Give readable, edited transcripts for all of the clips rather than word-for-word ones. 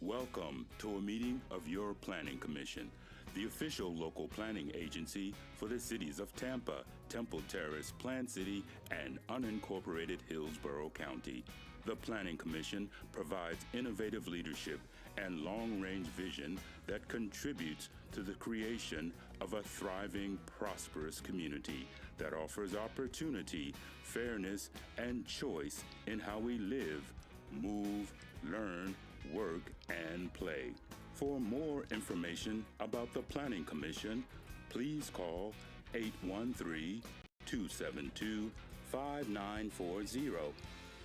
Welcome to a meeting of your Planning Commission, the official local planning agency for the cities of Tampa, Temple Terrace, Plant City, and unincorporated Hillsborough County. The Planning Commission provides innovative leadership and long-range vision that contributes to the creation of a thriving, prosperous community that offers opportunity, fairness, and choice in how we live, move, learn, work, and play. For more information about the Planning Commission, please call 813-272-5940.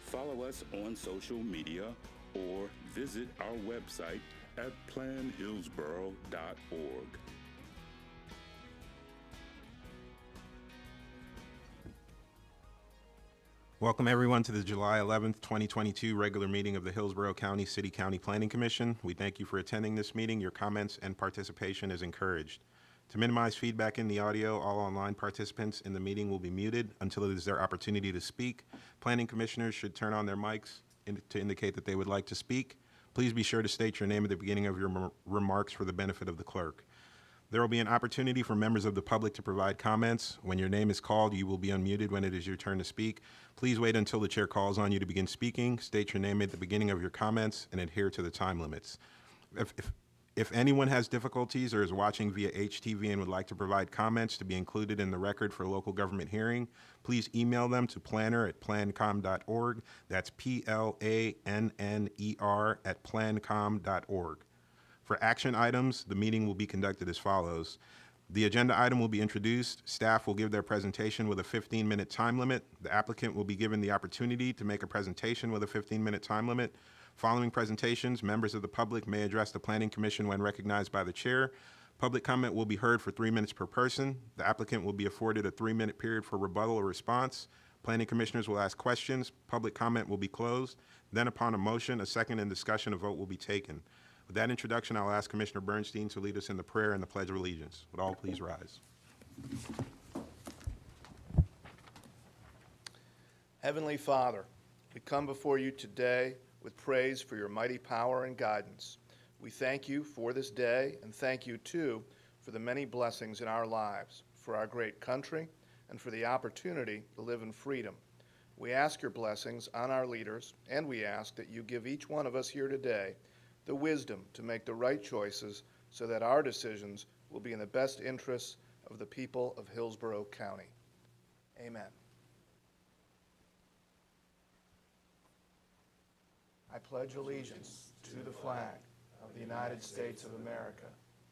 Follow us on social media or visit our website at planhillsborough.org. Welcome everyone to the July 11th, 2022 regular meeting of the Hillsborough County City-County Planning Commission. We thank you for attending this meeting. Your comments and participation is encouraged. To minimize feedback in the audio, all online participants in the meeting will be muted until it is their opportunity to speak. Planning commissioners should turn on their mics to indicate that they would like to speak. Please be sure to state your name at the beginning of your remarks for the benefit of the clerk. There will be an opportunity for members of the public to provide comments. When your name is called, you will be unmuted when it is your turn to speak. Please wait until the chair calls on you to begin speaking. State your name at the beginning of your comments and adhere to the time limits. If anyone has difficulties or is watching via HTV and would like to provide comments to be included in the record for a local government hearing, please email them to planner@plancom.org. That's PLANNER@plancom.org. For action items, the meeting will be conducted as follows. The agenda item will be introduced. Staff will give their presentation with a 15-minute time limit. The applicant will be given the opportunity to make a presentation with a 15-minute time limit. Following presentations, members of the public may address the Planning Commission when recognized by the chair. Public comment will be heard for 3 minutes per person. The applicant will be afforded a 3-minute period for rebuttal or response. Planning commissioners will ask questions. Public comment will be closed. Then upon a motion, a second and discussion, a vote will be taken. With that introduction, I'll ask Commissioner Bernstein to lead us in the prayer and the Pledge of Allegiance. Would all please rise? Heavenly Father, we come before you today with praise for your mighty power and guidance. We thank you for this day and thank you, too, for the many blessings in our lives, for our great country, and for the opportunity to live in freedom. We ask your blessings on our leaders, and we ask that you give each one of us here today the wisdom to make the right choices so that our decisions will be in the best interests of the people of Hillsborough County. Amen. I pledge allegiance to the flag of the United States of America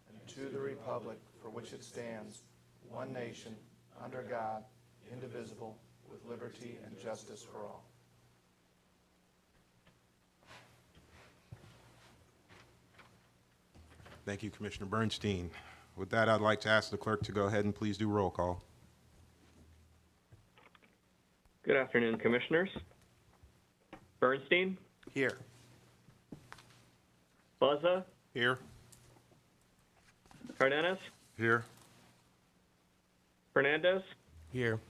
and to the republic for which it stands, one nation, under God, indivisible, with liberty and justice for all. Thank you, Commissioner Bernstein. With that, I'd like to ask the clerk to go ahead and please do roll call. Good afternoon, Commissioners. Bernstein? Here. Buzza? Here. Cardenas? Here. Fernandez? Here.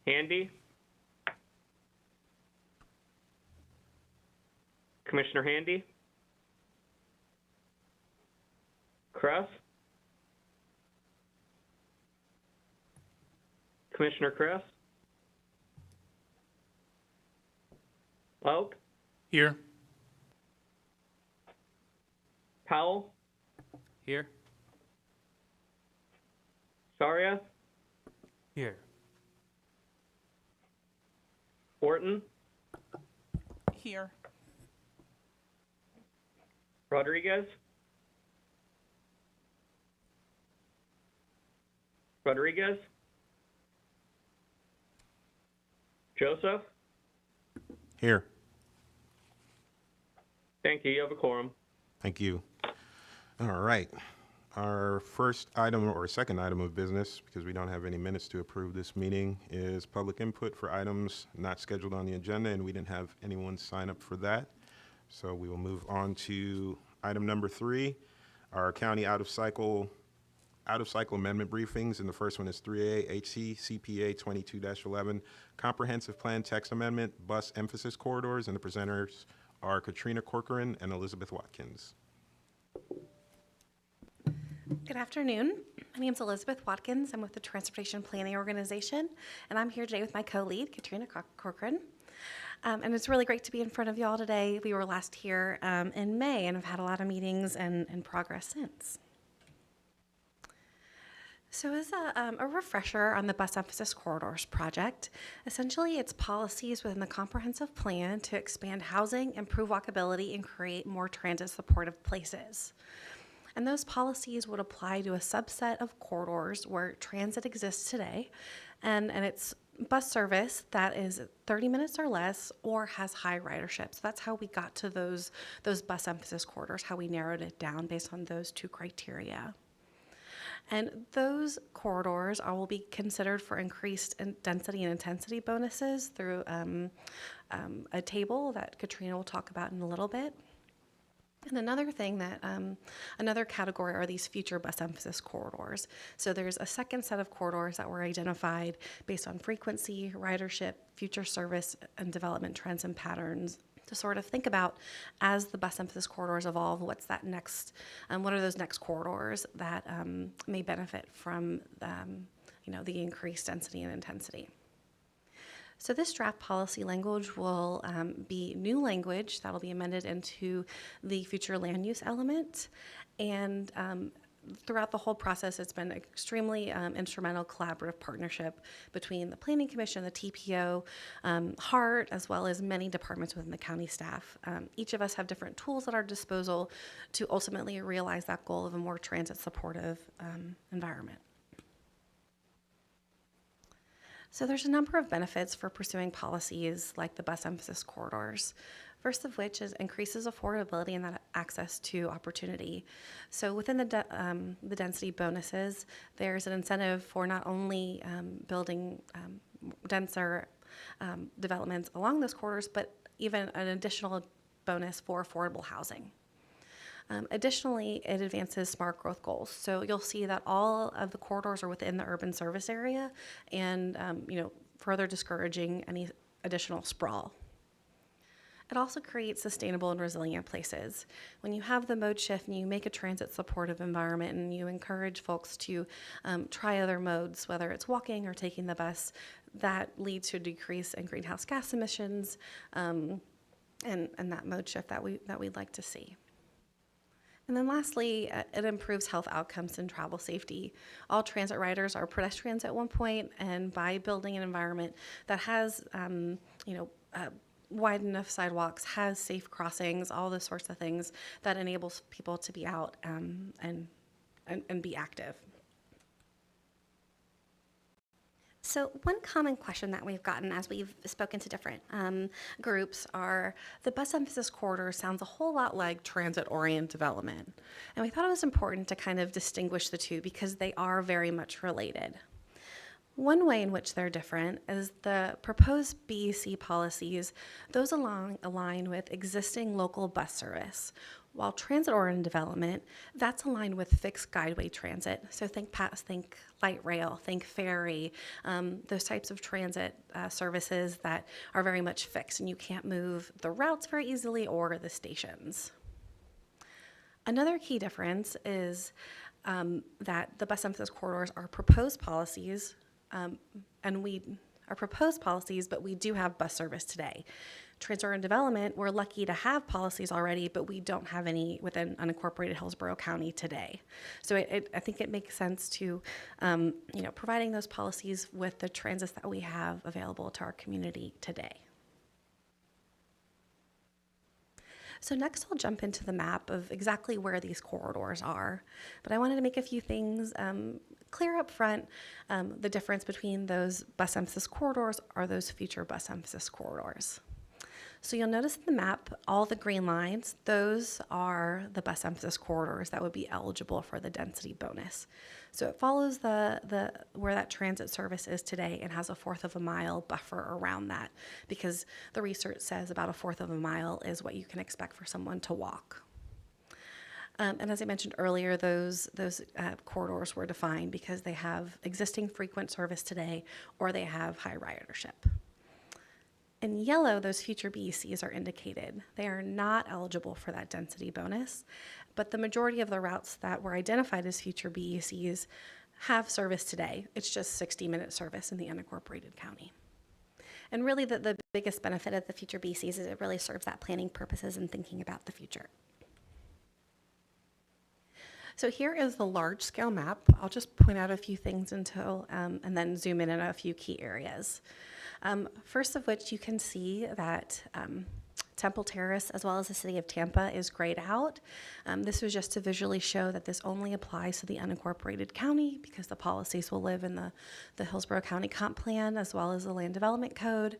Handy? Commissioner Handy? Kress? Commissioner Kress? Oak? Here. Powell? Here. Saria? Here. Orton? Here. Rodriguez? Rodriguez? Joseph? Here. Thank you. You have a quorum. Thank you. All right. Our first item or second item of business, because we don't have any minutes to approve this meeting, is public input for items not scheduled on the agenda, and we didn't have anyone sign up for that. So we will move on to item number 3, our county out-of-cycle amendment briefings, and the first one is 3A HC CPA 22-11 Comprehensive Plan Text Amendment Bus Emphasis Corridors, and the presenters are Katrina Corcoran and Elizabeth Watkins. Good afternoon. My name is Elizabeth Watkins. I'm with the Transportation Planning Organization, and I'm here today with my co-lead, Katrina Corcoran. And it's really great to be in front of you all today. We were last here in May and have had a lot of meetings and progress since. So as a refresher on the Bus Emphasis Corridors project, essentially it's policies within the comprehensive plan to expand housing, improve walkability, and create more transit supportive places. And those policies would apply to a subset of corridors where transit exists today, and it's bus service that is 30 minutes or less or has high ridership. So that's how we got to those bus emphasis corridors, how we narrowed it down based on those two criteria. And those corridors will be considered for increased density and intensity bonuses through a table that Katrina will talk about in a little bit. And another thing that, another category are these future bus emphasis corridors. So there's a second set of corridors that were identified based on frequency, ridership, future service, and development trends and patterns to sort of think about as the bus emphasis corridors evolve, what's that next, what are those next corridors that may benefit from, the increased density and intensity. So this draft policy language will be new language that will be amended into the future land use element. And throughout the whole process, it's been extremely instrumental collaborative partnership between the Planning Commission, the TPO, HART, as well as many departments within the county staff. Each of us have different tools at our disposal to ultimately realize that goal of a more transit supportive environment. So there's a number of benefits for pursuing policies like the bus emphasis corridors. First of which is increases affordability and that access to opportunity. So within the density bonuses, there's an incentive for not only building denser developments along those corridors, but even an additional bonus for affordable housing. Additionally, it advances smart growth goals. So you'll see that all of the corridors are within the urban service area and, further discouraging any additional sprawl. It also creates sustainable and resilient places. When you have the mode shift and you make a transit supportive environment and you encourage folks to try other modes, whether it's walking or taking the bus, that leads to a decrease in greenhouse gas emissions and that mode shift that we'd like to see. And then lastly, it improves health outcomes and travel safety. All transit riders are pedestrians at one point, and by building an environment that has, wide enough sidewalks, has safe crossings, all those sorts of things that enables people to be out and be active. So one common question that we've gotten as we've spoken to different groups are, the bus emphasis corridor sounds a whole lot like transit-oriented development. And we thought it was important to kind of distinguish the two because they are very much related. One way in which they're different is the proposed BEC policies, those align with existing local bus service, while transit-oriented development, that's aligned with fixed guideway transit. So think light rail, think ferry, those types of transit services that are very much fixed and you can't move the routes very easily or the stations. Another key difference is that the bus emphasis corridors are proposed policies, and we are proposed policies, but we do have bus service today. Transit and development, we're lucky to have policies already, but we don't have any within unincorporated Hillsborough County today. So I think it makes sense to, providing those policies with the transits that we have available to our community today. So next I'll jump into the map of exactly where these corridors are. But I wanted to make a few things clear up front, the difference between those bus emphasis corridors or those future bus emphasis corridors. So you'll notice in the map, all the green lines, those are the bus emphasis corridors that would be eligible for the density bonus. So it follows the where that transit service is today and has a 1/4 of a mile buffer around that because the research says about a 1/4 of a mile is what you can expect for someone to walk. And as I mentioned earlier, those corridors were defined because they have existing frequent service today or they have high ridership. In yellow, those future BECs are indicated. They are not eligible for that density bonus, but the majority of the routes that were identified as future BECs have service today. It's just 60-minute service in the unincorporated county. And really the biggest benefit of the future BECs is it really serves that planning purposes and thinking about the future. So here is the large scale map. I'll just point out a few things until, and then zoom in on a few key areas. First of which you can see that Temple Terrace, as well as the city of Tampa, is grayed out. This was just to visually show that this only applies to the unincorporated county because the policies will live in the Hillsborough County Comp Plan as well as the Land Development Code.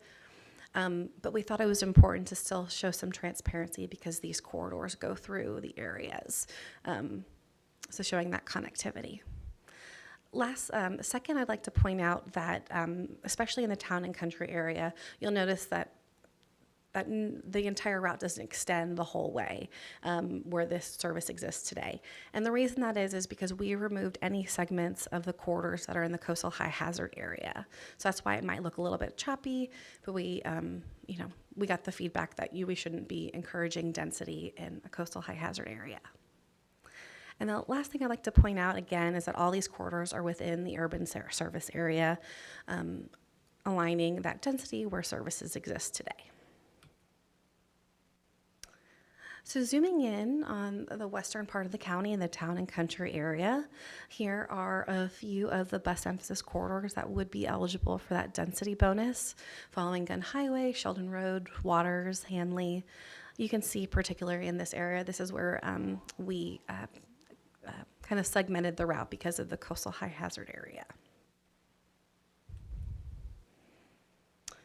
But we thought it was important to still show some transparency because these corridors go through the areas. So showing that connectivity. Second, I'd like to point out that, especially in the town and country area, you'll notice that the entire route doesn't extend the whole way where this service exists today. And the reason that is because we removed any segments of the corridors that are in the coastal high hazard area. So that's why it might look a little bit choppy, but we got the feedback that we shouldn't be encouraging density in a coastal high hazard area. And the last thing I'd like to point out again is that all these corridors are within the urban service area, aligning that density where services exist today. So zooming in on the western part of the county in the town and country area, here are a few of the bus emphasis corridors that would be eligible for that density bonus, following Gun Highway, Sheldon Road, Waters, Hanley. You can see particularly in this area, this is where we kind of segmented the route because of the coastal high hazard area.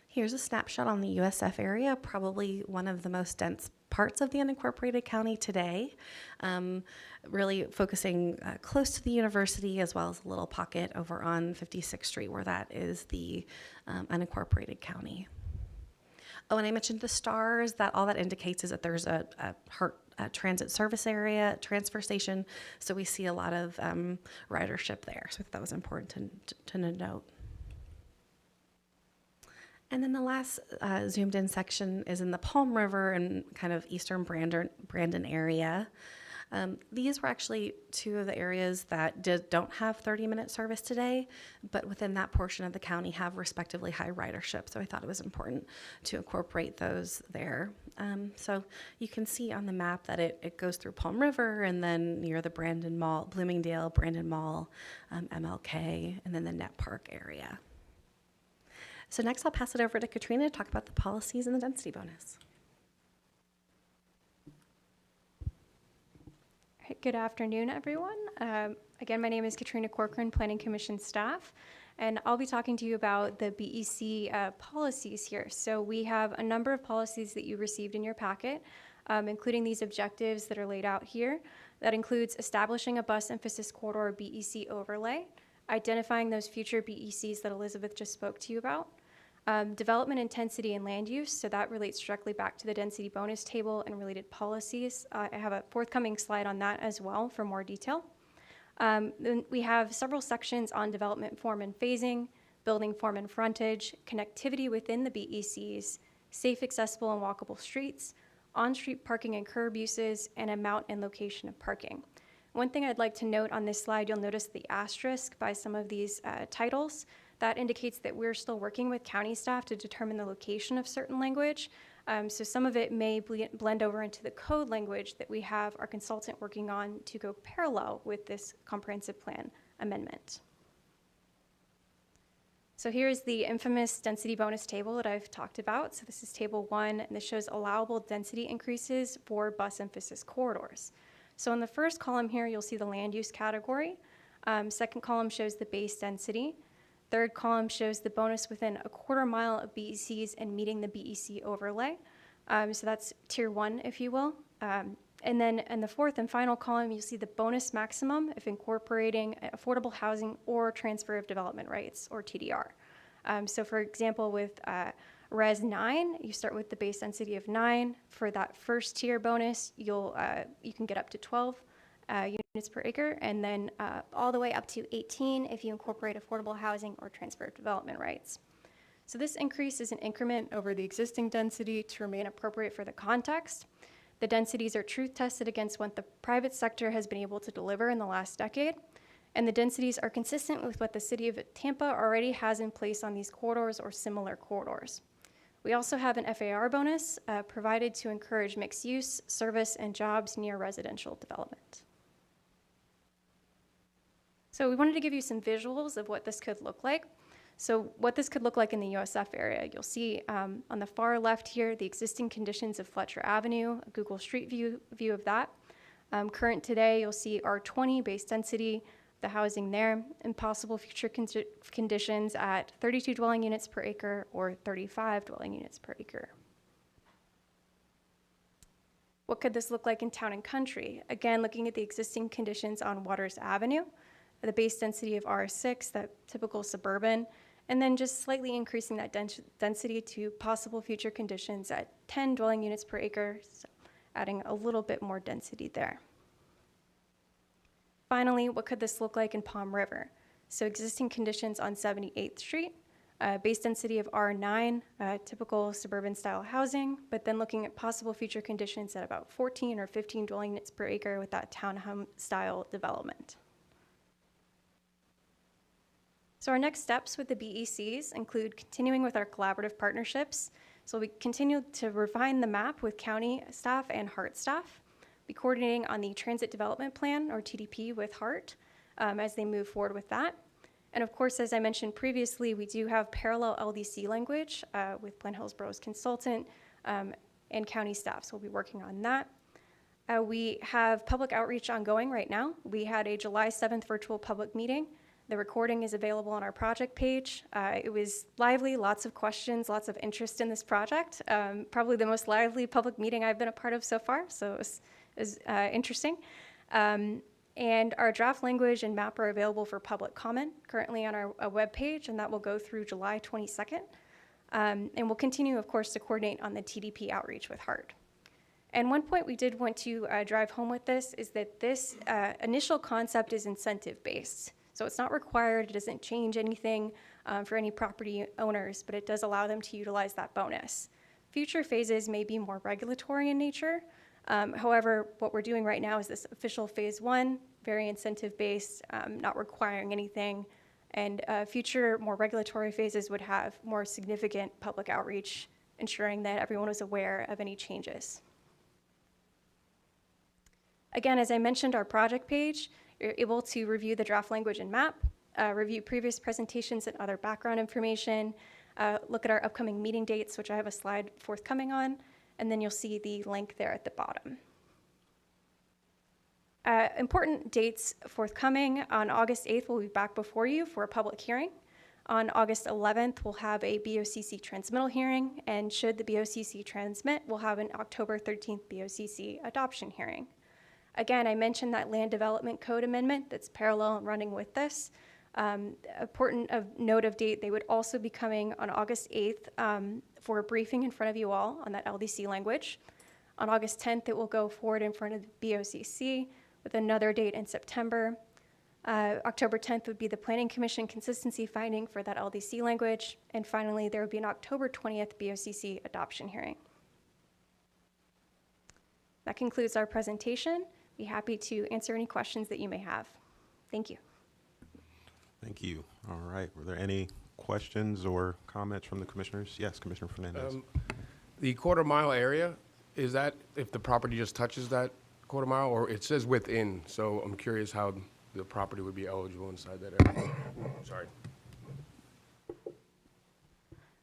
Here's a snapshot on the USF area, probably one of the most dense parts of the unincorporated county today, really focusing close to the university as well as a little pocket over on 56th Street where that is the unincorporated county. Oh, and I mentioned the stars, that all that indicates is that there's a transit service area, transfer station, so we see a lot of ridership there, so I thought that was important to note. And then the last zoomed in section is in the Palm River and kind of eastern Brandon area. These were actually two of the areas that don't have 30-minute service today, but within that portion of the county have respectively high ridership. So I thought it was important to incorporate those there. So you can see on the map that it goes through Palm River and then near the Brandon Mall, Bloomingdale, Brandon Mall, MLK, and then the Net Park area. So next I'll pass it over to Katrina to talk about the policies and the density bonus. Good afternoon, everyone. Again, my name is Katrina Corcoran, Planning Commission staff, and I'll be talking to you about the BEC policies here. So we have a number of policies that you received in your packet, including these objectives that are laid out here. That includes establishing a bus emphasis corridor BEC overlay, identifying those future BECs that Elizabeth just spoke to you about, development intensity and land use, so that relates directly back to the density bonus table and related policies. I have a forthcoming slide on that as well for more detail. Then we have several sections on development form and phasing, building form and frontage, connectivity within the BECs, safe, accessible, and walkable streets, on-street parking and curb uses, and amount and location of parking. One thing I'd like to note on this slide, you'll notice the asterisk by some of these titles. That indicates that we're still working with county staff to determine the location of certain language. So some of it may blend over into the code language that we have our consultant working on to go parallel with this comprehensive plan amendment. So here's the infamous density bonus table that I've talked about. So this is table 1, and this shows allowable density increases for bus emphasis corridors. So in the first column here, you'll see the land use category. Second column shows the base density. Third column shows the bonus within a quarter mile of BECs and meeting the BEC overlay. So that's tier 1, if you will. And then in the fourth and final column, you'll see the bonus maximum if incorporating affordable housing or transfer of development rights, or TDR. So for example, with Res 9, you start with the base density of 9. For that first tier bonus, you can get up to 12 units per acre, and then all the way up to 18 if you incorporate affordable housing or transfer of development rights. So this increase is an increment over the existing density to remain appropriate for the context. The densities are truth tested against what the private sector has been able to deliver in the last decade, and the densities are consistent with what the city of Tampa already has in place on these corridors or similar corridors. We also have an FAR bonus provided to encourage mixed use, service, and jobs near residential development. So we wanted to give you some visuals of what this could look like. So what this could look like in the Usf area, you'll see on the far left here, the existing conditions of Fletcher Avenue, a Google Street view of that. Current today, you'll see R20 base density, the housing there, and possible future conditions at 32 dwelling units per acre or 35 dwelling units per acre. What could this look like in town and country? Again, looking at the existing conditions on Waters Avenue, the base density of R6, that typical suburban, and then just slightly increasing that density to possible future conditions at 10 dwelling units per acre, so adding a little bit more density there. Finally, what could this look like in Palm River? So existing conditions on 78th Street, base density of R9, typical suburban style housing, but then looking at possible future conditions at about 14 or 15 dwelling units per acre with that townhome style development. So our next steps with the BECs include continuing with our collaborative partnerships. So we continue to refine the map with county staff and HART staff, be coordinating on the Transit Development Plan, or TDP, with HART as they move forward with that. And of course, as I mentioned previously, we do have parallel LDC language with Glen Hillsborough's consultant and county staff, so we'll be working on that. We have public outreach ongoing right now. We had a July 7th virtual public meeting. The recording is available on our project page. It was lively, lots of questions, lots of interest in this project. Probably the most lively public meeting I've been a part of so far, so it was interesting. And our draft language and map are available for public comment currently on our webpage, and that will go through July 22nd. And we'll continue, of course, to coordinate on the TDP outreach with HART. And one point we did want to drive home with this is that this initial concept is incentive-based. So it's not required, it doesn't change anything for any property owners, but it does allow them to utilize that bonus. Future phases may be more regulatory in nature. However, what we're doing right now is this official phase 1, very incentive-based, not requiring anything, and future more regulatory phases would have more significant public outreach, ensuring that everyone was aware of any changes. Again, as I mentioned, our project page, you're able to review the draft language and map, review previous presentations and other background information, look at our upcoming meeting dates, which I have a slide forthcoming on, and then you'll see the link there at the bottom. Important dates forthcoming. On August 8th, we'll be back before you for a public hearing. On August 11th, we'll have a BOCC transmittal hearing, and should the BOCC transmit, we'll have an October 13th BOCC adoption hearing. Again, I mentioned that land development code amendment that's parallel and running with this. Important note of date, they would also be coming on August 8th for a briefing in front of you all on that LDC language. On August 10th, it will go forward in front of the BOCC with another date in September. October 10th would be the Planning Commission consistency finding for that LDC language. And finally, there would be an October 20th BOCC adoption hearing. That concludes our presentation. Be happy to answer any questions that you may have. Thank you. Thank you. All right. Were there any questions or comments from the commissioners? Yes, Commissioner Fernandez. The quarter-mile area, is that if the property just touches that quarter mile, or it says within? So I'm curious how the property would be eligible inside that area. Sorry.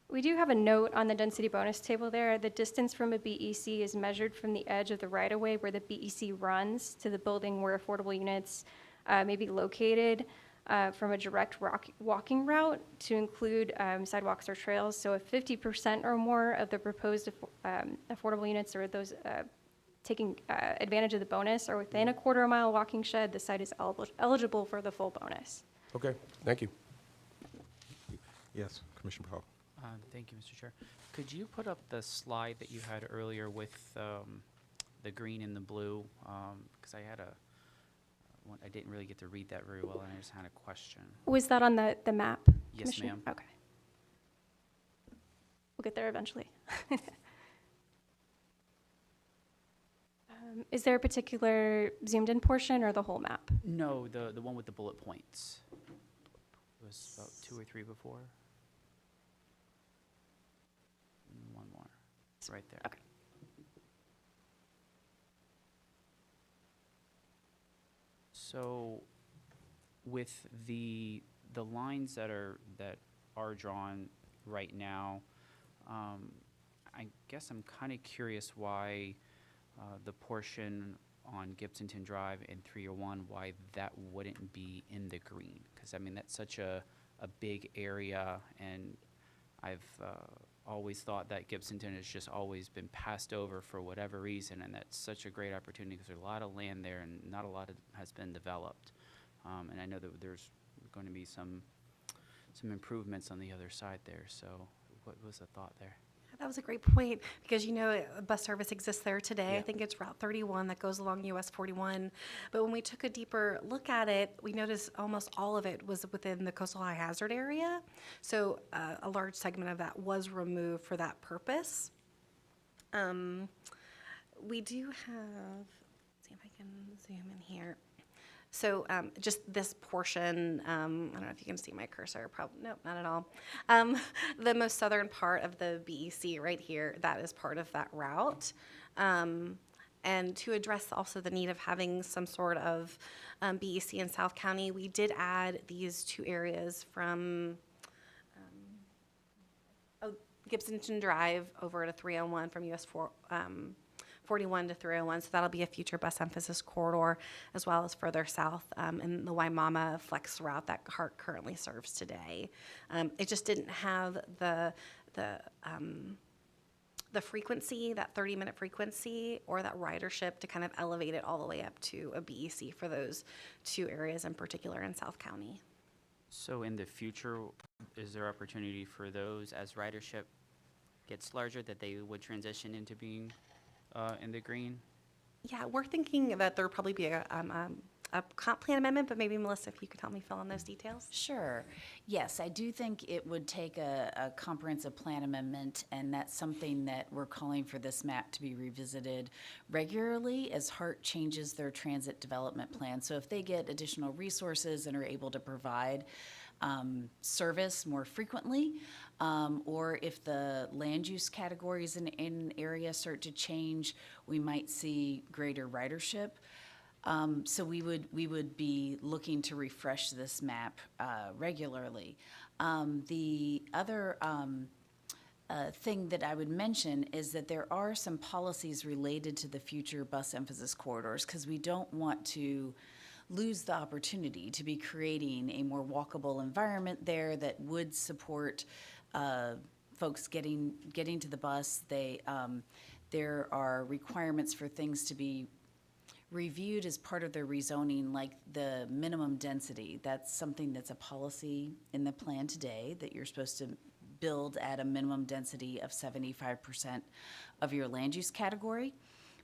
We do have a note on the density bonus table there. The distance from a BEC is measured from the edge of the right-of-way where the BEC runs to the building where affordable units may be located from a direct walking route to include sidewalks or trails. So if 50% or more of the proposed affordable units or those taking advantage of the bonus are within a quarter-mile walking shed, the site is eligible for the full bonus. Okay, thank you. Yes, Commissioner Powell. Thank you, Mr. Chair. Could you put up the slide that you had earlier with the green and the blue? Because I had I didn't really get to read that very well, and I just had a question. Was that on the map? Yes, Commissioner? ma'am. Okay. We'll get there eventually. Is there a particular zoomed in portion or the whole map? No, the one with the bullet points. It was about 2 or 3 before. One more, right there. Okay. So, with the lines that are drawn right now, I guess I'm kind of curious why the portion on Gibsonton Drive and 301, why that wouldn't be in the green. Because, I mean, that's such a big area, and I've always thought that Gibsonton has just always been passed over for whatever reason, and that's such a great opportunity because there's a lot of land there and not a lot has been developed. And I know that there's going to be some improvements on the other side there. So what was the thought there? That was a great point because, you know, bus service exists there today. Yeah. I think it's Route 31 that goes along US 41. But when we took a deeper look at it, we noticed almost all of it was within the coastal high hazard area. So a large segment of that was removed for that purpose. We do have, let's see if I can zoom in here. So just this portion, I don't know if you can see my cursor, nope, not at all. The most southern part of the BEC right here, that is part of that route. And to address also the need of having some sort of BEC in South County, we did add these 2 areas from Gibsonton Drive over to 301 from US 41 to 301, so that'll be a future bus emphasis corridor, as well as further south in the Waimama Flex route that HART currently serves today. It just didn't have the frequency, that 30-minute frequency, or that ridership to kind of elevate it all the way up to a BEC for those 2 areas in particular in South County. So in the future, is there opportunity for those as ridership gets larger that they would transition into being in the green? Yeah, we're thinking that there would probably be a comp plan amendment, but maybe Melissa, if you could help me fill in those details. Sure. Yes, I do think it would take a comprehensive plan amendment, and that's something that we're calling for this map to be revisited regularly as HART changes their transit development plan. So if they get additional resources and are able to provide service more frequently, or if the land use categories in an area start to change, we might see greater ridership. So we would be looking to refresh this map regularly. The other thing that I would mention is that there are some policies related to the future bus emphasis corridors, because we don't want to lose the opportunity to be creating a more walkable environment there that would support folks getting to the bus. There are requirements for things to be reviewed as part of their rezoning, like the minimum density. That's something that's a policy in the plan today, that you're supposed to build at a minimum density of 75% of your land use category.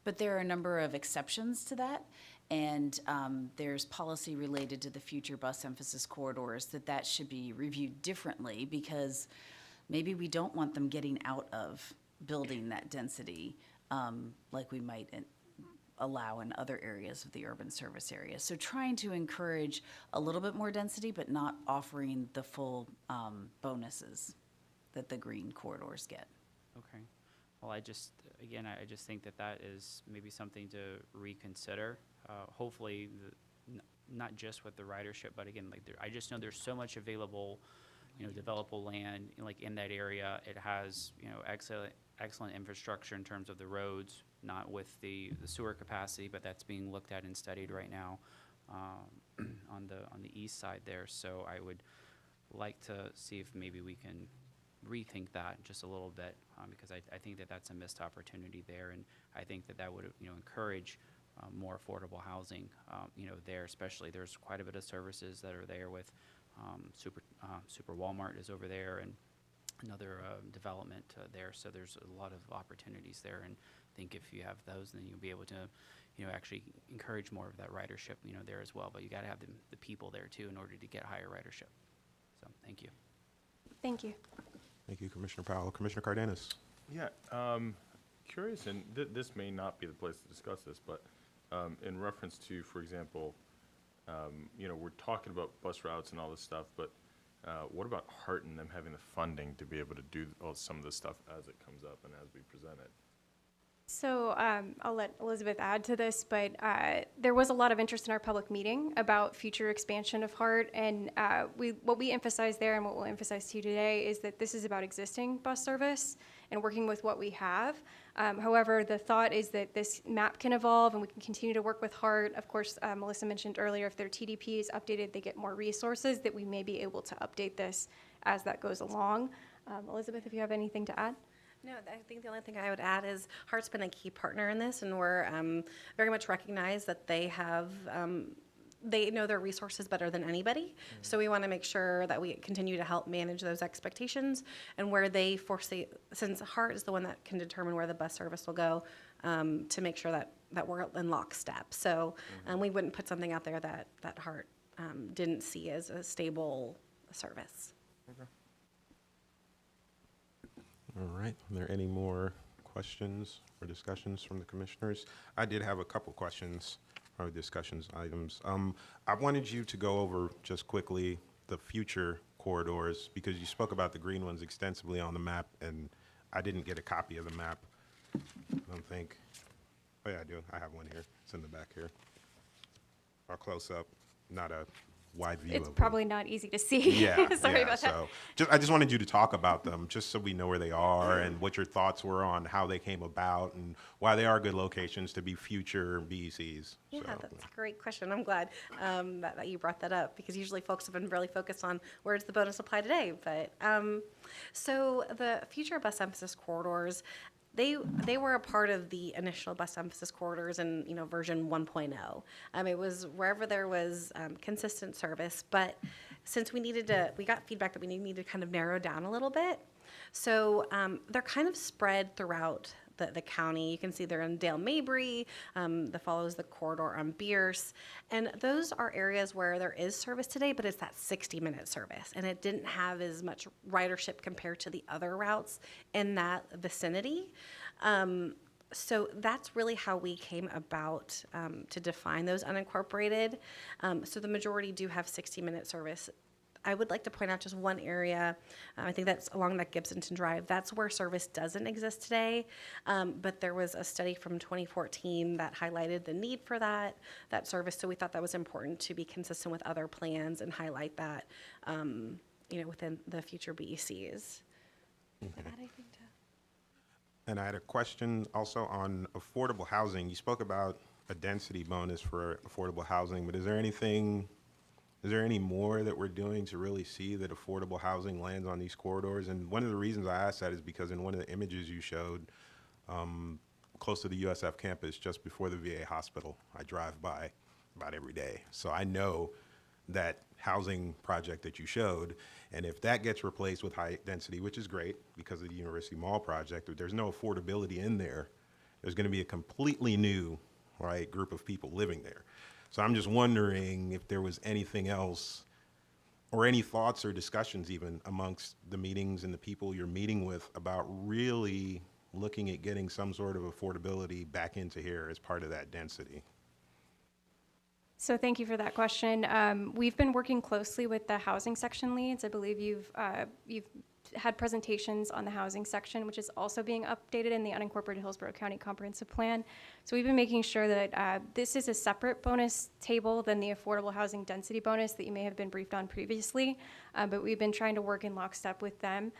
But there are a number of exceptions to that, and there's policy related to the future bus emphasis corridors that should be reviewed differently, because maybe we don't want them getting out of building that density like we might allow in other areas of the urban service area. So trying to encourage a little bit more density, but not offering the full bonuses that the green corridors get. Okay. Well, I just think that is maybe something to reconsider. Hopefully, not just with the ridership, but again, like I just know there's so much available, developable land, like in that area. It has, excellent infrastructure in terms of the roads, not with the sewer capacity, but that's being looked at and studied right now on the east side there. So I would like to see if maybe we can rethink that just a little bit, because I think that's a missed opportunity there, and I think that would encourage more affordable housing there. Especially there's quite a bit of services that are there with Super Walmart is over there, and another development there. So there's a lot of opportunities there, and I think if you have those, then you'll be able to actually encourage more of that ridership there as well. But you got to have the people there too in order to get higher ridership. So thank you. Thank you. Thank you, Commissioner Powell. Commissioner Cardenas. Yeah, curious, and this may not be the place to discuss this, but in reference to, for example, we're talking about bus routes and all this stuff, but what about Hart and them having the funding to be able to do some of this stuff as it comes up and as we present it? So I'll let Elizabeth add to this, but there was a lot of interest in our public meeting about future expansion of Hart, and what we emphasized there and what we'll emphasize to you today is that this is about existing bus service and working with what we have. However, the thought is that this map can evolve and we can continue to work with Hart. Of course, Melissa mentioned earlier, if their TDP is updated, they get more resources, that we may be able to update this as that goes along. Elizabeth, if you have anything to add? No, I think the only thing I would add is Hart's been a key partner in this, and we're very much recognize that they have, they know their resources better than anybody. So we want to make sure that we continue to help manage those expectations and where they foresee, since Hart is the one that can determine where the bus service will go, to make sure that we're in lockstep. So we wouldn't put something out there that Hart didn't see as a stable service. Okay. All right. Are there any more questions or discussions from the commissioners? I did have a couple questions or discussions items. I wanted you to go over just quickly the future corridors because you spoke about the green ones extensively on the map, and I didn't get a copy of the map, I don't think. Oh, yeah, I do. I have one here. It's in the back here. I'll close up, not a wide view It's of probably not easy to see. Yeah, Sorry yeah. about that. So I just wanted you to talk about them, just so we know where they are and what your thoughts were on how they came about and why they are good locations to be future BECs. Yeah, So, that's a great question. I'm glad that you brought that up because usually folks have been really focused on where does the bonus apply today. But so the future bus emphasis corridors, they were a part of the initial bus emphasis corridors in version 1.0. It was wherever there was consistent service, but since we got feedback that we needed to kind of narrow down a little bit. So they're kind of spread throughout the county. You can see they're in Dale Mabry, that follows the corridor on Bierce. And those are areas where there is service today, but it's that 60-minute service. And it didn't have as much ridership compared to the other routes in that vicinity. So that's really how we came about to define those unincorporated. So the majority do have 60-minute service. I would like to point out just one area, I think that's along that Gibsonton Drive. That's where service doesn't exist today, but there was a study from 2014 that highlighted the need for that service, so we thought that was important to be consistent with other plans and highlight that, within the future BECs. Does that add anything to? and I had a question also on affordable housing. You spoke about a density bonus for affordable housing, but is there any more that we're doing to really see that affordable housing lands on these corridors? And one of the reasons I asked that is because in one of the images you showed, close to the USF campus, just before the VA hospital, I drive by about every day. So I know that housing project that you showed, and if that gets replaced with high density, which is great because of the University Mall project, if there's no affordability in there, there's gonna be a completely new, group of people living there. So I'm just wondering if there was anything else or any thoughts or discussions even amongst the meetings and the people you're meeting with about really looking at getting some sort of affordability back into here as part of that density. So thank you for that question. We've been working closely with the housing section leads. I believe you've had presentations on the housing section, which is also being updated in the unincorporated Hillsborough County Comprehensive Plan. So we've been making sure that this is a separate bonus table than the affordable housing density bonus that you may have been briefed on previously, but we've been trying to work in lockstep with them.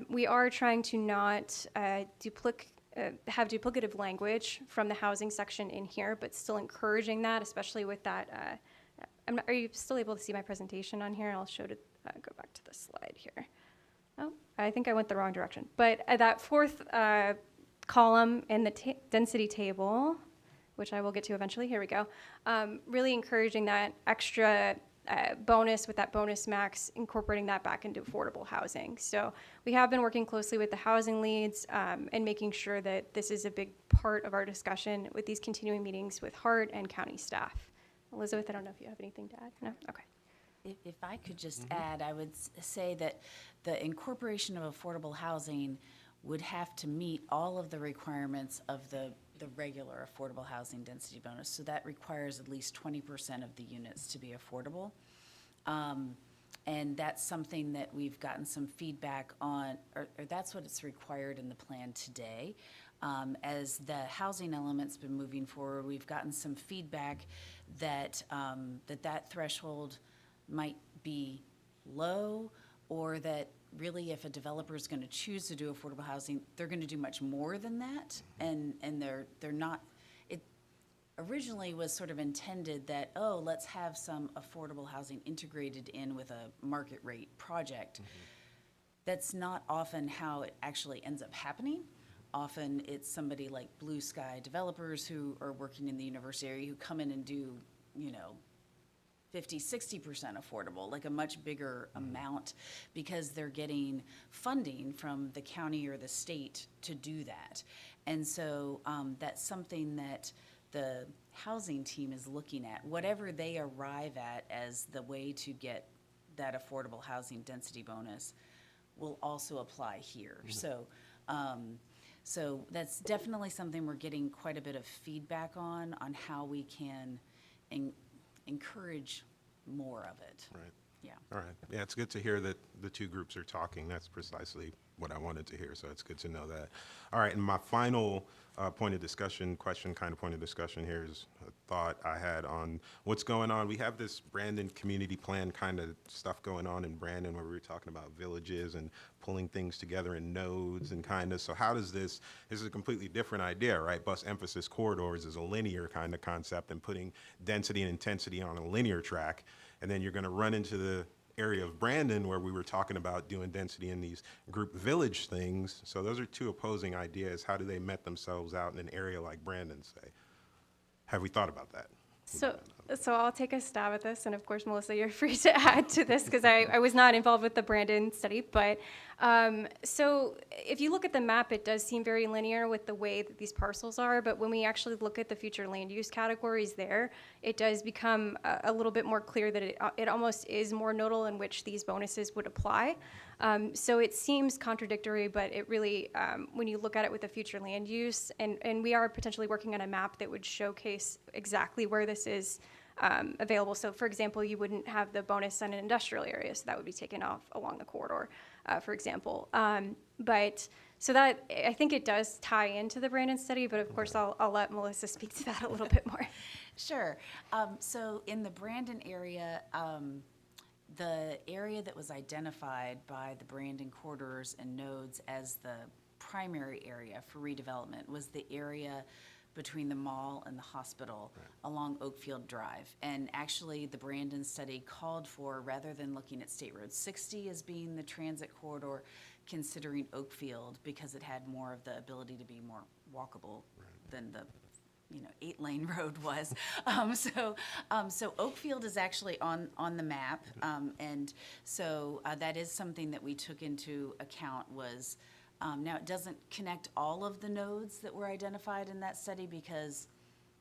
We are trying to not have duplicative language from the housing section in here, but still encouraging that, especially with that. Are you still able to see my presentation on here? I'll show it. Go back to the slide here. Oh, I think I went the wrong direction. But that fourth column in the density table, which I will get to eventually, here we go, really encouraging that extra bonus with that bonus max, incorporating that back into affordable housing. So we have been working closely with the housing leads and making sure that this is a big part of our discussion with these continuing meetings with Hart and county staff. Elizabeth, I don't know if you have anything to add. No? Okay. If I could just add, I would say that the incorporation of affordable housing would have to meet all of the requirements of the regular affordable housing density bonus. So that requires at least 20% of the units to be affordable. And that's something that we've gotten some feedback on, or that's what it's required in the plan today. As the housing element's been moving forward, we've gotten some feedback that that threshold might be low, or that really if a developer is going to choose to do affordable housing, they're going to do much more than that, and they're not. It originally was sort of intended that, oh, let's have some affordable housing integrated in with a market rate project. That's not often how it actually ends up happening. Often it's somebody like Blue Sky developers who are working in the university area who come in and do, 50, 60% affordable, like a much bigger amount, because they're getting funding from the county or the state to do that. And so that's something that the housing team is looking at. Whatever they arrive at as the way to get that affordable housing density bonus will also apply here. So that's definitely something we're getting quite a bit of feedback on how we can encourage more of it. Right. Yeah. All right. Yeah, it's good to hear that the two groups are talking. That's precisely what I wanted to hear, so it's good to know that. All right, and my final point of discussion here is a thought I had on what's going on. We have this Brandon community plan kind of stuff going on in Brandon, where we were talking about villages and pulling things together in nodes and kind of, so how does this is a completely different idea, right? Bus emphasis corridors is a linear kind of concept, and putting density and intensity on a linear track, and then you're going to run into the area of Brandon where we were talking about doing density in these group village things. So those are two opposing ideas. How do they met themselves out in an area like Brandon, say? Have we thought about that? So I'll take a stab at this, and of course, Melissa, you're free to add to this, because I was not involved with the Brandon study. But so if you look at the map, it does seem very linear with the way that these parcels are. But when we actually look at the future land use categories there, it does become a little bit more clear that it almost is more nodal in which these bonuses would apply. So it seems contradictory, but it really, when you look at it with the future land use, and we are potentially working on a map that would showcase exactly where this is available. So for example, you wouldn't have the bonus on an industrial area, so that would be taken off along the corridor, for example. But so that, I think it does tie into the Brandon study, but of course I'll let Melissa speak to that a little bit more. Sure. So in the Brandon area, the area that was identified by the Brandon corridors and nodes as the primary area for redevelopment was the area between the mall and the hospital along Oakfield Drive. And actually, the Brandon study called for, rather than looking at State Road 60 as being the transit corridor, considering Oakfield, because it had more of the ability to be more walkable than the 8-lane road was. So Oakfield is actually on the map. And so that is something that we took into account was, now it doesn't connect all of the nodes that were identified in that study because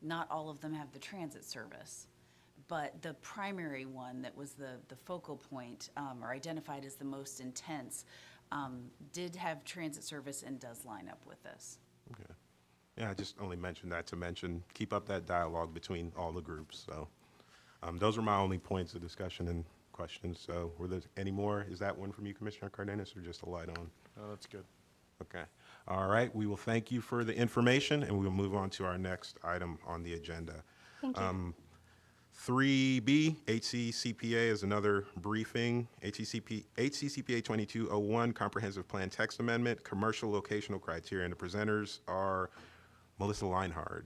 not all of them have the transit service. But the primary one that was the focal point, or identified as the most intense, did have transit service and does line up with this. Okay. Yeah, I just only mentioned that to keep up that dialogue between all the groups. So those were my only points of discussion and questions. So were there any more? Is that one from you, Commissioner Cardenas, or just a light on? Oh, that's good. Okay. All right. We will thank you for the information, and we will move on to our next item on the agenda. Thank you. 3B, HCCPA is another briefing. HCCPA 2201, Comprehensive Plan Text Amendment, Commercial Locational Criteria, and the presenters are Melissa Leinhard.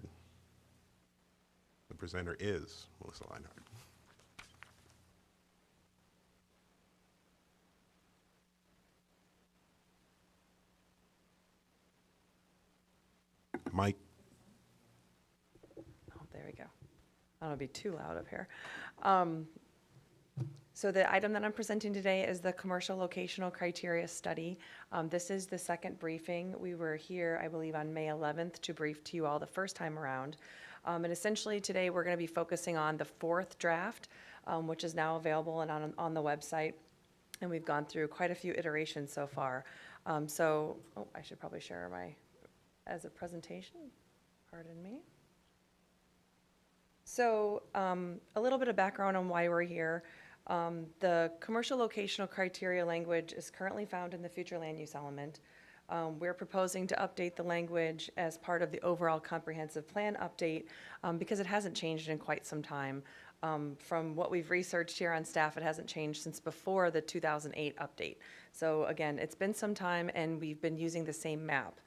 The presenter is Melissa Leinhard. Mike. Oh, there we go. I don't want to be too loud up here. So the item that I'm presenting today is the Commercial Locational Criteria Study. This is the second briefing. We were here, I believe, on May 11th to brief to you all the first time around. And essentially today we're going to be focusing on the fourth draft which is now available and on the website. And we've gone through quite a few iterations so far. I should probably share as a presentation. Pardon me. So a little bit of background on why we're here. The commercial locational criteria language is currently found in the future land use element. We're proposing to update the language as part of the overall comprehensive plan update because it hasn't changed in quite some time. From what we've researched here on staff, it hasn't changed since before the 2008 update. So again, it's been some time and we've been using the same map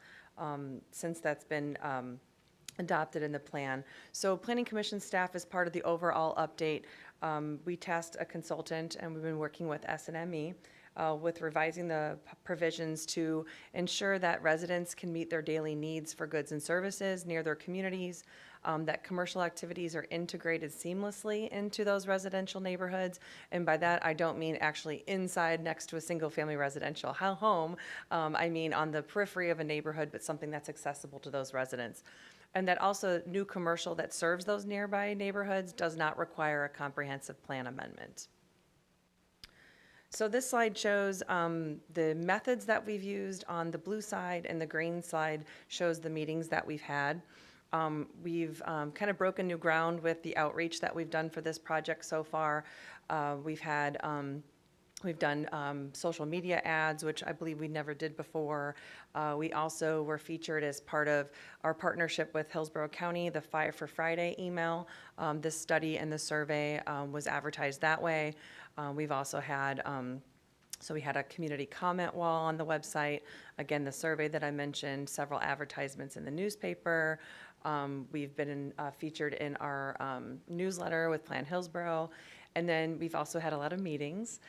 since that's been adopted in the plan. So Planning Commission staff, as part of the overall update, we tasked a consultant and we've been working with S&ME with revising the provisions to ensure that residents can meet their daily needs for goods and services near their communities, that commercial activities are integrated seamlessly into those residential neighborhoods. And by that, I don't mean actually inside next to a single-family residential home. I mean on the periphery of a neighborhood, but something that's accessible to those residents. And that also new commercial that serves those nearby neighborhoods does not require a comprehensive plan amendment. So this slide shows the methods that we've used on the blue side, and the green side shows the meetings that we've had. We've kind of broken new ground with the outreach that we've done for this project so far. We've done social media ads, which I believe we never did before. We also were featured as part of our partnership with Hillsborough County, the Fire for Friday email. This study and the survey was advertised that way. We've also had, so we had a community comment wall on the website. Again, the survey that I mentioned, several advertisements in the newspaper. We've been featured in our newsletter with Plan Hillsborough. And then we've also had a lot of meetings.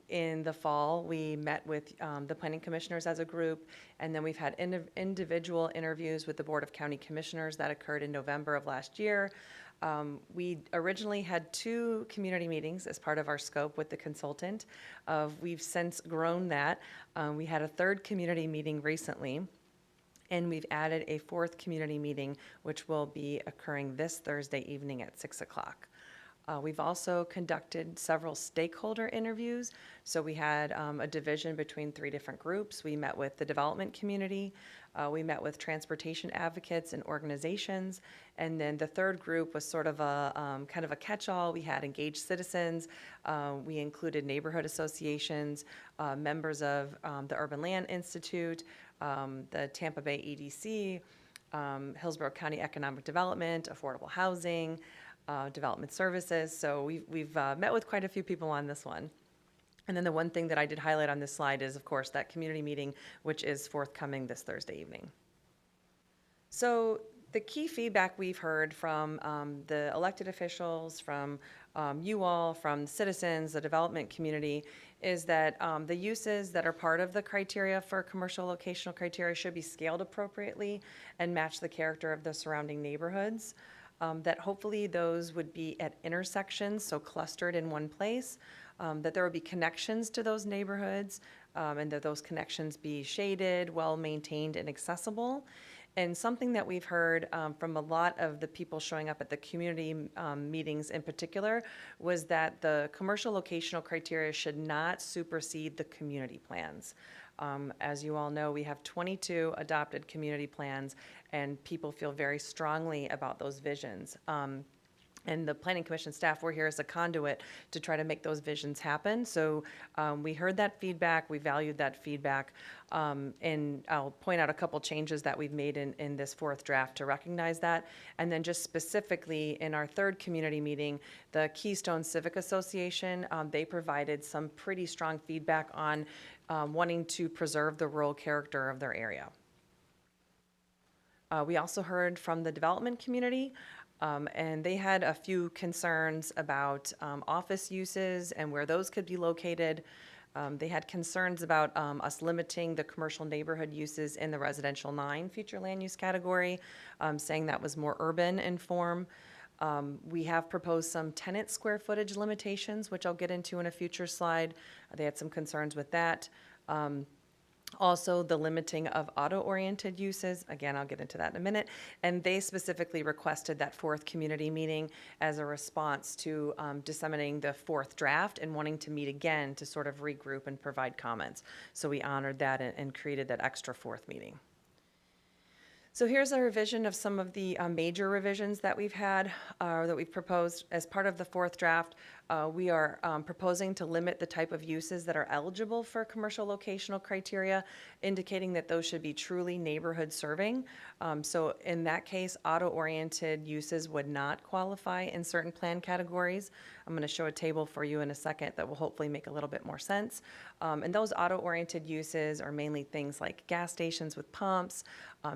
In the fall, we met with the planning commissioners as a group, and then we've had individual interviews with the Board of County Commissioners that occurred in November of last year. We originally had 2 community meetings as part of our scope with the consultant. We've since grown that. We had a 3rd community meeting recently, and we've added a 4th community meeting, which will be occurring this Thursday evening at 6 o'clock. We've also conducted several stakeholder interviews. So we had a division between 3 different groups. We met with the development community. We met with transportation advocates and organizations. And then the 3rd group was sort of a kind of a catch-all. We had engaged citizens. We included neighborhood associations, members of the Urban Land Institute, the Tampa Bay EDC, Hillsborough County Economic Development, affordable housing, development services. So we've met with quite a few people on this one. And then the one thing that I did highlight on this slide is, of course, that community meeting, which is forthcoming this Thursday evening. So the key feedback we've heard from the elected officials, from you all, from citizens, the development community, is that the uses that are part of the criteria for commercial locational criteria should be scaled appropriately and match the character of the surrounding neighborhoods. That hopefully those would be at intersections, so clustered in one place, that there would be connections to those neighborhoods, and that those connections be shaded, well-maintained, and accessible. And something that we've heard from a lot of the people showing up at the community meetings in particular was that the commercial locational criteria should not supersede the community plans. As you all know, we have 22 adopted community plans, and people feel very strongly about those visions. And the Planning Commission staff, we're here as a conduit to try to make those visions happen. So we heard that feedback, we valued that feedback, and I'll point out a couple changes that we've made in this 4th draft to recognize that. And then just specifically in our 3rd community meeting, the Keystone Civic Association, they provided some pretty strong feedback on wanting to preserve the rural character of their area. We also heard from the development community, and they had a few concerns about office uses and where those could be located. They had concerns about us limiting the commercial neighborhood uses in the residential 9 future land use category, saying that was more urban in form. We have proposed some tenant square footage limitations, which I'll get into in a future slide. They had some concerns with that. Also, the limiting of auto-oriented uses, again, I'll get into that in a minute, and they specifically requested that fourth community meeting as a response to disseminating the fourth draft and wanting to meet again to sort of regroup and provide comments. So we honored that and created that extra fourth meeting. So here's a revision of some of the major revisions that we've had, that we've proposed. As part of the fourth draft, we are proposing to limit the type of uses that are eligible for commercial locational criteria, indicating that those should be truly neighborhood serving. So in that case, auto-oriented uses would not qualify in certain plan categories. I'm going to show a table for you in a second that will hopefully make a little bit more sense. And those auto-oriented uses are mainly things like gas stations with pumps,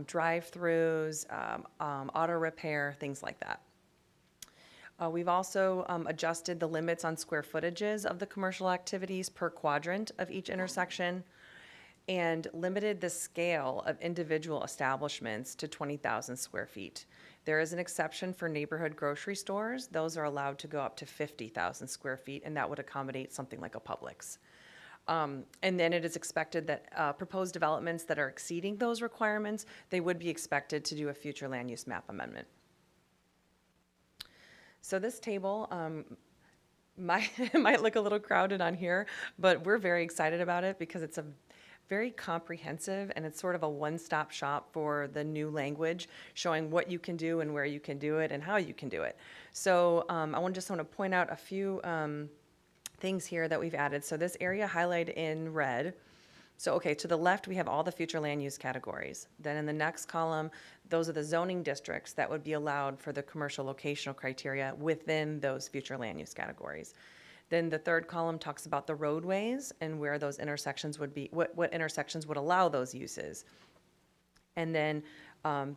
drive-throughs, auto repair, things like that. We've also adjusted the limits on square footages of the commercial activities per quadrant of each intersection and limited the scale of individual establishments to 20,000 square feet. There is an exception for neighborhood grocery stores. Those are allowed to go up to 50,000 square feet, and that would accommodate something like a Publix. And then it is expected that proposed developments that are exceeding those requirements, they would be expected to do a future land use map amendment. So this table might look a little crowded on here, but we're very excited about it because it's a very comprehensive and it's sort of a one-stop shop for the new language, showing what you can do and where you can do it and how you can do it. So I just want to point out a few things here that we've added. So this area highlighted in red. So, okay, to the left, we have all the future land use categories. Then in the next column, those are the zoning districts that would be allowed for the commercial locational criteria within those future land use categories. Then the third column talks about the roadways and where those intersections would be, what intersections would allow those uses. And then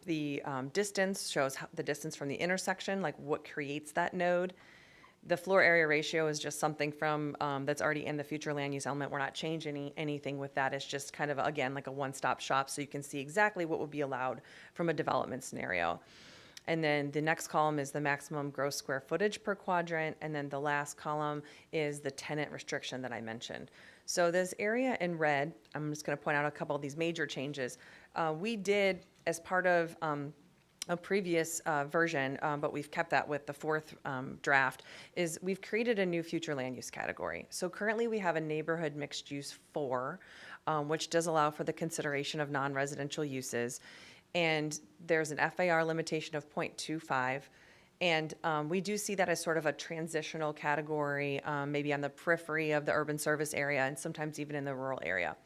the distance shows the distance from the intersection, like what creates that node. The floor area ratio is just something from that's already in the future land use element. We're not changing anything with that. It's just kind of, again, like a one-stop shop so you can see exactly what would be allowed from a development scenario. And then the next column is the maximum gross square footage per quadrant. And then the last column is the tenant restriction that I mentioned. So this area in red, I'm just going to point out a couple of these major changes. We did, as part of a previous version, but we've kept that with the fourth draft, is we've created a new future land use category. So currently we have a neighborhood mixed use 4, which does allow for the consideration of non-residential uses. And there's an FAR limitation of 0.25. And we do see that as sort of a transitional category, maybe on the periphery of the urban service area and sometimes even in the rural area.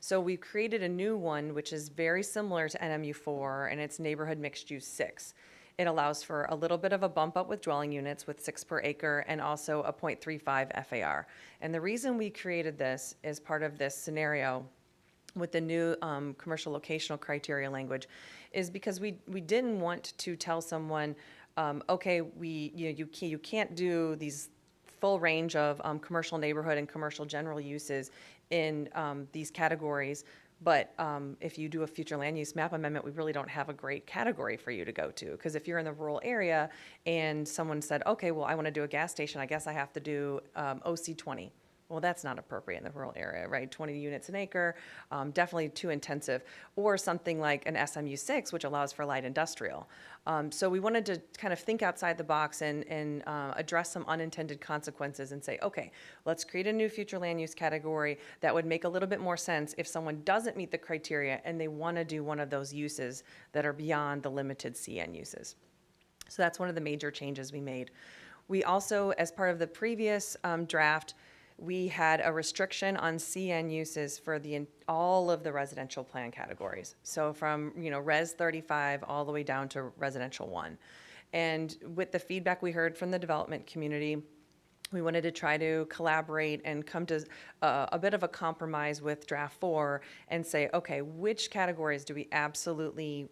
So we've created a new one, which is very similar to NMU4, and it's neighborhood mixed use 6. It allows for a little bit of a bump up with dwelling units with 6 per acre and also a 0.35 FAR. And the reason we created this is part of this scenario with the new commercial locational criteria language is because we didn't want to tell someone, okay, you can't do these full range of commercial neighborhood and commercial general uses in these categories, but if you do a future land use map amendment, we really don't have a great category for you to go to. Because if you're in the rural area and someone said, okay, well, I want to do a gas station, I guess I have to do OC20. Well, that's not appropriate in the rural area, right? 20 units an acre, definitely too intensive. Or something like an SMU6, which allows for light industrial. So we wanted to kind of think outside the box and address some unintended consequences and say, okay, let's create a new future land use category that would make a little bit more sense if someone doesn't meet the criteria and they want to do one of those uses that are beyond the limited CN uses. So that's one of the major changes we made. We also, as part of the previous draft, we had a restriction on CN uses for all of the residential plan categories. So from, Res 35 all the way down to Residential 1. And with the feedback we heard from the development community, we wanted to try to collaborate and come to a bit of a compromise with draft 4 and say, okay, which categories do we absolutely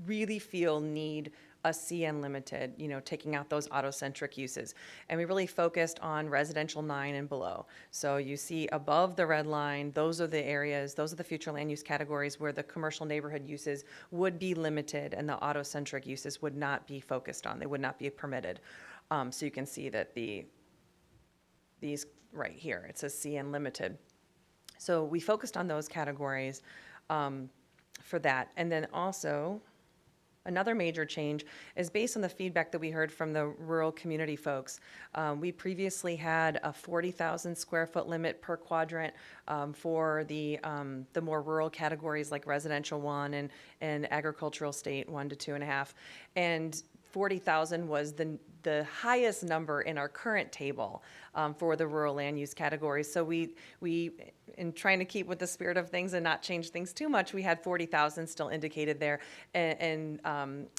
really feel need a CN limited, taking out those auto-centric uses. And we really focused on residential 9 and below. So you see above the red line, those are the areas, those are the future land use categories where the commercial neighborhood uses would be limited and the auto-centric uses would not be focused on. They would not be permitted. So you can see that these right here, it says CN limited. So we focused on those categories for that. And then also, another major change is based on the feedback that we heard from the rural community folks. We previously had a 40,000 square foot limit per quadrant for the more rural categories like residential 1 and agricultural state 1 to 2.5. And 40,000 was the highest number in our current table for the rural land use categories. So we, in trying to keep with the spirit of things and not change things too much, we had 40,000 still indicated there. And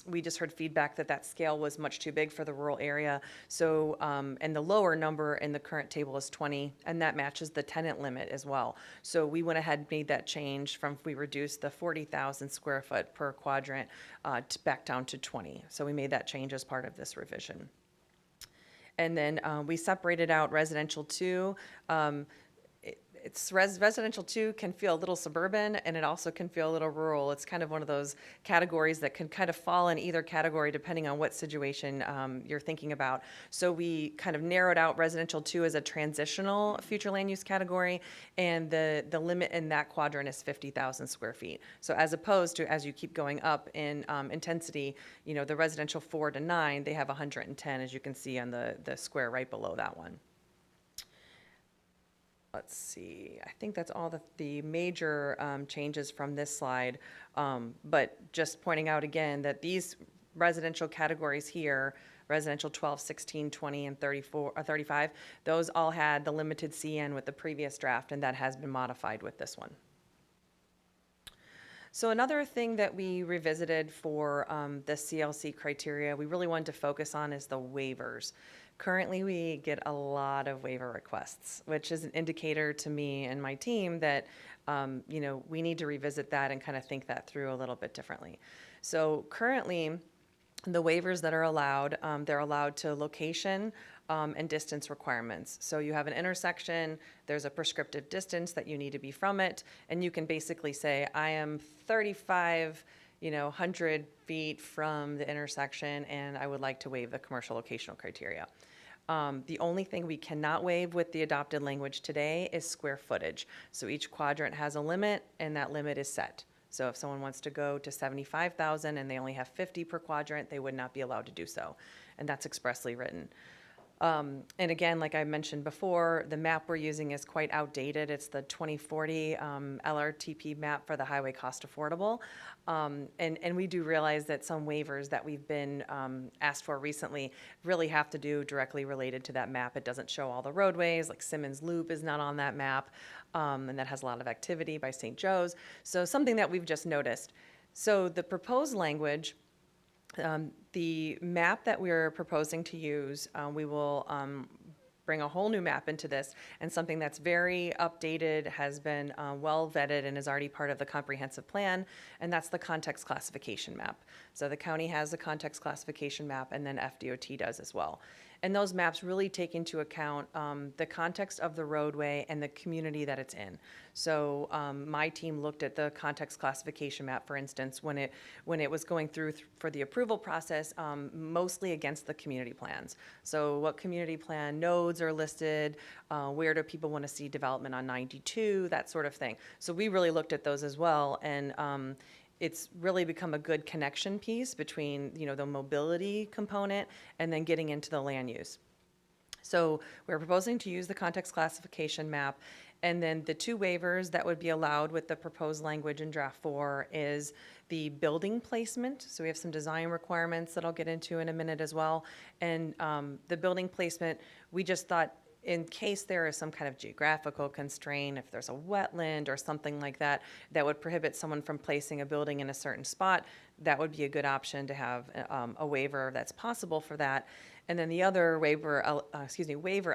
we just heard feedback that that scale was much too big for the rural area. So, and the lower number in the current table is 20, and that matches the tenant limit as well. So we went ahead and made that change we reduced the 40,000 square foot per quadrant back down to 20. So we made that change as part of this revision. And then we separated out residential 2. Residential 2 can feel a little suburban, and it also can feel a little rural. It's kind of one of those categories that can kind of fall in either category depending on what situation you're thinking about. So we kind of narrowed out residential 2 as a transitional future land use category, and the limit in that quadrant is 50,000 square feet. So as opposed to, as you keep going up in intensity, you know, the residential 4 to 9, they have 110, as you can see on the square right below that one. Let's see, I think that's all the major changes from this slide. But just pointing out again that these residential categories here, residential 12, 16, 20, and 35, those all had the limited CN with the previous draft, and that has been modified with this one. So another thing that we revisited for the CLC criteria we really wanted to focus on is the waivers. Currently, we get a lot of waiver requests, which is an indicator to me and my team that, you know, we need to revisit that and kind of think that through a little bit differently. So currently, the waivers that are allowed, they're allowed to location and distance requirements. So you have an intersection, there's a prescriptive distance that you need to be from it, and you can basically say, I am 100 feet from the intersection, and I would like to waive the commercial locational criteria. The only thing we cannot waive with the adopted language today is square footage. So each quadrant has a limit, and that limit is set. So if someone wants to go to 75,000 and they only have 50 per quadrant, they would not be allowed to do so. And that's expressly written. And again, like I mentioned before, the map we're using is quite outdated. It's the 2040 LRTP map for the highway cost affordable. And we do realize that some waivers that we've been asked for recently really have to do directly related to that map. It doesn't show all the roadways, like Simmons Loop is not on that map, and that has a lot of activity by St. Joe's. So something that we've just noticed. So the proposed language, the map that we're proposing to use, we will bring a whole new map into this, and something that's very updated, has been well vetted, and is already part of the comprehensive plan, and that's the context classification map. So the county has the context classification map, and then FDOT does as well. And those maps really take into account the context of the roadway and the community that it's in. So my team looked at the context classification map, for instance, when it was going through for the approval process, mostly against the community plans. So what community plan nodes are listed, where do people want to see development on 92, that sort of thing. So we really looked at those as well, and it's really become a good connection piece between, you know, the mobility component and then getting into the land use. So we're proposing to use the context classification map, and then the two waivers that would be allowed with the proposed language in draft 4 is the building placement. So we have some design requirements that I'll get into in a minute as well. And the building placement, we just thought, in case there is some kind of geographical constraint, if there's a wetland or something like that, that would prohibit someone from placing a building in a certain spot, that would be a good option to have a waiver that's possible for that. And then the other waiver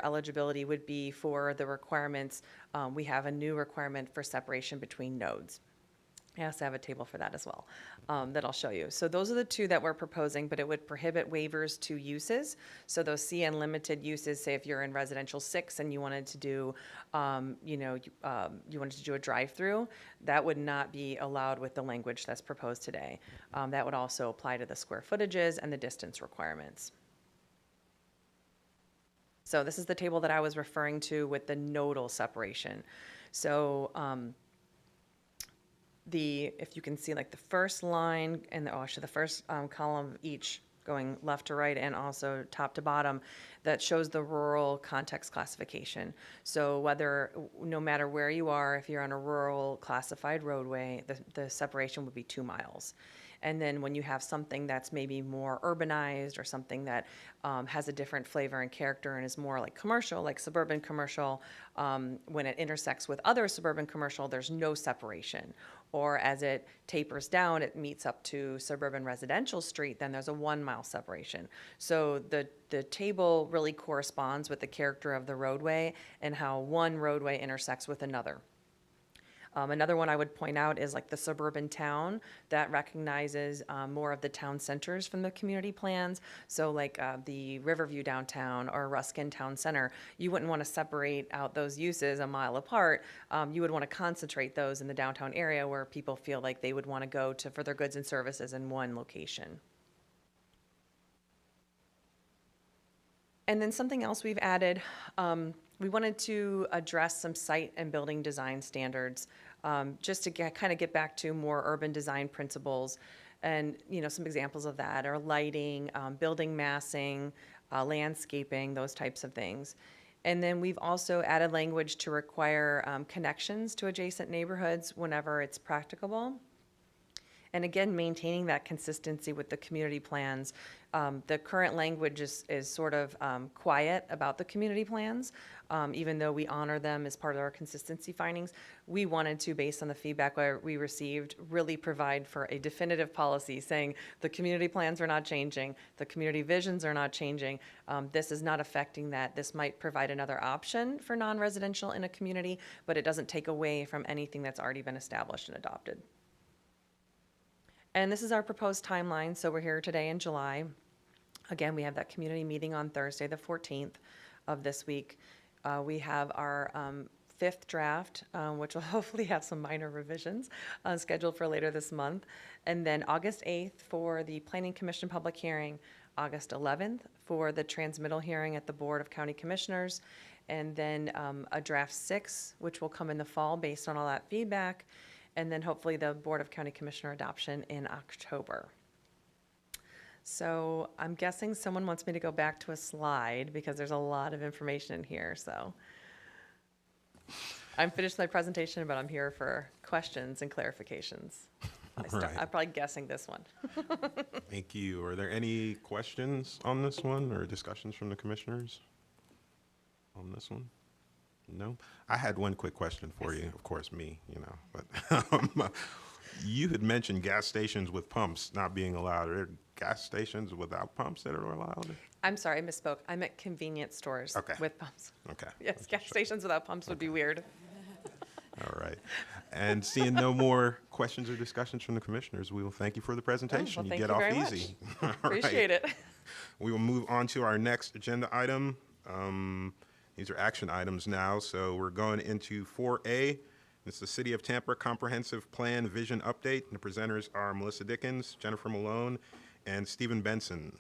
eligibility would be for the requirements. We have a new requirement for separation between nodes. I also have a table for that as well that I'll show you. So those are the two that we're proposing, but it would prohibit waivers to uses. So those CN limited uses, say if you're in residential 6 and you wanted to do, you wanted to do a drive-through, that would not be allowed with the language that's proposed today. That would also apply to the square footages and the distance requirements. So this is the table that I was referring to with the nodal separation. So if you can see like the first line and actually the first column of each going left to right and also top to bottom, that shows the rural context classification. So no matter where you are, if you're on a rural classified roadway, the separation would be 2 miles. And then when you have something that's maybe more urbanized or something that has a different flavor and character and is more like commercial, like suburban commercial, when it intersects with other suburban commercial, there's no separation. Or as it tapers down, it meets up to suburban residential street, then there's a 1 mile separation. So the table really corresponds with the character of the roadway and how one roadway intersects with another. Another one I would point out is like the suburban town that recognizes more of the town centers from the community plans. So like the Riverview downtown or Ruskin Town Center, you wouldn't want to separate out those uses a mile apart. You would want to concentrate those in the downtown area where people feel like they would want to go to for their goods and services in one location. And then something else we've added, we wanted to address some site and building design standards, just to kind of get back to more urban design principles. And some examples of that are lighting, building massing, landscaping, those types of things. And then we've also added language to require connections to adjacent neighborhoods whenever it's practicable. And again, maintaining that consistency with the community plans. The current language is sort of quiet about the community plans, even though we honor them as part of our consistency findings. We wanted to, based on the feedback we received, really provide for a definitive policy saying the community plans are not changing, the community visions are not changing, this is not affecting that. This might provide another option for non-residential in a community, but it doesn't take away from anything that's already been established and adopted. And this is our proposed timeline. So we're here today in July. Again, we have that community meeting on Thursday, the 14th of this week. We have our 5th draft, which will hopefully have some minor revisions, scheduled for later this month. And then August 8th for the Planning Commission public hearing, August 11th for the transmittal hearing at the Board of County Commissioners, and then a draft 6, which will come in the fall based on all that feedback. And then hopefully the Board of County Commissioner adoption in October. So I'm guessing someone wants me to go back to a slide because there's a lot of information in here. So I'm finished my presentation, but I'm here for questions and clarifications. I'm probably guessing this one. Thank you. Are there any questions on this one or discussions from the commissioners on this one? No? I had one quick question for you, of course, but you had mentioned gas stations with pumps not being allowed. Are there gas stations without pumps that are allowed? I'm sorry, I misspoke. I meant convenience stores with pumps. Okay. Yes, gas stations without pumps would be weird. All right. And seeing no more questions or discussions from the commissioners, we will thank you for the presentation. Well, you get off easy. Appreciate it. We will move on to our next agenda item. These are action items now, so we're going into 4A. It's the City of Tampa Comprehensive Plan Vision Update. And the presenters are Melissa Dickens, Jennifer Malone, and Stephen Benson.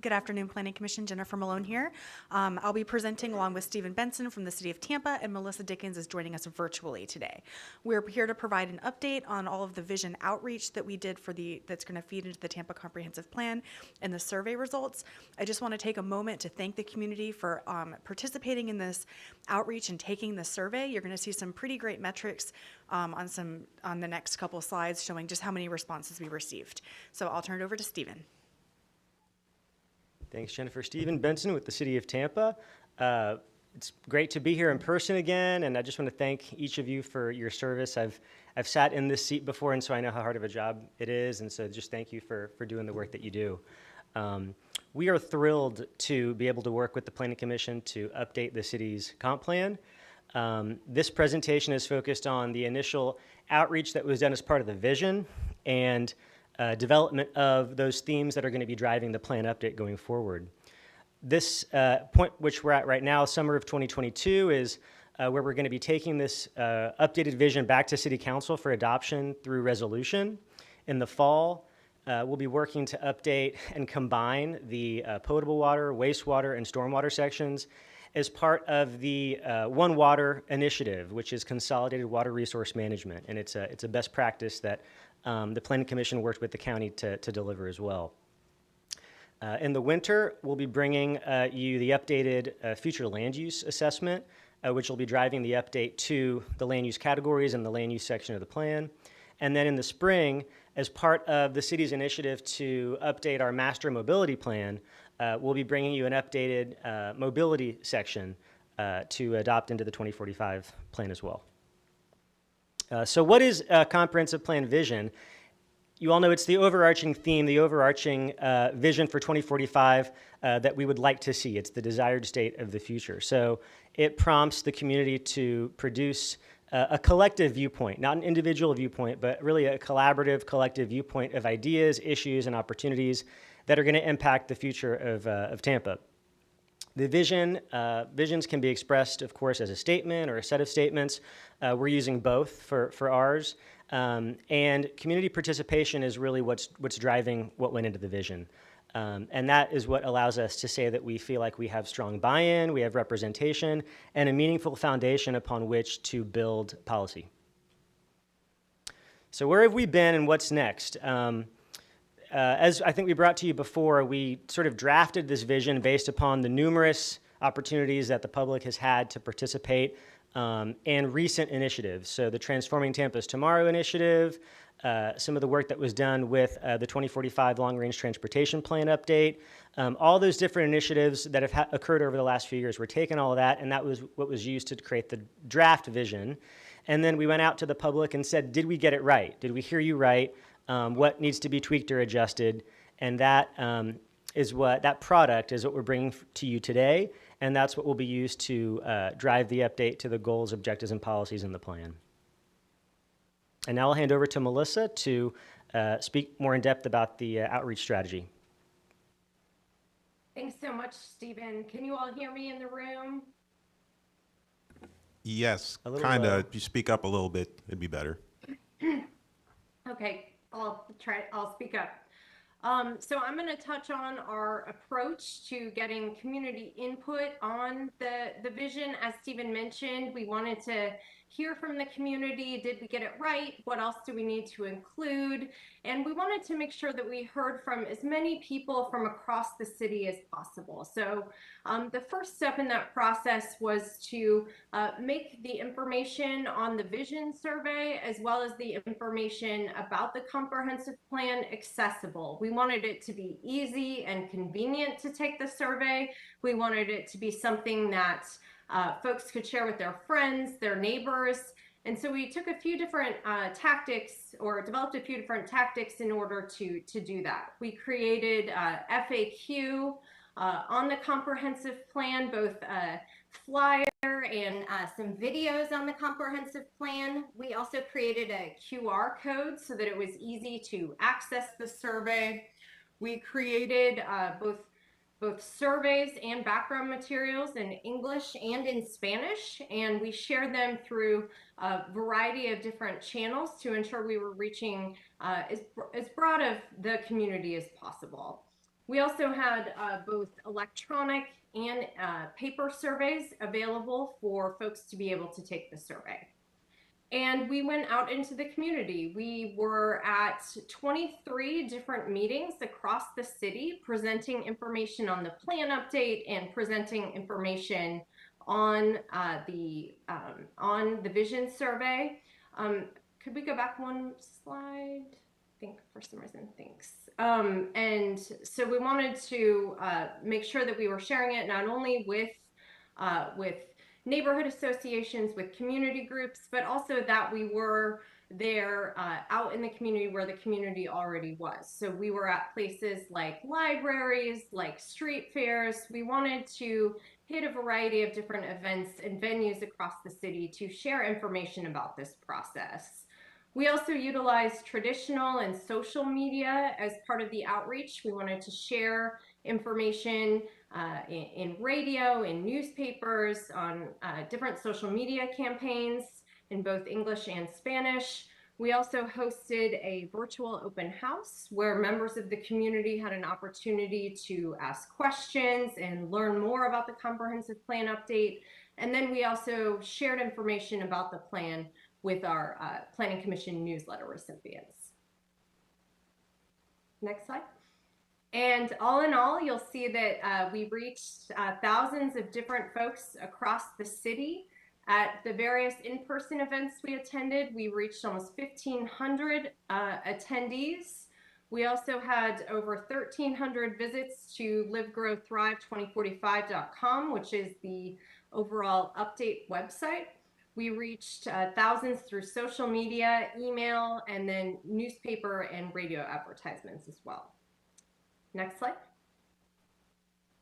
Good afternoon, Planning Commission. Jennifer Malone here. I'll be presenting along with Stephen Benson from the City of Tampa, and Melissa Dickens is joining us virtually today. We're here to provide an update on all of the vision outreach that we did that's going to feed into the Tampa Comprehensive Plan and the survey results. I just want to take a moment to thank the community for participating in this outreach and taking the survey. You're going to see some pretty great metrics on the next couple of slides showing just how many responses we received. So I'll turn it over to Stephen. Thanks, Jennifer. Stephen Benson with the City of Tampa. It's great to be here in person again, and I just want to thank each of you for your service. I've sat in this seat before, and so I know how hard of a job it is, and so just thank you for doing the work that you do. We are thrilled to be able to work with the Planning Commission to update the city's comp plan. This presentation is focused on the initial outreach that was done as part of the vision and development of those themes that are going to be driving the plan update going forward. This point which we're at right now, summer of 2022, is where we're going to be taking this updated vision back to City Council for adoption through resolution. In the fall, we'll be working to update and combine the potable water, wastewater, and stormwater sections as part of the One Water initiative, which is Consolidated Water Resource Management. And it's a best practice that the Planning Commission worked with the county to deliver as well. In the winter, we'll be bringing you the updated future land use assessment, which will be driving the update to the land use categories and the land use section of the plan. And then in the spring, as part of the city's initiative to update our master mobility plan, we'll be bringing you an updated mobility section to adopt into the 2045 plan as well. So what is a comprehensive plan vision? You all know it's the overarching theme, the overarching vision for 2045 that we would like to see. It's the desired state of the future. So it prompts the community to produce a collective viewpoint, not an individual viewpoint, but really a collaborative, collective viewpoint of ideas, issues, and opportunities that are going to impact the future of Tampa. The visions can be expressed, of course, as a statement or a set of statements. We're using both for ours. And community participation is really what's driving what went into the vision. And that is what allows us to say that we feel like we have strong buy-in, we have representation, and a meaningful foundation upon which to build policy. So where have we been and what's next? As I think we brought to you before, we sort of drafted this vision based upon the numerous opportunities that the public has had to participate and recent initiatives. So the Transforming Tampa's Tomorrow initiative, some of the work that was done with the 2045 Long Range Transportation Plan update, all those different initiatives that have occurred over the last few years. We're taking all of that, and that was what was used to create the draft vision. And then we went out to the public and said, did we get it right? Did we hear you right? What needs to be tweaked or adjusted? And that that product is what we're bringing to you today, and that's what will be used to drive the update to the goals, objectives, and policies in the plan. And now I'll hand over to Melissa to speak more in depth about the outreach strategy. Thanks so much, Stephen. Can you all hear me in the room? Yes, kind of. If you speak up a little bit, it'd be better. Okay, I'll speak up. So I'm going to touch on our approach to getting community input on the vision. As Stephen mentioned, we wanted to hear from the community. Did we get it right? What else do we need to include? And we wanted to make sure that we heard from as many people from across the city as possible. So the first step in that process was to make the information on the vision survey, as well as the information about the comprehensive plan, accessible. We wanted it to be easy and convenient to take the survey. We wanted it to be something that folks could share with their friends, their neighbors. And so we took a few different tactics, or developed a few different tactics in order to do that. We created FAQ on the comprehensive plan, both a flyer and some videos on the comprehensive plan. We also created a QR code so that it was easy to access the survey. We created both surveys and background materials in English and in Spanish, and we shared them through a variety of different channels to ensure we were reaching as broad of the community as possible. We also had both electronic and paper surveys available for folks to be able to take the survey. And we went out into the community. We were at 23 different meetings across the city, presenting information on the plan update and presenting information on the vision survey. Could we go back one slide? I think for some reason, thanks. And so we wanted to make sure that we were sharing it not only with neighborhood associations, with community groups, but also that we were there out in the community where the community already was. So we were at places like libraries, like street fairs. We wanted to hit a variety of different events and venues across the city to share information about this process. We also utilized traditional and social media as part of the outreach. We wanted to share information in radio, in newspapers, on different social media campaigns in both English and Spanish. We also hosted a virtual open house where members of the community had an opportunity to ask questions and learn more about the comprehensive plan update. And then we also shared information about the plan with our Planning Commission newsletter recipients. Next slide. And all in all, you'll see that we reached thousands of different folks across the city. At the various in-person events we attended, we reached almost 1,500 attendees. We also had over 1,300 visits to livegrowthrive2045.com, which is the overall update website. We reached thousands through social media, email, and then newspaper and radio advertisements as well. Next slide.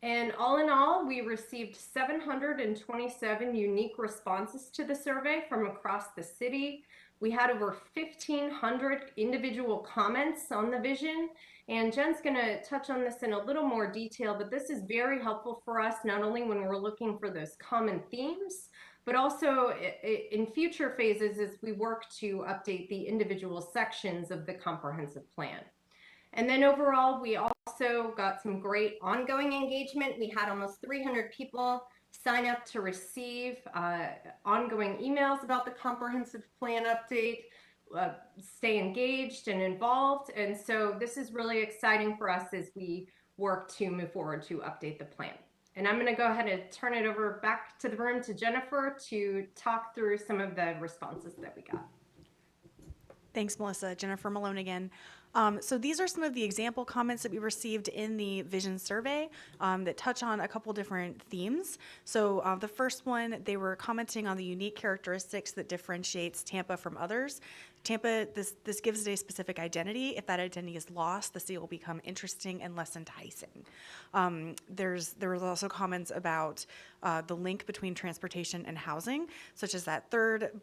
And all in all, we received 727 unique responses to the survey from across the city. We had over 1,500 individual comments on the vision, and Jen's going to touch on this in a little more detail, but this is very helpful for us, not only when we're looking for those common themes, but also in future phases as we work to update the individual sections of the comprehensive plan. And then overall, we also got some great ongoing engagement. We had almost 300 people sign up to receive ongoing emails about the comprehensive plan update, stay engaged and involved. And so this is really exciting for us as we work to move forward to update the plan. And I'm going to go ahead and turn it over back to the room to Jennifer to talk through some of the responses that we got. Thanks, Melissa. Jennifer Malone again. So these are some of the example comments that we received in the vision survey that touch on a couple different themes. So the first one, they were commenting on the unique characteristics that differentiates Tampa from others. Tampa, this gives it a specific identity. If that identity is lost, the city will become interesting and less enticing. There was also comments about the link between transportation and housing, such as that third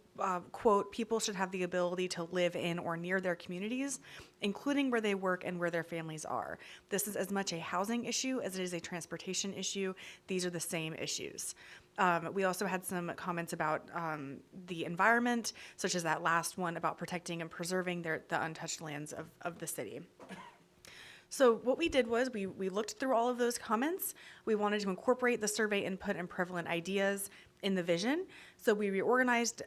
quote, people should have the ability to live in or near their communities, including where they work and where their families are. This is as much a housing issue as it is a transportation issue. These are the same issues. We also had some comments about the environment, such as that last one about protecting and preserving the untouched lands of the city. So what we did was we looked through all of those comments. We wanted to incorporate the survey input and prevalent ideas in the vision. So we reorganized,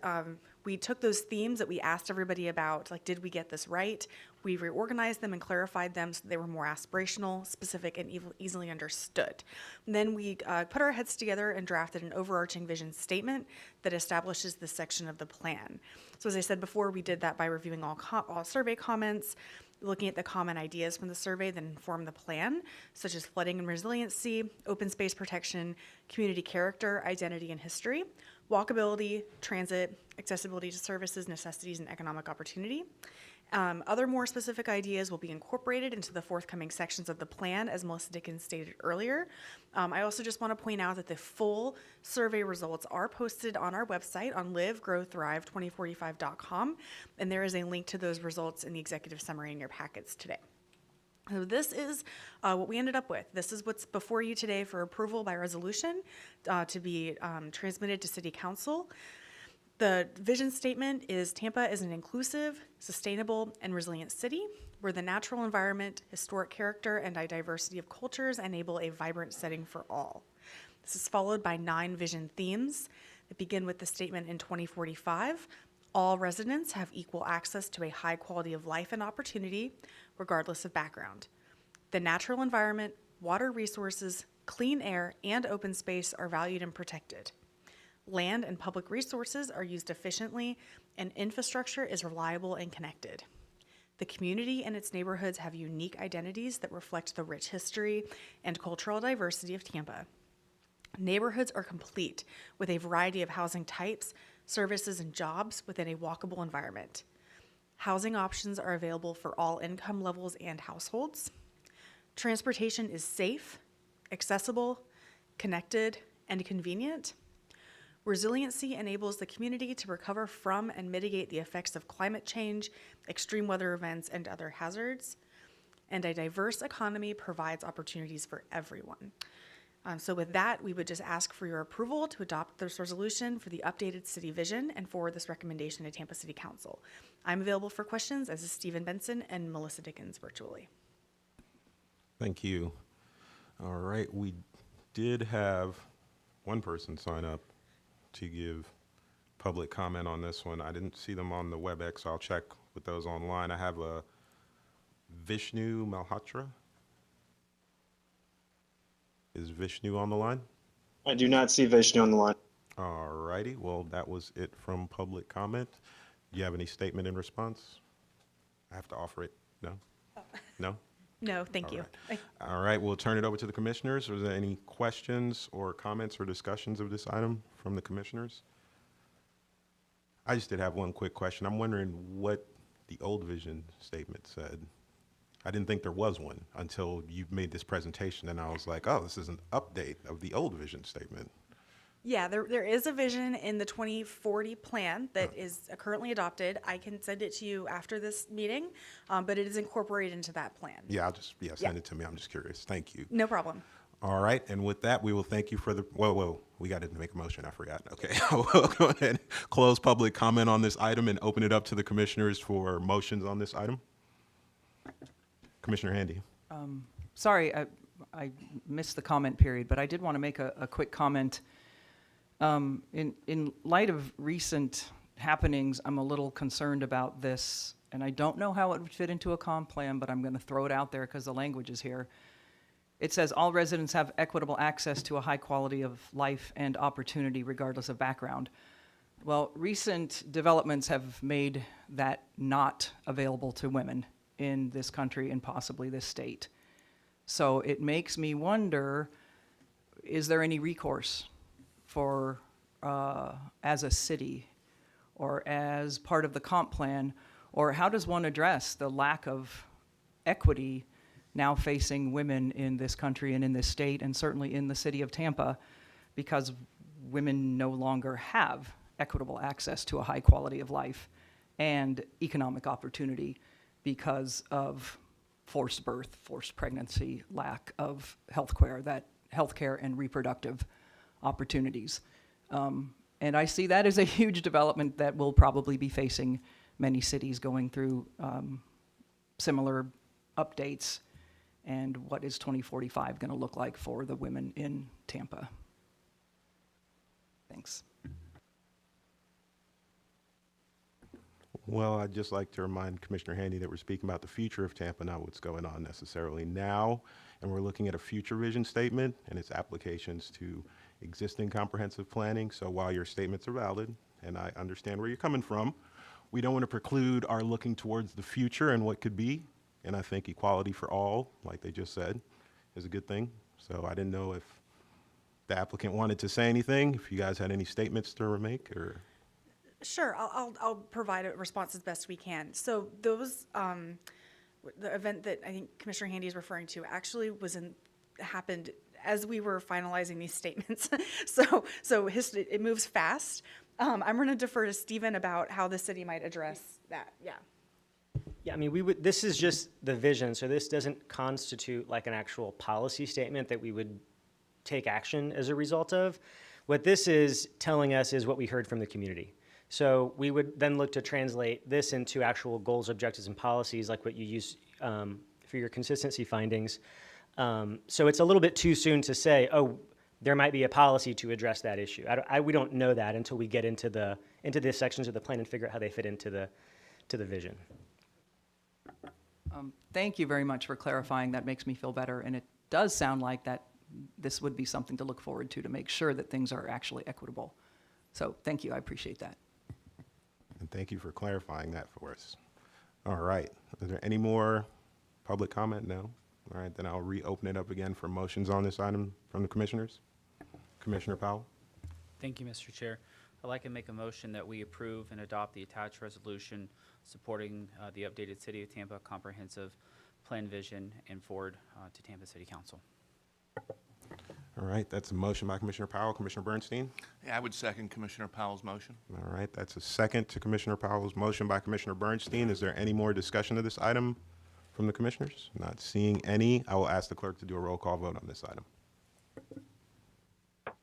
we took those themes that we asked everybody about, like, did we get this right? We reorganized them and clarified them so they were more aspirational, specific, and easily understood. And then we put our heads together and drafted an overarching vision statement that establishes this section of the plan. So as I said before, we did that by reviewing all survey comments, looking at the common ideas from the survey that inform the plan, such as flooding and resiliency, open space protection, community character, identity and history, walkability, transit, accessibility to services, necessities, and economic opportunity. Other more specific ideas will be incorporated into the forthcoming sections of the plan, as Melissa Dickens stated earlier. I also just want to point out that the full survey results are posted on our website on livegrowthrive2045.com, and there is a link to those results in the executive summary in your packets today. So this is what we ended up with. This is what's before you today for approval by resolution to be transmitted to City Council. The vision statement is Tampa is an inclusive, sustainable, and resilient city where the natural environment, historic character, and a diversity of cultures enable a vibrant setting for all. This is followed by 9 vision themes that begin with the statement in 2045. All residents have equal access to a high quality of life and opportunity, regardless of background. The natural environment, water resources, clean air, and open space are valued and protected. Land and public resources are used efficiently, and infrastructure is reliable and connected. The community and its neighborhoods have unique identities that reflect the rich history and cultural diversity of Tampa. Neighborhoods are complete with a variety of housing types, services, and jobs within a walkable environment. Housing options are available for all income levels and households. Transportation is safe, accessible, connected, and convenient. Resiliency enables the community to recover from and mitigate the effects of climate change, extreme weather events, and other hazards. And a diverse economy provides opportunities for everyone. So with that, we would just ask for your approval to adopt this resolution for the updated city vision and forward this recommendation to Tampa City Council. I'm available for questions, as is Stephen Benson and Melissa Dickens virtually. Thank you. All right, we did have one person sign up to give public comment on this one. I didn't see them on the WebEx, so I'll check with those online. I have a Vishnu Malhotra. Is Vishnu on the line? I do not see Vishnu on the line. All righty, well, that was it from public comment. Do you have any statement in response? I have to offer it. No? No? No, thank you. All right, we'll turn it over to the commissioners. Was there any questions or comments or discussions of this item from the commissioners? I just did have one quick question. I'm wondering what the old vision statement said. I didn't think there was one until you made this presentation, and I was like, oh, this is an update of the old vision statement. Yeah, there is a vision in the 2040 plan that is currently adopted. I can send it to you after this meeting, but it is incorporated into that plan. Yeah, I'll just, send it to me. I'm just curious. Thank you. No problem. All right, and with that, we will thank you for the, whoa, we got to make a motion. I forgot. Okay, we'll go ahead and close public comment on this item and open it up to the commissioners for motions on this item. Commissioner Handy. Sorry, I missed the comment period, but I did want to make a quick comment. In light of recent happenings, I'm a little concerned about this, and I don't know how it would fit into a comp plan, but I'm going to throw it out there because the language is here. It says all residents have equitable access to a high quality of life and opportunity regardless of background. Well, recent developments have made that not available to women in this country and possibly this state. So it makes me wonder, is there any recourse for, as a city or as part of the comp plan, or how does one address the lack of equity now facing women in this country and in this state and certainly in the city of Tampa, because women no longer have equitable access to a high quality of life and economic opportunity because of forced birth, forced pregnancy, lack of healthcare and reproductive opportunities. And I see that as a huge development that will probably be facing many cities going through similar updates. And what is 2045 going to look like for the women in Tampa? Thanks. Well, I'd just like to remind Commissioner Handy that we're speaking about the future of Tampa, not what's going on necessarily now. And we're looking at a future vision statement and its applications to existing comprehensive planning. So while your statements are valid, and I understand where you're coming from, we don't want to preclude our looking towards the future and what could be. And I think equality for all, like they just said, is a good thing. So I didn't know if the applicant wanted to say anything, if you guys had any statements to make, or. Sure, I'll provide a response as best we can. So those, the event that I think Commissioner Handy is referring to actually happened as we were finalizing these statements. so it moves fast. I'm going to defer to Stephen about how the city might address that. Yeah. Yeah, I mean, this is just the vision, so this doesn't constitute like an actual policy statement that we would take action as a result of. What this is telling us is what we heard from the community. So we would then look to translate this into actual goals, objectives, and policies like what you use for your consistency findings. So it's a little bit too soon to say, oh, there might be a policy to address that issue. We don't know that until we get into the sections of the plan and figure out how they fit into the vision. Thank you very much for clarifying. That makes me feel better. And it does sound like that this would be something to look forward to make sure that things are actually equitable. So thank you. I appreciate that. And thank you for clarifying that for us. All right. Is there any more public comment? No? All right. Then I'll reopen it up again for motions on this item from the commissioners. Commissioner Powell. Thank you, Mr. Chair. I'd like to make a motion that we approve and adopt the attached resolution supporting the updated City of Tampa comprehensive plan vision and forward to Tampa City Council. All right, that's a motion by Commissioner Powell. Commissioner Bernstein? Yeah, I would second Commissioner Powell's motion. All right, that's a second to Commissioner Powell's motion by Commissioner Bernstein. Is there any more discussion of this item from the commissioners? Not seeing any. I will ask the clerk to do a roll call vote on this item.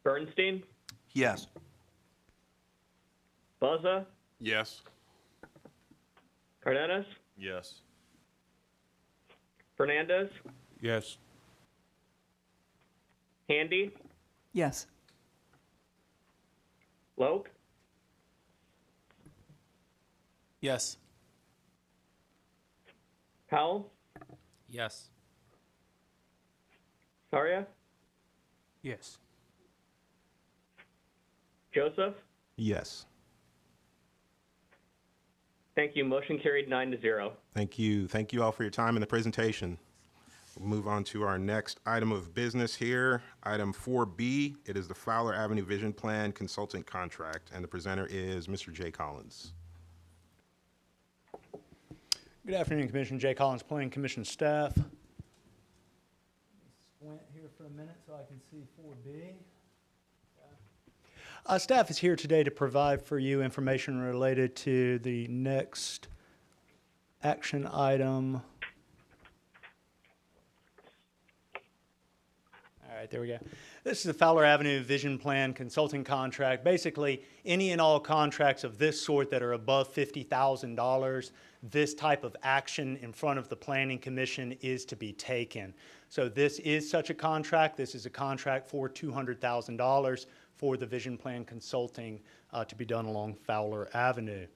Bernstein, Yes. Buzza, Yes. Cardenas, Yes. Fernandez, Yes. Handy, Yes. Loke, Yes. Powell, Yes. Saria, Yes. Joseph. Yes. Thank you. Motion carried 9-0. Thank you. Thank you all for your time and the presentation. We'll move on to our next item of business here. Item 4B, it is the Fowler Avenue Vision Plan Consultant Contract, and the presenter is Mr. Jay Collins. Good afternoon, Commission. Jay Collins, Planning Commission staff. Squint here for a minute so I can see 4B. Staff is here today to provide for you information related to the next action item. All right, there we go. This is the Fowler Avenue Vision Plan Consulting Contract. Basically, any and all contracts of this sort that are above $50,000, this type of action in front of the Planning Commission is to be taken. So this is such a contract. This is a contract for $200,000 for the Vision Plan Consulting to be done along Fowler Avenue.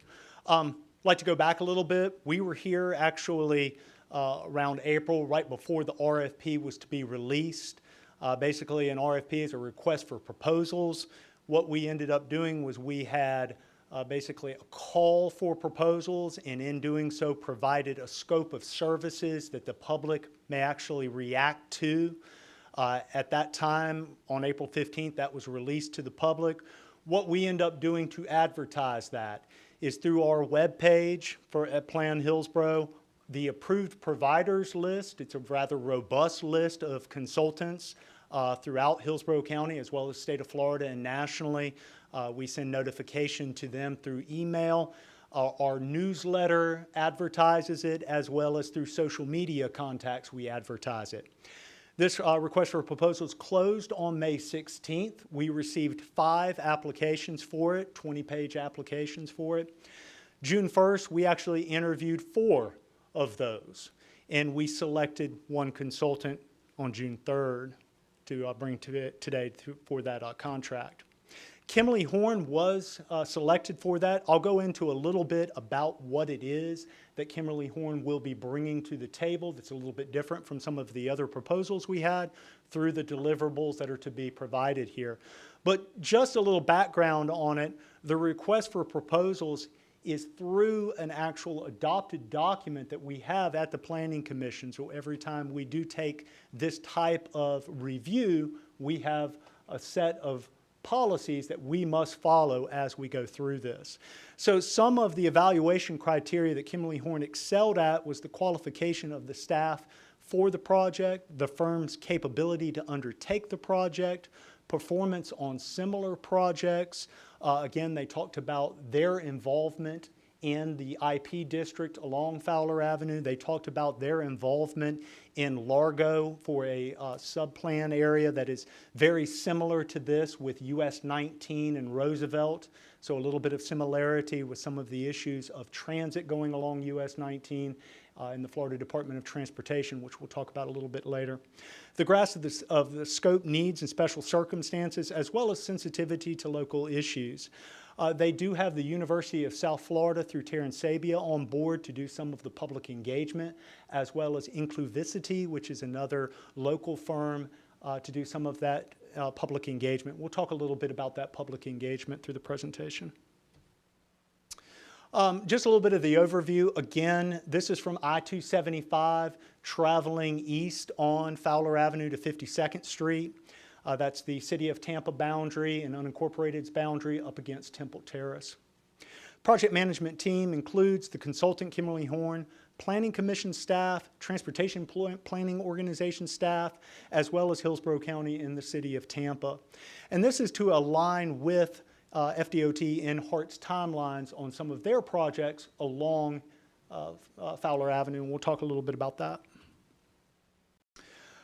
I'd like to go back a little bit. We were here actually around April, right before the RFP was to be released. Basically, an RFP is a request for proposals. What we ended up doing was we had basically a call for proposals, and in doing so provided a scope of services that the public may actually react to. At that time, on April 15th, that was released to the public. What we end up doing to advertise that is through our webpage at Plan Hillsborough, the approved providers list. It's a rather robust list of consultants throughout Hillsborough County, as well as the state of Florida and nationally. We send notification to them through email. Our newsletter advertises it, as well as through social media contacts we advertise it. This request for proposals closed on May 16th. We received 5 applications for it, 20-page applications for it. June 1st, we actually interviewed 4 of those, and we selected 1 consultant on June 3rd to bring to today for that contract. Kimberly Horn was selected for that. I'll go into a little bit about what it is that Kimberly Horn will be bringing to the table that's a little bit different from some of the other proposals we had through the deliverables that are to be provided here. But just a little background on it, the request for proposals is through an actual adopted document that we have at the Planning Commission. So every time we do take this type of review, we have a set of policies that we must follow as we go through this. So some of the evaluation criteria that Kimberly Horn excelled at was the qualification of the staff for the project, the firm's capability to undertake the project, performance on similar projects. Again, they talked about their involvement in the IP district along Fowler Avenue. They talked about their involvement in Largo for a subplan area that is very similar to this with US 19 and Roosevelt. So a little bit of similarity with some of the issues of transit going along US 19 in the Florida Department of Transportation, which we'll talk about a little bit later. The grasp of the scope, needs, and special circumstances, as well as sensitivity to local issues. They do have the University of South Florida through Terrence Sabia on board to do some of the public engagement, as well as Inclusivity, which is another local firm to do some of that public engagement. We'll talk a little bit about that public engagement through the presentation. Just a little bit of the overview. Again, this is from I-275 traveling east on Fowler Avenue to 52nd Street. That's the City of Tampa boundary and Unincorporated's boundary up against Temple Terrace. Project management team includes the consultant Kimberly Horn, Planning Commission staff, Transportation Planning Organization staff, as well as Hillsborough County and the City of Tampa. And this is to align with FDOT and HART's timelines on some of their projects along Fowler Avenue, and we'll talk a little bit about that.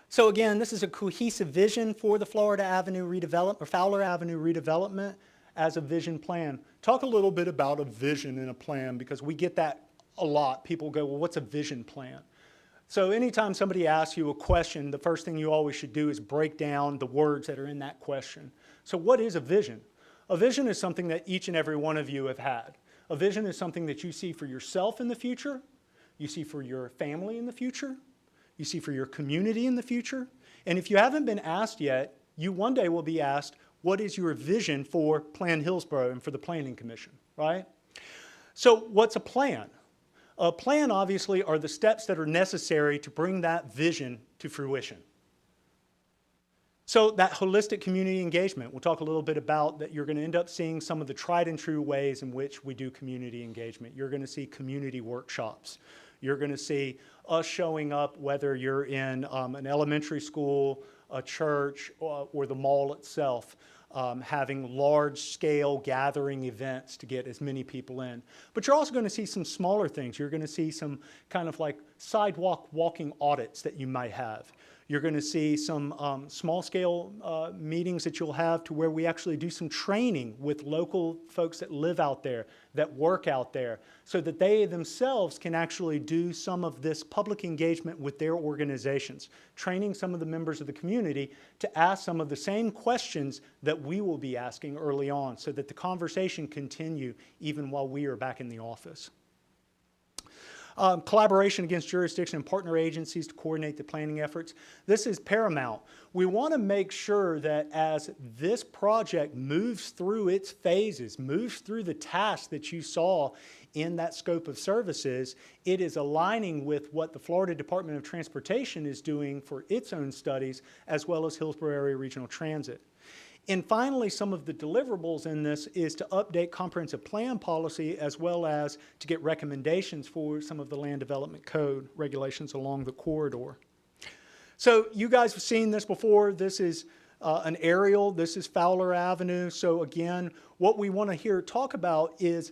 So again, this is a cohesive vision for the Florida Avenue redevelopment, or Fowler Avenue redevelopment as a vision plan. Talk a little bit about a vision and a plan, because we get that a lot. People go, well, what's a vision plan? So anytime somebody asks you a question, the first thing you always should do is break down the words that are in that question. So what is a vision? A vision is something that each and every one of you have had. A vision is something that you see for yourself in the future, you see for your family in the future, you see for your community in the future. And if you haven't been asked yet, you one day will be asked, what is your vision for Plan Hillsborough and for the Planning Commission, right? So what's a plan? A plan, obviously, are the steps that are necessary to bring that vision to fruition. So that holistic community engagement, we'll talk a little bit about that. You're going to end up seeing some of the tried and true ways in which we do community engagement. You're going to see community workshops. You're going to see us showing up, whether you're in an elementary school, a church, or the mall itself, having large-scale gathering events to get as many people in. But you're also going to see some smaller things. You're going to see some kind of like sidewalk walking audits that you might have. You're going to see some small-scale meetings that you'll have to where we actually do some training with local folks that live out there, that work out there, so that they themselves can actually do some of this public engagement with their organizations, training some of the members of the community to ask some of the same questions that we will be asking early on, so that the conversation continue even while we are back in the office. Collaboration against jurisdiction and partner agencies to coordinate the planning efforts. This is paramount. We want to make sure that as this project moves through its phases, moves through the tasks that you saw in that scope of services, it is aligning with what the Florida Department of Transportation is doing for its own studies, as well as Hillsborough Area Regional Transit. And finally, some of the deliverables in this is to update comprehensive plan policy, as well as to get recommendations for some of the land development code regulations along the corridor. So you guys have seen this before. This is an aerial. This is Fowler Avenue. So again, what we want to talk about is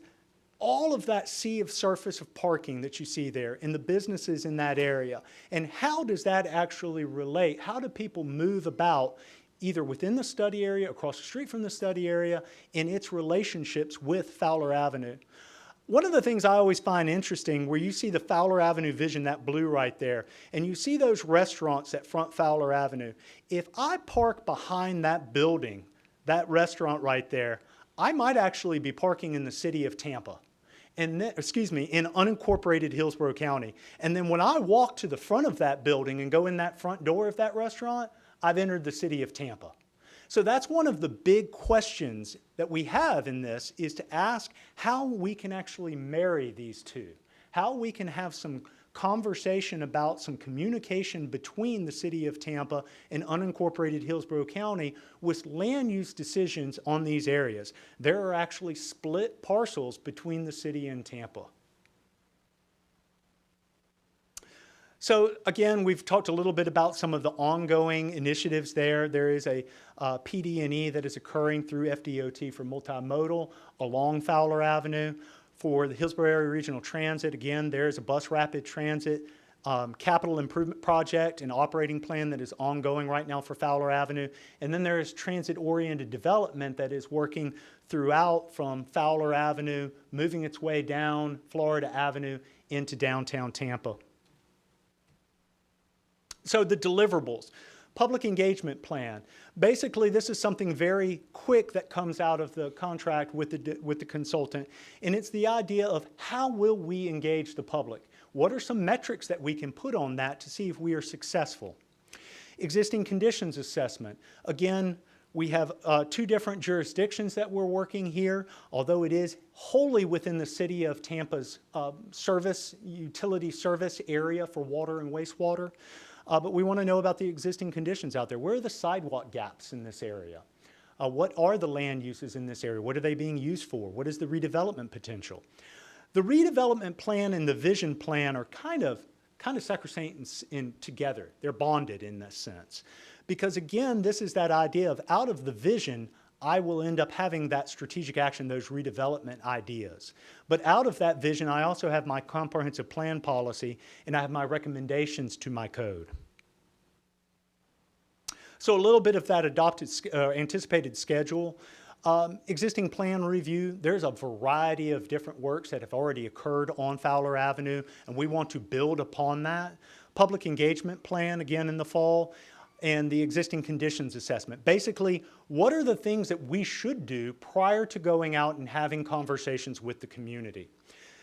all of that sea of surface of parking that you see there and the businesses in that area. And how does that actually relate? How do people move about either within the study area, across the street from the study area, in its relationships with Fowler Avenue? One of the things I always find interesting, where you see the Fowler Avenue vision, that blue right there, and you see those restaurants that front Fowler Avenue. If I park behind that building, that restaurant right there, I might actually be parking in the city of Tampa. And then, in unincorporated Hillsborough County. And then when I walk to the front of that building and go in that front door of that restaurant, I've entered the city of Tampa. So that's one of the big questions that we have in this, is to ask how we can actually marry these two, how we can have some conversation about some communication between the city of Tampa and unincorporated Hillsborough County with land use decisions on these areas. There are actually split parcels between the city and Tampa. So again, we've talked a little bit about some of the ongoing initiatives there. There is a PD&E that is occurring through FDOT for multimodal along Fowler Avenue. For the Hillsborough Area Regional Transit, again, there is a bus rapid transit capital improvement project and operating plan that is ongoing right now for Fowler Avenue. And then there is transit-oriented development that is working throughout from Fowler Avenue, moving its way down Florida Avenue into downtown Tampa. So the deliverables, public engagement plan. Basically, this is something very quick that comes out of the contract with the consultant, and it's the idea of how will we engage the public? What are some metrics that we can put on that to see if we are successful? Existing conditions assessment. Again, we have two different jurisdictions that we're working here, although it is wholly within the city of Tampa's utility service area for water and wastewater. But we want to know about the existing conditions out there. Where are the sidewalk gaps in this area? What are the land uses in this area? What are they being used for? What is the redevelopment potential? The redevelopment plan and the vision plan are kind of sacrosanct together. They're bonded in this sense. Because again, this is that idea of out of the vision, I will end up having that strategic action, those redevelopment ideas. But out of that vision, I also have my comprehensive plan policy, and I have my recommendations to my code. So a little bit of that anticipated schedule. Existing plan review, there's a variety of different works that have already occurred on Fowler Avenue, and we want to build upon that. Public engagement plan, again, in the fall, and the existing conditions assessment. Basically, what are the things that we should do prior to going out and having conversations with the community?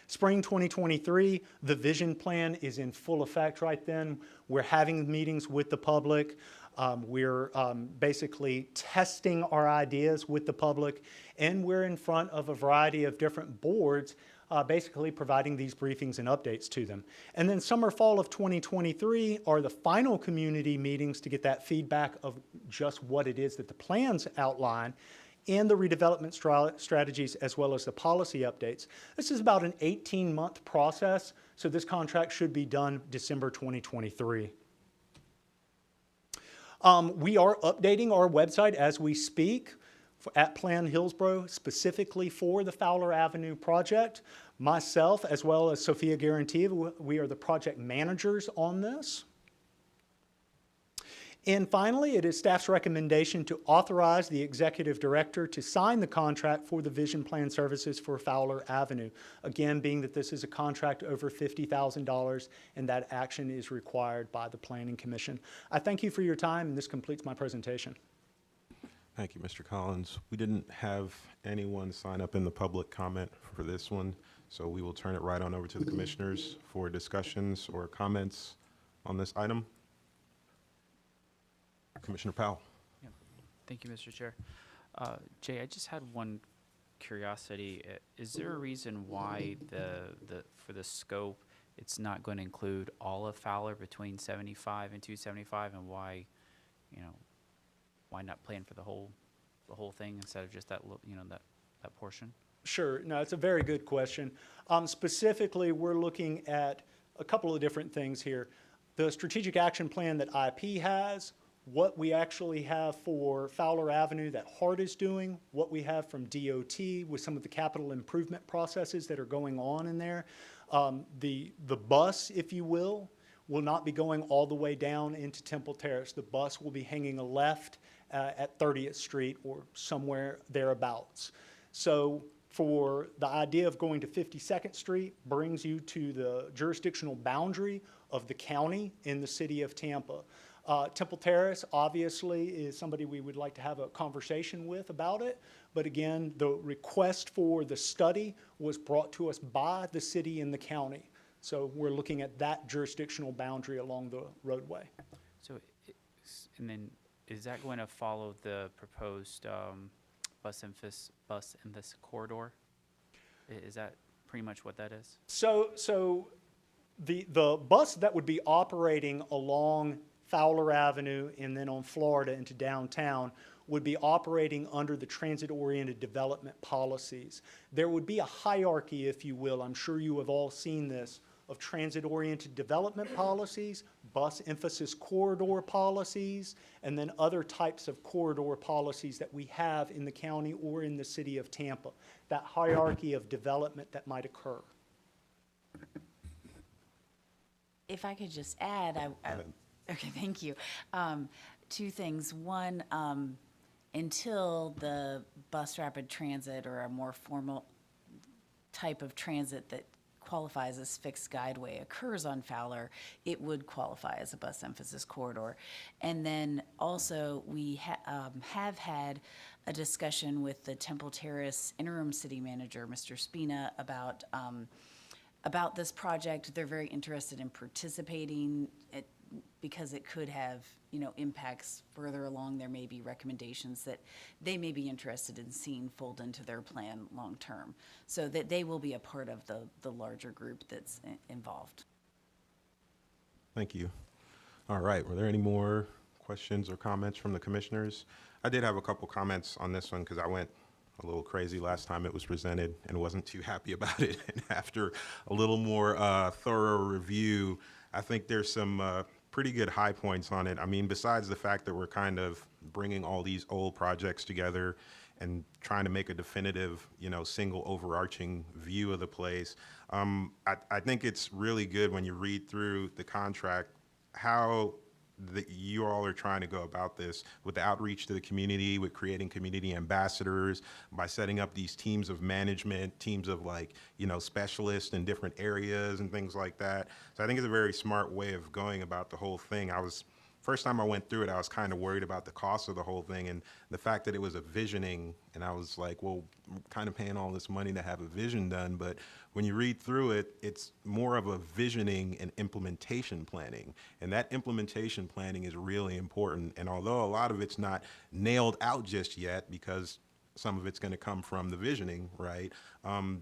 Spring 2023, the vision plan is in full effect right then. We're having meetings with the public. We're basically testing our ideas with the public, and we're in front of a variety of different boards, basically providing these briefings and updates to them. And then summer, fall of 2023 are the final community meetings to get that feedback of just what it is that the plans outline and the redevelopment strategies as well as the policy updates. This is about an 18-month process, so this contract should be done December 2023. We are updating our website as we speak at Plan Hillsborough specifically for the Fowler Avenue project. Myself, as well as Sophia Garantia, we are the project managers on this. And finally, it is staff's recommendation to authorize the executive director to sign the contract for the vision plan services for Fowler Avenue. Again, being that this is a contract over $50,000 and that action is required by the Planning Commission. I thank you for your time, and this completes my presentation. Thank you, Mr. Collins. We didn't have anyone sign up in the public comment for this one, so we will turn it right on over to the commissioners for discussions or comments on this item. Commissioner Powell. Yeah. Thank you, Mr. Chair. Jay, I just had one curiosity. Is there a reason why for the scope it's not going to include all of Fowler between 75 and 275, and why, why not plan for the whole thing instead of just that that portion? Sure. No, it's a very good question. Specifically, we're looking at a couple of different things here. The strategic action plan that IP has, what we actually have for Fowler Avenue that HART is doing, what we have from DOT with some of the capital improvement processes that are going on in there. The bus, if you will not be going all the way down into Temple Terrace. The bus will be hanging a left at 30th Street or somewhere thereabouts. So for the idea of going to 52nd Street brings you to the jurisdictional boundary of the county in the city of Tampa. Temple Terrace obviously is somebody we would like to have a conversation with about it. But again, the request for the study was brought to us by the city and the county. So we're looking at that jurisdictional boundary along the roadway. So, and then is that going to follow the proposed bus in this corridor? Is that pretty much what that is? So the bus that would be operating along Fowler Avenue and then on Florida into downtown would be operating under the transit-oriented development policies. There would be a hierarchy, if you will, I'm sure you have all seen this, of transit-oriented development policies, bus emphasis corridor policies, and then other types of corridor policies that we have in the county or in the city of Tampa. That hierarchy of development that might occur. If I could just add, okay, thank you. Two things. One, until the bus rapid transit or a more formal type of transit that qualifies as fixed guideway occurs on Fowler, it would qualify as a bus emphasis corridor. And then also we have had a discussion with the Temple Terrace interim city manager, Mr. Spina, about this project. They're very interested in participating because it could have, impacts further along. There may be recommendations that they may be interested in seeing fold into their plan long term, so that they will be a part of the larger group that's involved. Thank you. All right, were there any more questions or comments from the commissioners? I did have a couple comments on this one because I went a little crazy last time it was presented and wasn't too happy about it. And after a little more thorough review, I think there's some pretty good high points on it. I mean, besides the fact that we're kind of bringing all these old projects together and trying to make a definitive, single overarching view of the place, I think it's really good when you read through the contract how that you all are trying to go about this with the outreach to the community, with creating community ambassadors, by setting up these teams of management, teams of like, you know, specialists in different areas and things like that. So I think it's a very smart way of going about the whole thing. First time I went through it, I was kind of worried about the cost of the whole thing and the fact that it was a visioning. And I was like, well, I'm kind of paying all this money to have a vision done. But when you read through it, it's more of a visioning and implementation planning. And that implementation planning is really important. And although a lot of it's not nailed out just yet, because some of it's going to come from the visioning, right?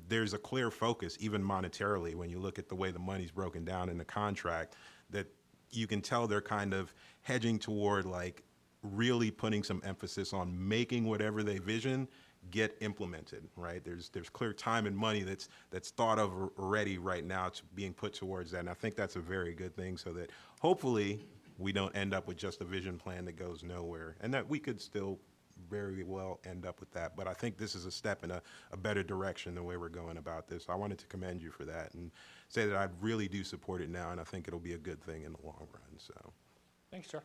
There's a clear focus, even monetarily, when you look at the way the money's broken down in the contract, that you can tell they're kind of hedging toward like really putting some emphasis on making whatever they vision get implemented, right? There's clear time and money that's thought of already right now to being put towards that. And I think that's a very good thing, so that hopefully we don't end up with just a vision plan that goes nowhere, and that we could still very well end up with that. But I think this is a step in a better direction the way we're going about this. I wanted to commend you for that and say that I really do support it now, and I think it'll be a good thing in the long run. So, Thanks, sir.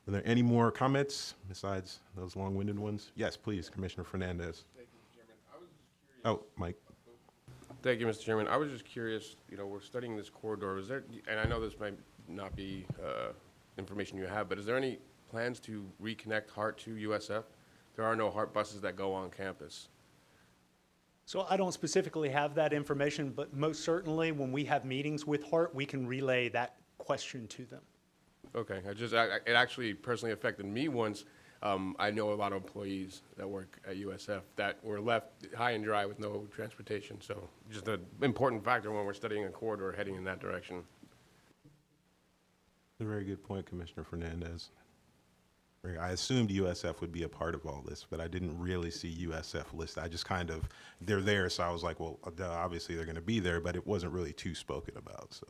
are there any more comments besides those long-winded ones? Yes, please, Commissioner Fernandez. Thank you, Mr. Chairman. I was just curious. Oh, Mike. Thank you, Mr. Chairman. I was just curious, you know, we're studying this corridor. Is there, and I know this might not be information you have, but is there any plans to reconnect HART to USF? There are no HART buses that go on campus. So I don't specifically have that information, but most certainly when we have meetings with HART, we can relay that question to them. Okay, it actually personally affected me once. I know a lot of employees that work at USF that were left high and dry with no transportation. So just an important factor when we're studying a corridor heading in that direction. A very good point, Commissioner Fernandez. I assumed USF would be a part of all this, but I didn't really see USF listed. I just kind of, they're there, so I was like, well, obviously they're going to be there, but it wasn't really too spoken about. So,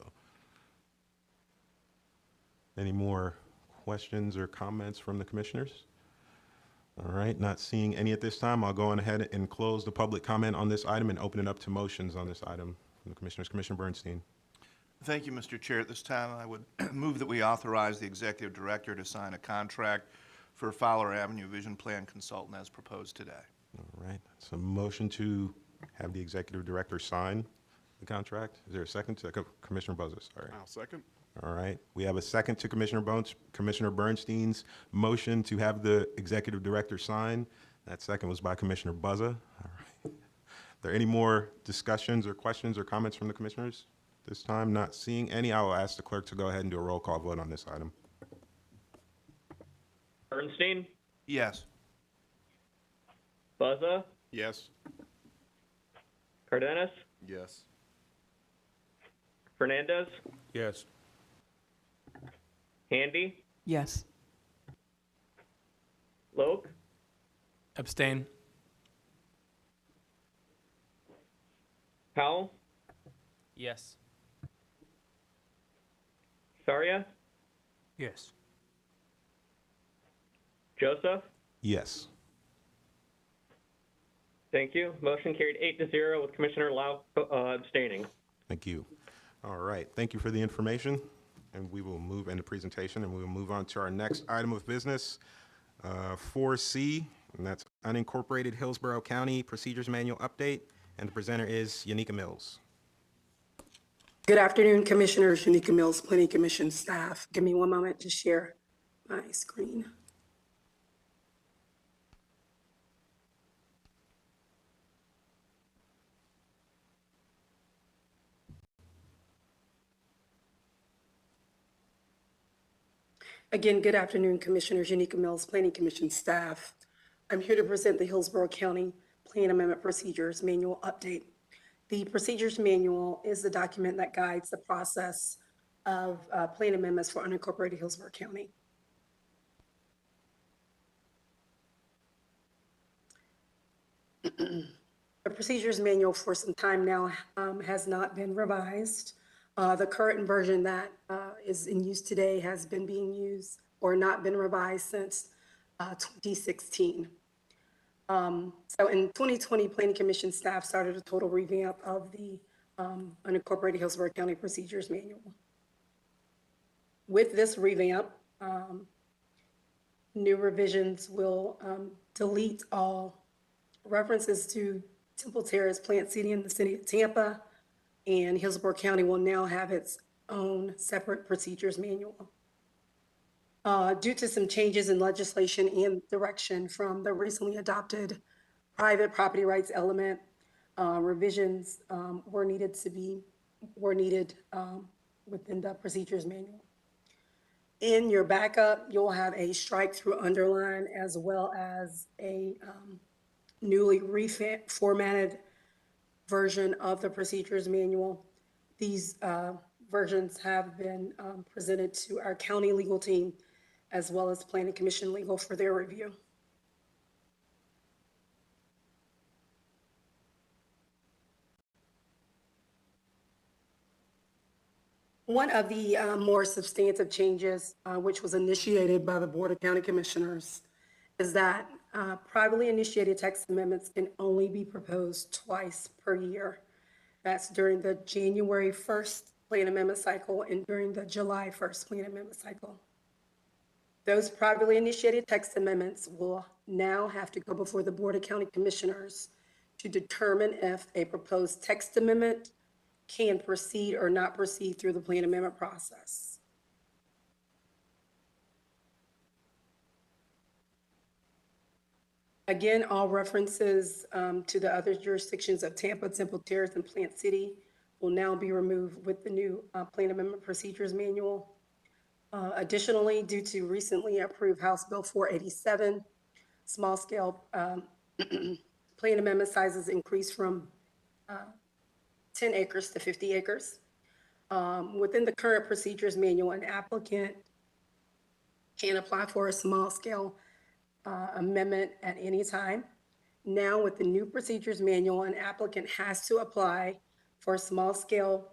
any more questions or comments from the commissioners? All right, not seeing any at this time, I'll go on ahead and close the public comment on this item and open it up to motions on this item from the commissioners. Commissioner Bernstein. Thank you, Mr. Chair. At this time, I would move that we authorize the executive director to sign a contract for Fowler Avenue Vision Plan Consultant as proposed today. All right, so motion to have the executive director sign the contract. Is there a second? Commissioner Buzza, sorry. I'll second. All right, we have a second to Commissioner Bernstein's motion to have the executive director sign. That second was by Commissioner Buzza. All right. Are there any more discussions or questions or comments from the commissioners? This time, not seeing any, I will ask the clerk to go ahead and do a roll call vote on this item. Bernstein? Yes. Buzza? Yes. Cardenas? Yes. Fernandez? Yes. Handy? Yes. Loke? Abstain. Powell? Yes. Saria? Yes. Joseph? Yes. Thank you. Motion carried 8-0 with Commissioner Lau abstaining. Thank you. All right, thank you for the information. And we will move into presentation, and we will move on to our next item of business, 4C, and that's Unincorporated Hillsborough County Procedures Manual Update. And the presenter is Yanika Mills. Good afternoon, Commissioners. Unica Mills, Planning Commission staff. Give me one moment to share my screen. Again, good afternoon, Commissioners. Unica Mills, Planning Commission staff. I'm here to present the Hillsborough County Plan Amendment Procedures Manual Update. The Procedures Manual is the document that guides the process of plan amendments for unincorporated Hillsborough County. The Procedures Manual for some time now has not been revised. The current version that is in use today has been being used or not been revised since 2016. So in 2020, Planning Commission staff started a total revamp of the unincorporated Hillsborough County Procedures Manual. With this revamp, new revisions will delete all references to Temple Terrace, Plant City in the city of Tampa, and Hillsborough County will now have its own separate procedures manual. Due to some changes in legislation and direction from the recently adopted private property rights element, revisions were needed within the procedures manual. In your backup, you'll have a strike through underline as well as a newly reformatted version of the procedures manual. These versions have been presented to our county legal team as well as Planning Commission legal for their review. One of the more substantive changes, which was initiated by the Board of County Commissioners, is that privately initiated text amendments can only be proposed twice per year. That's during the January 1st plan amendment cycle and during the July 1st plan amendment cycle. Those privately initiated text amendments will now have to go before the Board of County Commissioners to determine if a proposed text amendment can proceed or not proceed through the plan amendment process. Again, all references to the other jurisdictions of Tampa, Temple Terrace, and Plant City will now be removed with the new plan amendment procedures manual. Additionally, due to recently approved House Bill 487, small scale plan amendment sizes increased from 10 acres to 50 acres. Within the current procedures manual, an applicant can apply for a small scale amendment at any time. Now with the new procedures manual, an applicant has to apply for a small scale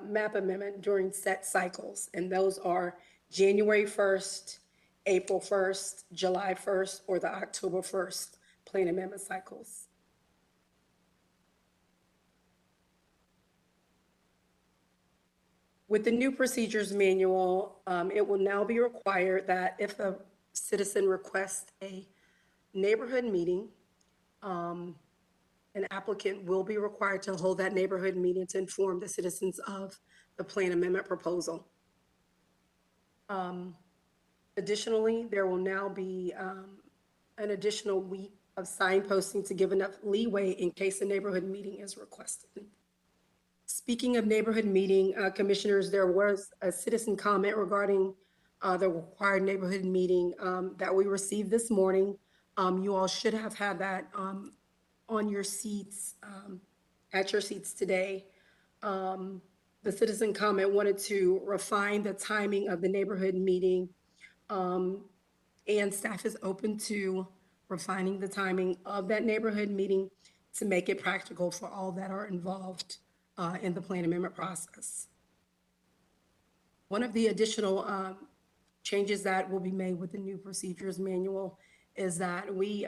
map amendment during set cycles. And those are January 1st, April 1st, July 1st, or the October 1st plan amendment cycles. With the new procedures manual, it will now be required that if a citizen requests a neighborhood meeting, an applicant will be required to hold that neighborhood meeting to inform the citizens of the plan amendment proposal. Additionally, there will now be an additional week of signposting to give enough leeway in case a neighborhood meeting is requested. Speaking of neighborhood meeting, commissioners, there was a citizen comment regarding the required neighborhood meeting that we received this morning. You all should have had that on your seats, at your seats today. The citizen comment wanted to refine the timing of the neighborhood meeting, and staff is open to refining the timing of that neighborhood meeting to make it practical for all that are involved in the plan amendment process. One of the additional changes that will be made with the new procedures manual is that we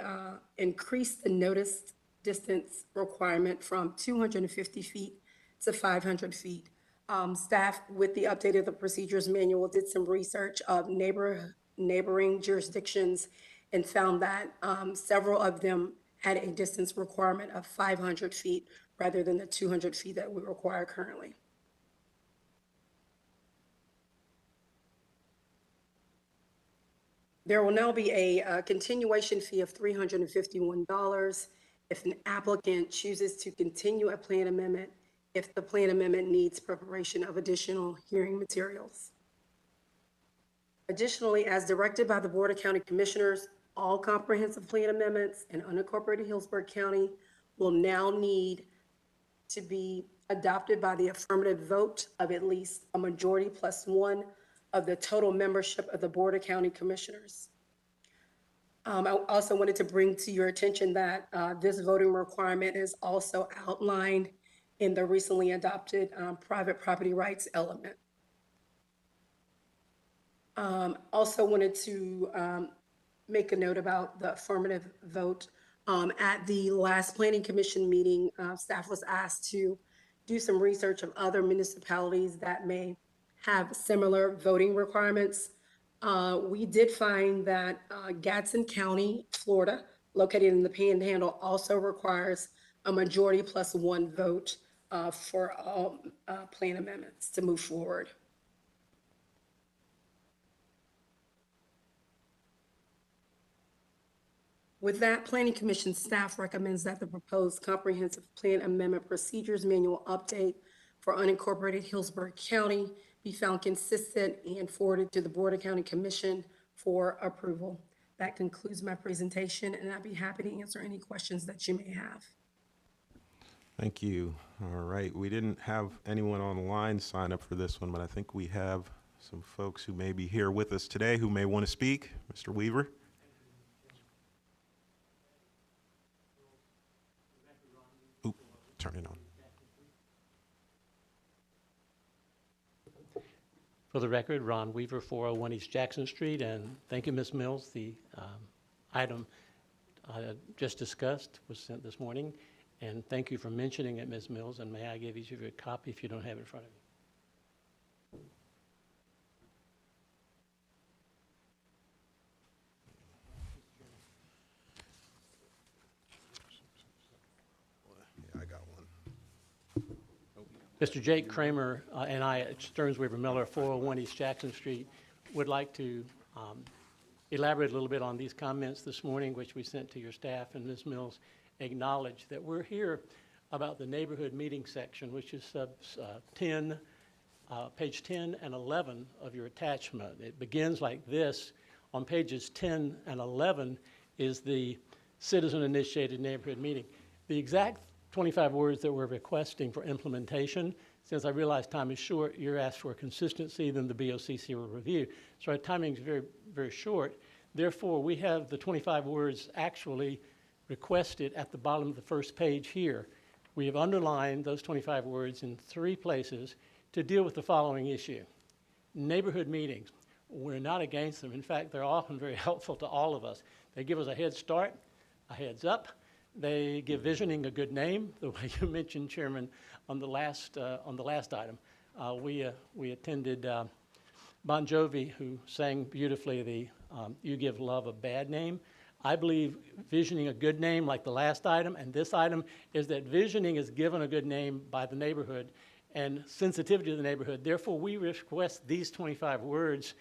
increase the notice distance requirement from 250 feet to 500 feet. Staff, with the update of the procedures manual, did some research of neighboring jurisdictions and found that several of them had a distance requirement of 500 feet rather than the 200 feet that we require currently. There will now be a continuation fee of $351 if an applicant chooses to continue a plan amendment if the plan amendment needs preparation of additional hearing materials. Additionally, as directed by the Board of County Commissioners, all comprehensive plan amendments in unincorporated Hillsborough County will now need to be adopted by the affirmative vote of at least a majority plus one of the total membership of the Board of County Commissioners. I also wanted to bring to your attention that this voting requirement is also outlined in the recently adopted private property rights element. Also wanted to make a note about the affirmative vote. At the last Planning Commission meeting, staff was asked to do some research of other municipalities that may have similar voting requirements. We did find that Gadsden County, Florida, located in the Panhandle, also requires a majority plus one vote for all plan amendments to move forward. With that, Planning Commission staff recommends that the proposed comprehensive plan amendment procedures manual update for unincorporated Hillsborough County be found consistent and forwarded to the Board of County Commission for approval. That concludes my presentation, and I'd be happy to answer any questions that you may have. Thank you. All right, we didn't have anyone on the line sign up for this one, but I think we have some folks who may be here with us today who may want to speak. Mr. Weaver. Oop, turn it on. For the record, Ron Weaver, 401 East Jackson Street, and thank you, Ms. Mills. The item just discussed was sent this morning, and thank you for mentioning it, Ms. Mills, and may I give each of you a copy if you don't have it in front of you. Yeah, I got one. Mr. Jake Kramer and I at Stearns Weaver Miller, 401 East Jackson Street, would like to elaborate a little bit on these comments this morning, which we sent to your staff, and Ms. Mills acknowledged that we're here about the neighborhood meeting section, which is page 10 and 11 of your attachment. It begins like this. On pages 10 and 11 is the citizen-initiated neighborhood meeting. The exact 25 words that we're requesting for implementation, since I realize time is short, you're asked for consistency, then the BOCC will review. So our timing is very, very short. Therefore, we have the 25 words actually requested at the bottom of the first page here. We have underlined those 25 words in 3 places to deal with the following issue. Neighborhood meetings. We're not against them. In fact, they're often very helpful to all of us. They give us a head start, a heads up. They give visioning a good name, the way you mentioned, Chairman, on the last item. We attended Bon Jovi, who sang beautifully the "You Give Love a Bad Name." I believe visioning a good name, like the last item and this item, is that visioning is given a good name by the neighborhood and sensitivity to the neighborhood. Therefore, we request these 25 words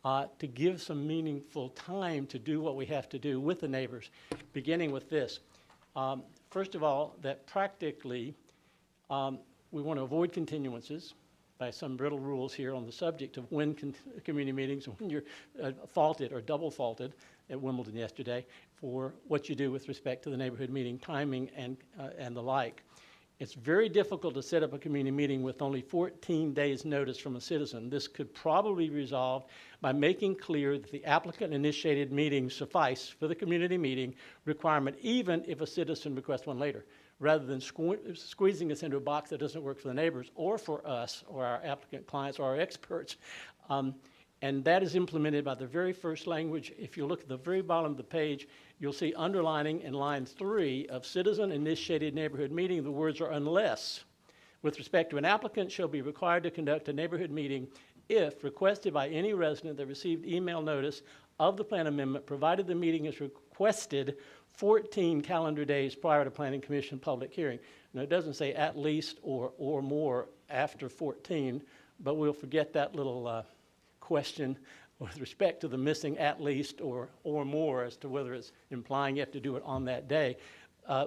to give some meaningful time to do what we have to do with the neighbors, beginning with this. First of all, that practically we want to avoid continuances by some brittle rules here on the subject of when community meetings, when you're faulted or double faulted at Wimbledon yesterday for what you do with respect to the neighborhood meeting timing and the like. It's very difficult to set up a community meeting with only 14 days notice from a citizen. This could probably be resolved by making clear that the applicant-initiated meetings suffice for the community meeting requirement, even if a citizen requests one later, rather than squeezing us into a box that doesn't work for the neighbors or for us or our applicant clients or our experts. And that is implemented by the very first language. If you look at the very bottom of the page, you'll see underlining in line 3 of citizen-initiated neighborhood meeting, the words are unless. With respect to an applicant shall be required to conduct a neighborhood meeting if requested by any resident that received email notice of the plan amendment, provided the meeting is requested 14 calendar days prior to Planning Commission public hearing. Now, it doesn't say at least or more after 14, but we'll forget that little question with respect to the missing at least or more as to whether it's implying you have to do it on that day.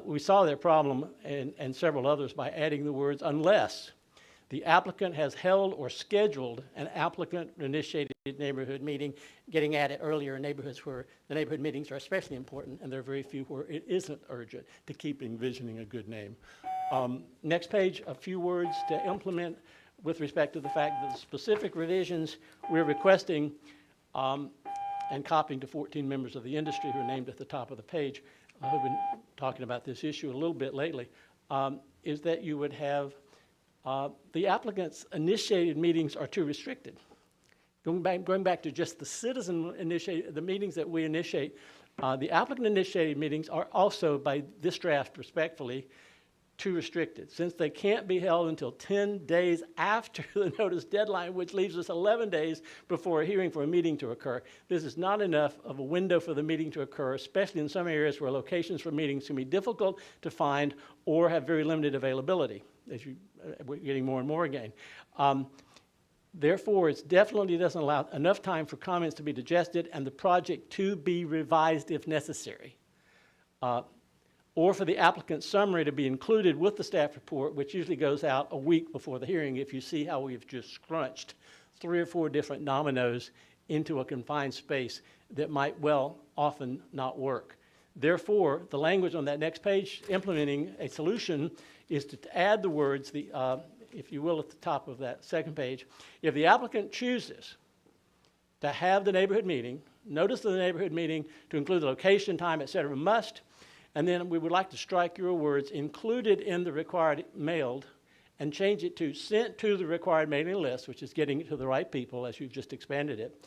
We saw their problem and several others by adding the words unless the applicant has held or scheduled an applicant-initiated neighborhood meeting, getting at it earlier in neighborhoods where the neighborhood meetings are especially important, and there are very few where it isn't urgent to keep envisioning a good name. Next page, a few words to implement with respect to the fact that the specific revisions we're requesting and copying to 14 members of the industry who are named at the top of the page, who've been talking about this issue a little bit lately, is that you would have the applicant's initiated meetings are too restricted. Going back to just the citizen-initiated, the meetings that we initiate, the applicant-initiated meetings are also, by this draft respectfully, too restricted. Since they can't be held until 10 days after the notice deadline, which leaves us 11 days before a hearing for a meeting to occur, this is not enough of a window for the meeting to occur, especially in some areas where locations for meetings can be difficult to find or have very limited availability, as we're getting more and more again. Therefore, it definitely doesn't allow enough time for comments to be digested and the project to be revised if necessary. Or for the applicant's summary to be included with the staff report, which usually goes out a week before the hearing, if you see how we've just scrunched 3 or 4 different dominoes into a confined space that might often not work. Therefore, the language on that next page, implementing a solution, is to add the words, if you will, at the top of that second page. If the applicant chooses to have the neighborhood meeting, notice of the neighborhood meeting to include the location, time, et cetera, must. And then we would like to strike your words, included in the required mailed, and change it to sent to the required mailing list, which is getting it to the right people, as you've just expanded it,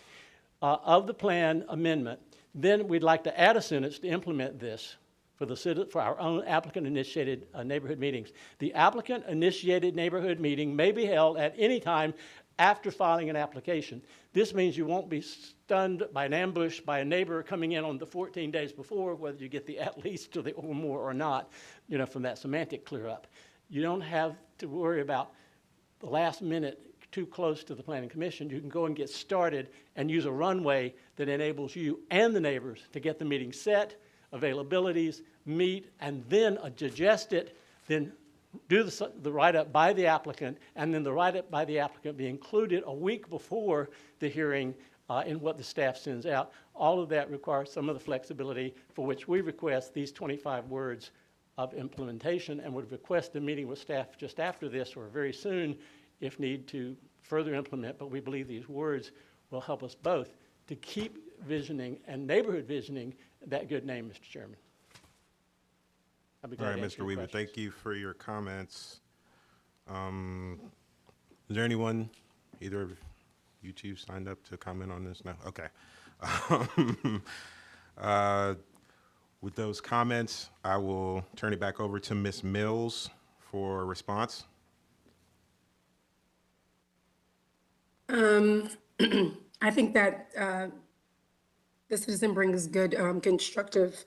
of the plan amendment. Then we'd like to add a sentence to implement this for our own applicant-initiated neighborhood meetings. The applicant-initiated neighborhood meeting may be held at any time after filing an application. This means you won't be stunned by an ambush by a neighbor coming in on the 14 days before, whether you get the at least or more or not, from that semantic clear up. You don't have to worry about the last minute too close to the Planning Commission. You can go and get started and use a runway that enables you and the neighbors to get the meeting set, availabilities, meet, and then digest it, then do the write-up by the applicant, and then the write-up by the applicant be included a week before the hearing in what the staff sends out. All of that requires some of the flexibility for which we request these 25 words of implementation, and would request a meeting with staff just after this or very soon if need to further implement. But we believe these words will help us both to keep visioning and neighborhood visioning that good name, Mr. Chairman. All right, Mr. Weaver, thank you for your comments. Is there anyone, either of you two, signed up to comment on this? No? Okay. With those comments, I will turn it back over to Ms. Mills for a response. I think that the citizen brings good constructive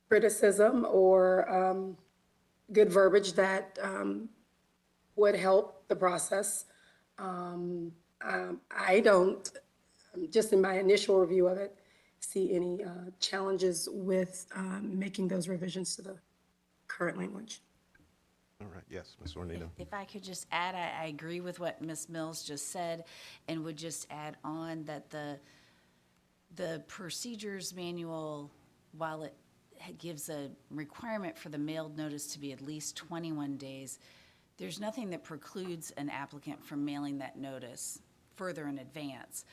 criticism or good verbiage that would help the process. I don't, just in my initial review of it, see any challenges with making those revisions to the current language. All right, yes, Ms. Ornita. If I could just add, I agree with what Ms. Mills just said, and would just add on that the procedures manual, while it gives a requirement for the mailed notice to be at least 21 days, there's nothing that precludes an applicant from mailing that notice further in advance.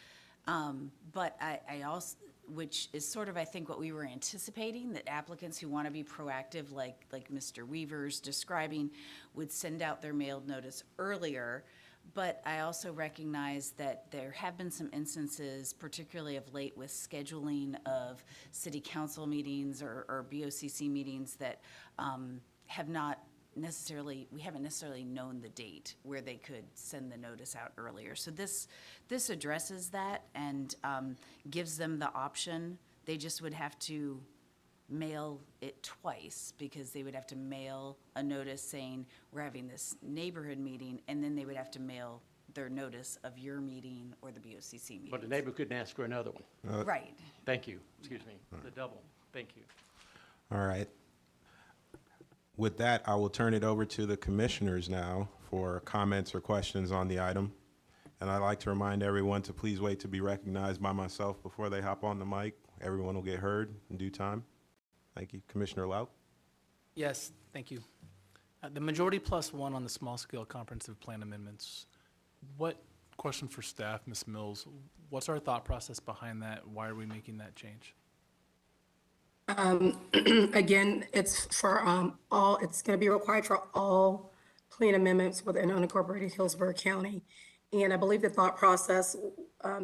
But I also, which is sort of, I think, what we were anticipating, that applicants who want to be proactive, like Mr. Weaver's describing, would send out their mailed notice earlier. But I also recognize that there have been some instances, particularly of late, with scheduling of city council meetings or BOCC meetings that have not necessarily, we haven't necessarily known the date where they could send the notice out earlier. So this addresses that and gives them the option. They just would have to mail it twice, because they would have to mail a notice saying we're having this neighborhood meeting, and then they would have to mail their notice of your meeting or the BOCC meeting. But the neighbor couldn't ask for another one. Right. Thank you. Excuse me. The double. Thank you. All right. With that, I will turn it over to the commissioners now for comments or questions on the item. And I'd like to remind everyone to please wait to be recognized by myself before they hop on the mic. Everyone will get heard in due time. Thank you. Commissioner Lau? Yes, thank you. The majority plus one on the small scale comprehensive plan amendments. What, question for staff, Ms. Mills, what's our thought process behind that? Why are we making that change? Again, it's for all, it's going to be required for all plan amendments within unincorporated Hillsborough County. And I believe the thought process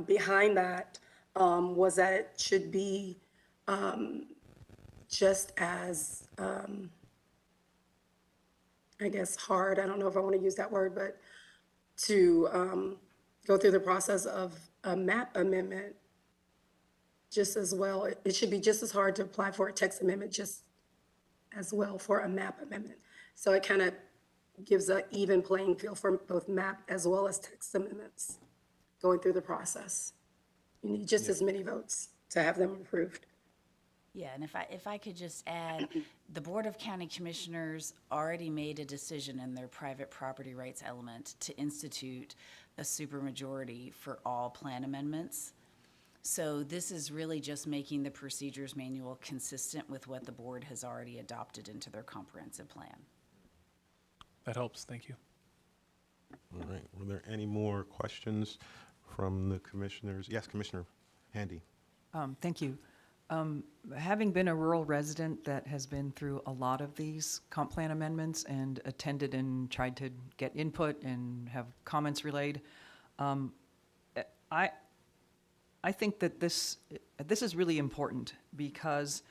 behind that was that it should be just as, I guess, hard, I don't know if I want to use that word, but to go through the process of a map amendment just as well. It should be just as hard to apply for a text amendment just as well for a map amendment. So it kind of gives an even playing field for both map as well as text amendments going through the process. You need just as many votes to have them approved. Yeah, and if I could just add, the Board of County Commissioners already made a decision in their private property rights element to institute a supermajority for all plan amendments. So this is really just making the procedures manual consistent with what the board has already adopted into their comprehensive plan. That helps, thank you. All right, were there any more questions from the commissioners? Yes, Commissioner Handy. Thank you. Having been a rural resident that has been through a lot of these comp plan amendments and attended and tried to get input and have comments relayed, I think that this is really important because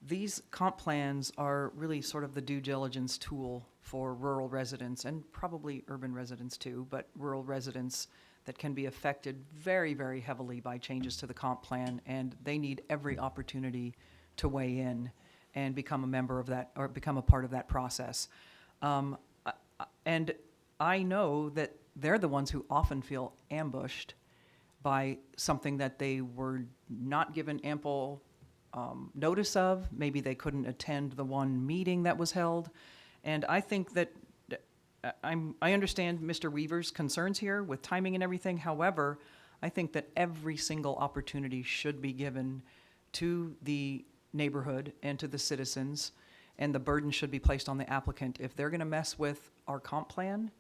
these comp plans are really sort of the due diligence tool for rural residents and probably urban residents too, but rural residents that can be affected very, very heavily by changes to the comp plan, and they need every opportunity to weigh in and become a member of that or become a part of that process. And I know that they're the ones who often feel ambushed by something that they were not given ample notice of. Maybe they couldn't attend the one meeting that was held. And I think that I understand Mr. Weaver's concerns here with timing and everything. However, I think that every single opportunity should be given to the neighborhood and to the citizens, and the burden should be placed on the applicant. If they're going to mess with our comp plan,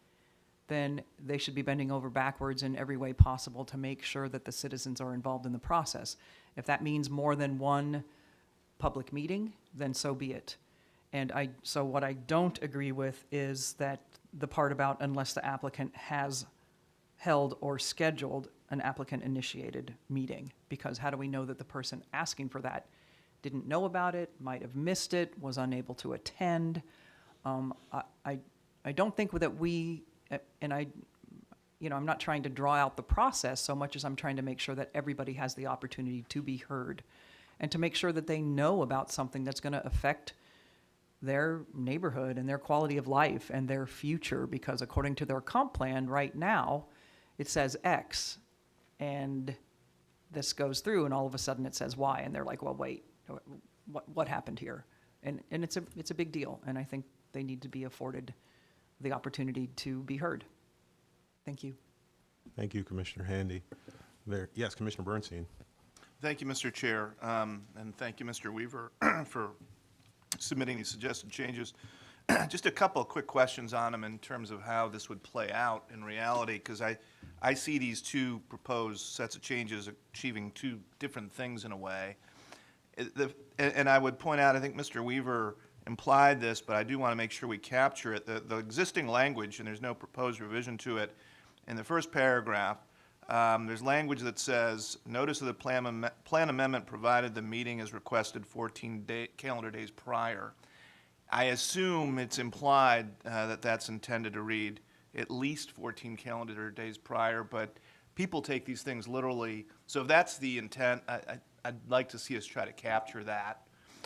then they should be bending over backwards in every way possible to make sure that the citizens are involved in the process. If that means more than one public meeting, then so be it. And so what I don't agree with is that the part about unless the applicant has held or scheduled an applicant-initiated meeting, because how do we know that the person asking for that didn't know about it, might have missed it, was unable to attend? I don't think that we, and I'm not trying to draw out the process so much as I'm trying to make sure that everybody has the opportunity to be heard and to make sure that they know about something that's going to affect their neighborhood and their quality of life and their future, because according to their comp plan right now, it says X, and this goes through, and all of a sudden it says Y, and they're like, well, wait, what happened here? And it's a big deal, and I think they need to be afforded the opportunity to be heard. Thank you. Thank you, Commissioner Handy. Yes, Commissioner Bernstein. Thank you, Mr. Chair, and thank you, Mr. Weaver, for submitting these suggested changes. Just a couple of quick questions on them in terms of how this would play out in reality, because I see these two proposed sets of changes achieving two different things in a way. And I would point out, I think Mr. Weaver implied this, but I do want to make sure we capture it. The existing language, and there's no proposed revision to it, in the first paragraph, there's language that says, notice of the plan amendment provided the meeting is requested 14 calendar days prior. I assume it's implied that that's intended to read at least 14 calendar days prior, but people take these things literally. So if that's the intent, I'd like to see us try to capture that.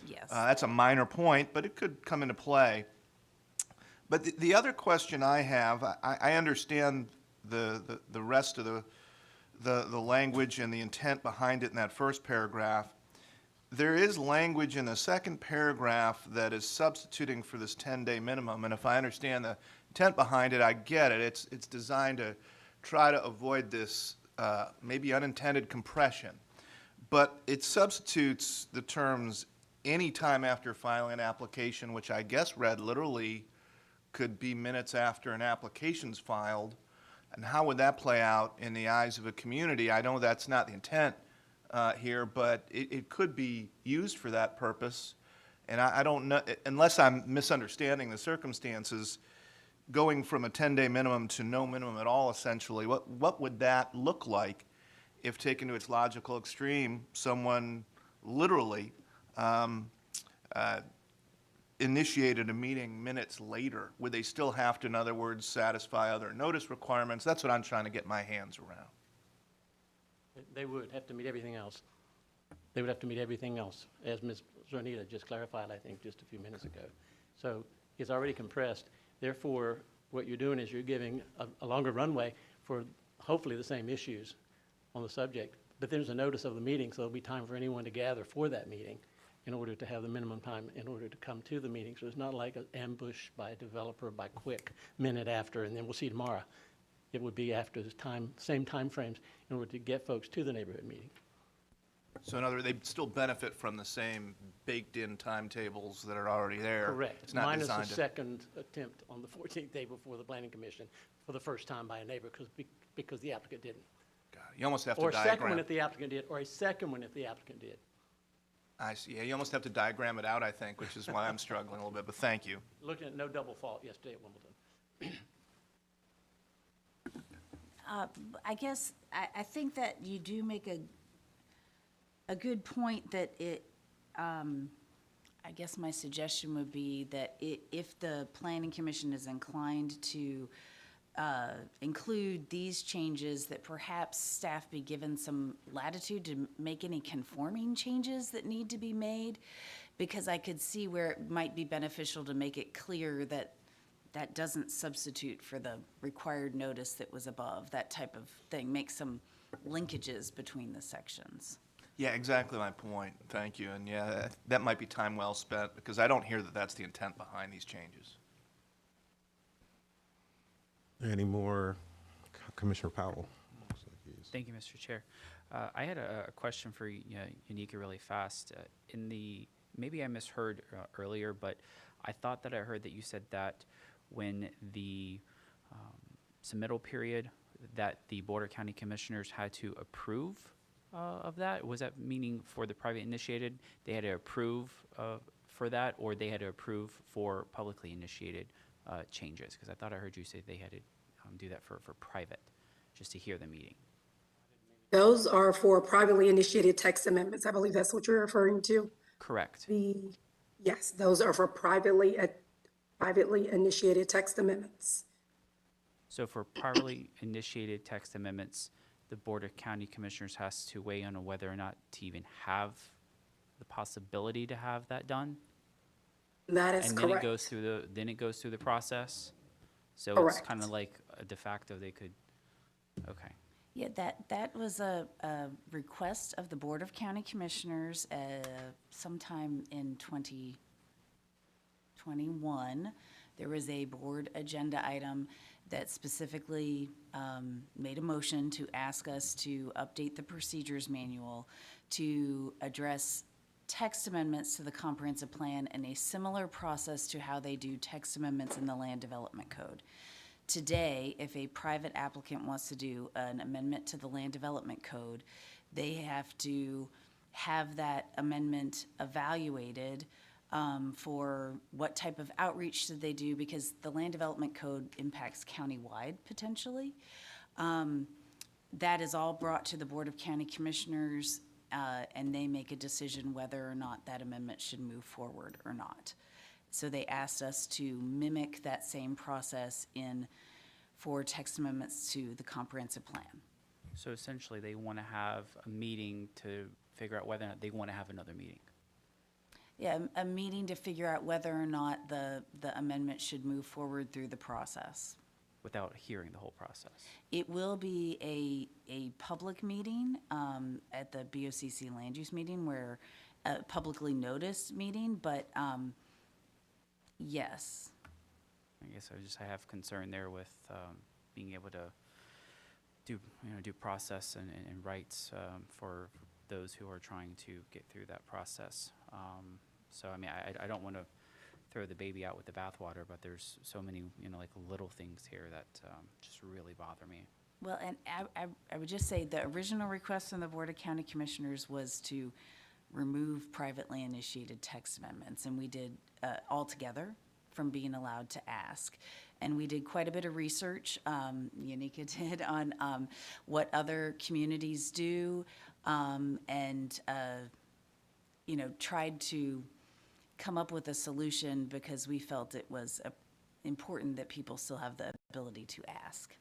Yes. That's a minor point, but it could come into play. But the other question I have, I understand the rest of the language and the intent behind it in that first paragraph. There is language in the second paragraph that is substituting for this 10-day minimum, and if I understand the intent behind it, I get it. It's designed to try to avoid this maybe unintended compression, but it substitutes the terms any time after filing an application, which I guess read literally could be minutes after an application's filed. And how would that play out in the eyes of a community? I know that's not the intent here, but it could be used for that purpose. And I don't know, unless I'm misunderstanding the circumstances, going from a 10-day minimum to no minimum at all, essentially, what would that look like if taken to its logical extreme, someone literally initiated a meeting minutes later, would they still have to, in other words, satisfy other notice requirements? That's what I'm trying to get my hands around. They would have to meet everything else. They would have to meet everything else, as Ms. Zornita just clarified, I think, just a few minutes ago. So it's already compressed. Therefore, what you're doing is you're giving a longer runway for hopefully the same issues on the subject. But there's a notice of the meeting, so there'll be time for anyone to gather for that meeting in order to have the minimum time in order to come to the meeting. So it's not like an ambush by a developer by quick minute after, and then we'll see tomorrow. It would be after the same time frames in order to get folks to the neighborhood meeting. So in other words, they still benefit from the same baked-in timetables that are already there. Correct. It's not Minus designed the to. second attempt on the 14th day before the planning commission for the first time by a neighbor because the applicant didn't. God, you almost have to Or a second one diagram. if the applicant did, or a second one if the applicant did. I see. Yeah, you almost have to diagram it out, I think, which is why I'm struggling a little bit, but thank you. Looking at no double fault yesterday at Wimbledon. I guess, I think that you do make a good point that I guess my suggestion would be that if the planning commission is inclined to include these changes, that perhaps staff be given some latitude to make any conforming changes that need to be made, because I could see where it might be beneficial to make it clear that that doesn't substitute for the required notice that was above, that type of thing, make some linkages between the sections. Yeah, exactly my point. Thank you. And yeah, that might be time well spent, because I don't hear that that's the intent behind these changes. Any more? Commissioner Powell. Thank you, Mr. Chair. I had a question for Unica really fast. Maybe I misheard earlier, but I thought that I heard that you said that when the submittal period, that the Board of County Commissioners had to approve of that? Was that meaning for the private initiated, they had to approve for that, or they had to approve for publicly initiated changes? Because I thought I heard you say they had to do that for private, just to hear the meeting. Those are for privately initiated text amendments. I believe that's what you're referring to. Correct. Yes, those are for privately initiated text amendments. So for privately initiated text amendments, the Board of County Commissioners has to weigh in on whether or not to even have the possibility to have that done? That is and correct. Then it goes through the process? So Correct. it's kind of like a de facto, they could, okay. Yeah, that was a request of the Board of County Commissioners sometime in 2021. There was a board agenda item that specifically made a motion to ask us to update the procedures manual to address text amendments to the comprehensive plan in a similar process to how they do text amendments in the land development code. Today, if a private applicant wants to do an amendment to the land development code, they have to have that amendment evaluated for what type of outreach should they do, because the land development code impacts countywide potentially. That is all brought to the Board of County Commissioners, and they make a decision whether or not that amendment should move forward or not. So they asked us to mimic that same process for text amendments to the comprehensive plan. So essentially, they want to have a meeting to figure out whether or not they want to have another meeting. Yeah, a meeting to figure out whether or not the amendment should move forward through the process. Without hearing the whole process. It will be a public meeting at the BOCC land use meeting, where a publicly noticed meeting, but yes. I guess I have concern there with being able to do process and rights for those who are trying to get through that process. So I mean, I don't want to throw the baby out with the bathwater, but there's so many like little things here that just really bother me. Well, and I would just say the original request from the Board of County Commissioners was to remove privately initiated text amendments, and we did altogether from being allowed to ask. And we did quite a bit of research, Unica did, on what other communities do, and tried to come up with a solution because we felt it was important that people still have the ability to ask.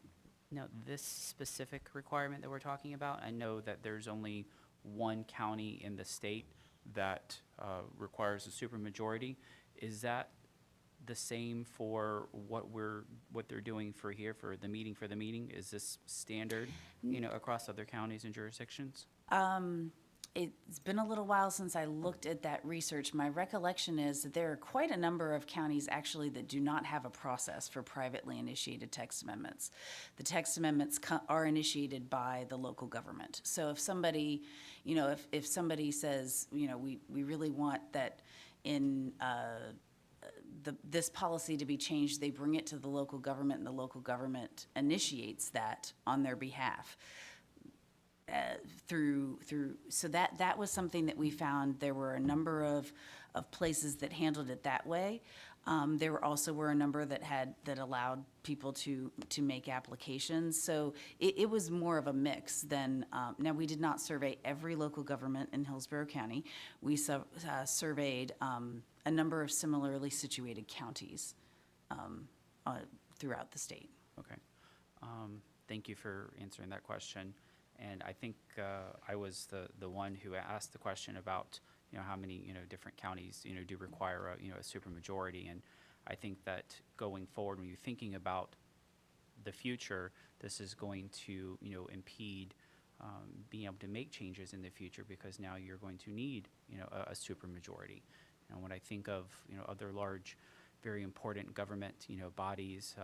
Now, this specific requirement that we're talking about, I know that there's only one county in the state that requires a supermajority. Is that the same for what they're doing for here for the meeting? Is this standard, across other counties and jurisdictions? It's been a little while since I looked at that research. My recollection is that there are quite a number of counties actually that do not have a process for privately initiated text amendments. The text amendments are initiated by the local government. So if somebody, if somebody says, we really want that in this policy to be changed, they bring it to the local government, and the local government initiates that on their behalf. So that was something that we found. There were a number of places that handled it that way. There were a number that allowed people to make applications. So it was more of a mix than, now we did not survey every local government in Hillsborough County. We surveyed a number of similarly situated counties throughout the state. Okay. Thank you for answering that question. And I think I was the one who asked the question about, how many, different counties, do require a supermajority. And I think that going forward, when you're thinking about the future, this is going to, impede being able to make changes in the future, because now you're going to need, a supermajority. And when I think of, other large, very important government, bodies,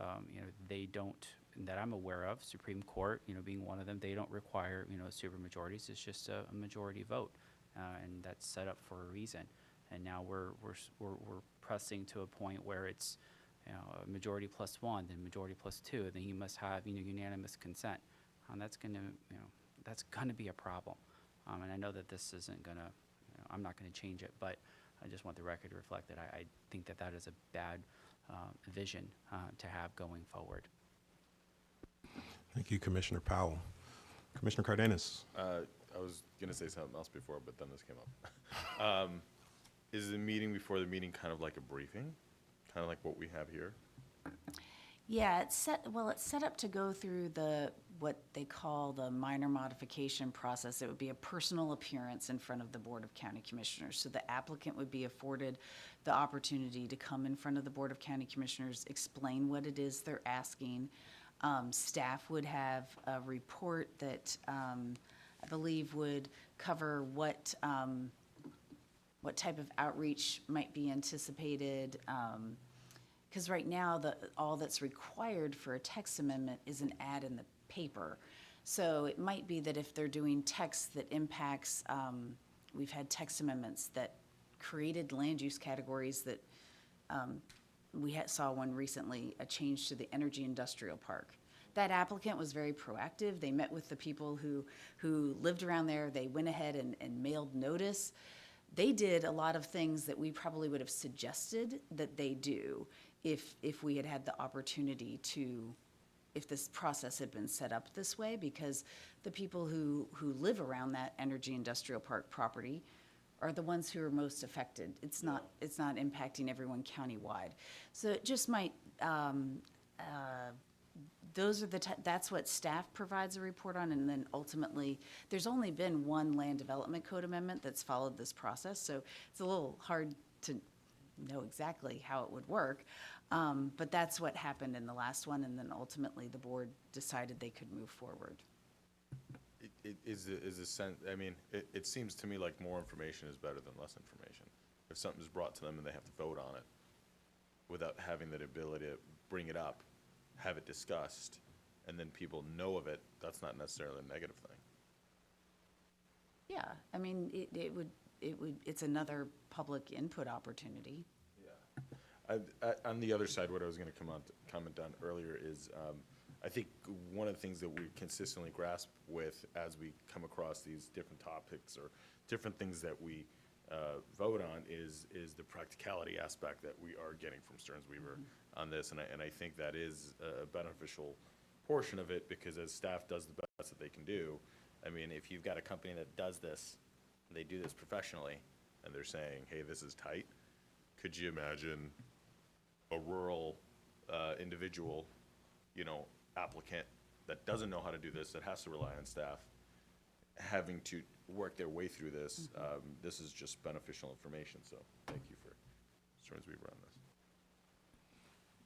they don't, that I'm aware of, Supreme Court, being one of them, they don't require, supermajorities. It's just a majority vote, and that's set up for a reason. And now we're pressing to a point where it's, a majority plus one, then majority plus two, then you must have, unanimous consent. And that's gonna be a problem. And I know that this isn't gonna, I'm not gonna change it, but I just want the record to reflect that I think that is a bad vision to have going forward. Thank you, Commissioner Powell. Commissioner Cardenas. I was going to say something else before, but then this came up. Is the meeting before the meeting kind of like a briefing? Kind of like what we have here? Yeah, it's set up to go through what they call the minor modification process. It would be a personal appearance in front of the Board of County Commissioners. So the applicant would be afforded the opportunity to come in front of the Board of County Commissioners, explain what it is they're asking. Staff would have a report that I believe would cover what type of outreach might be anticipated. Because right now, all that's required for a text amendment is an ad in the paper. So it might be that if they're doing text that impacts, we've had text amendments that created land use categories that we saw one recently, a change to the energy industrial park. That applicant was very proactive. They met with the people who lived around there. They went ahead and mailed notice. They did a lot of things that we probably would have suggested that they do if we had had the opportunity to, if this process had been set up this way, because the people who live around that energy industrial park property are the ones who are most affected. It's not impacting everyone countywide. So it just might, that's what staff provides a report on, and then ultimately, there's only been one land development code amendment that's followed this process, so it's a little hard to know exactly how it would work, but that's what happened in the last one, and then ultimately the board decided they could move forward. It seems to me like more information is better than less information. If something's brought to them and they have to vote on it without having the ability to bring it up, have it discussed, and then people know of it, that's not necessarily a negative thing. Yeah, I mean, it's another public input opportunity. Yeah. On the other side, what I was going to comment on earlier is, I think one of the things that we consistently grasp with as we come across these different topics or different things that we vote on is the practicality aspect that we are getting from Stearns Weaver on this, and I think that is a beneficial portion of it, because as staff does the best that they can do, I mean, if you've got a company that does this, and they do this professionally, and they're saying, hey, this is tight, could you imagine a rural individual, applicant that doesn't know how to do this, that has to rely on staff, having to work their way through this? This is just beneficial information, so thank you for Stearns Weaver on this.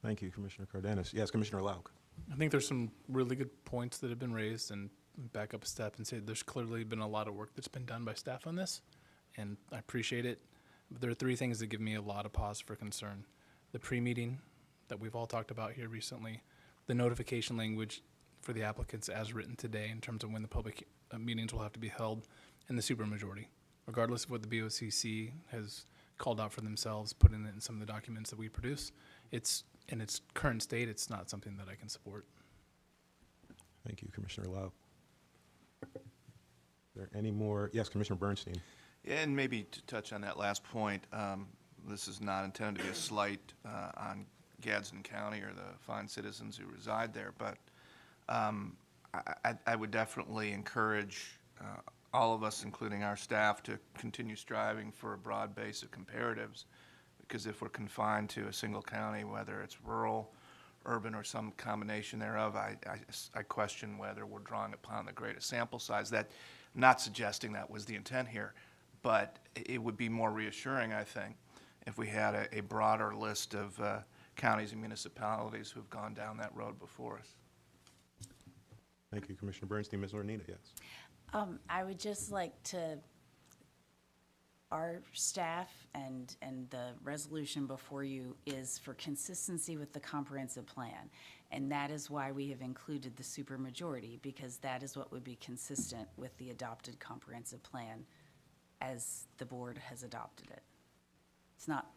Thank you, Commissioner Cardenas. Yes, Commissioner Lauk. I think there's some really good points that have been raised, and back up a step and say there's clearly been a lot of work that's been done by staff on this, and I appreciate it. But there are three things that give me a lot of pause for concern. The pre-meeting that we've all talked about here recently, the notification language for the applicants as written today in terms of when the public meetings will have to be held, and the supermajority. Regardless of what the BOCC has called out for themselves, putting it in some of the documents that we produce, it's in its current state, it's not something that I can support. Thank you, Commissioner Lau. Are there any more? Yes, Commissioner Bernstein. And maybe to touch on that last point, this is not intended to be a slight on Gadsden County or the fine citizens who reside there, but I would definitely encourage all of us, including our staff, to continue striving for a broad base of comparatives, because if we're confined to a single county, whether it's rural, urban, or some combination thereof, I question whether we're drawing upon the greatest sample size. That, not suggesting that was the intent here, but it would be more reassuring, I think, if we had a broader list of counties and municipalities who have gone down that road before us. Thank you, Commissioner Bernstein. Ms. Ornita, yes. I would just like to, our staff and the resolution before you is for consistency with the comprehensive plan. And that is why we have included the supermajority, because that is what would be consistent with the adopted comprehensive plan as the board has adopted it. It's not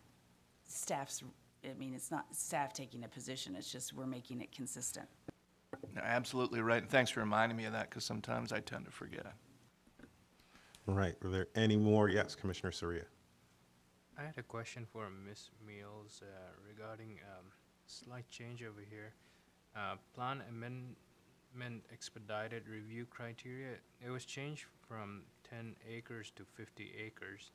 staff's, it's not staff taking a position, it's just we're making it consistent. No, absolutely right, and thanks for reminding me of that, because sometimes I tend to forget. All right, are there any more? Yes, Commissioner Soria. I had a question for Ms. Mills regarding slight change over here. Plan amendment expedited review criteria. It was changed from 10 acres to 50 acres.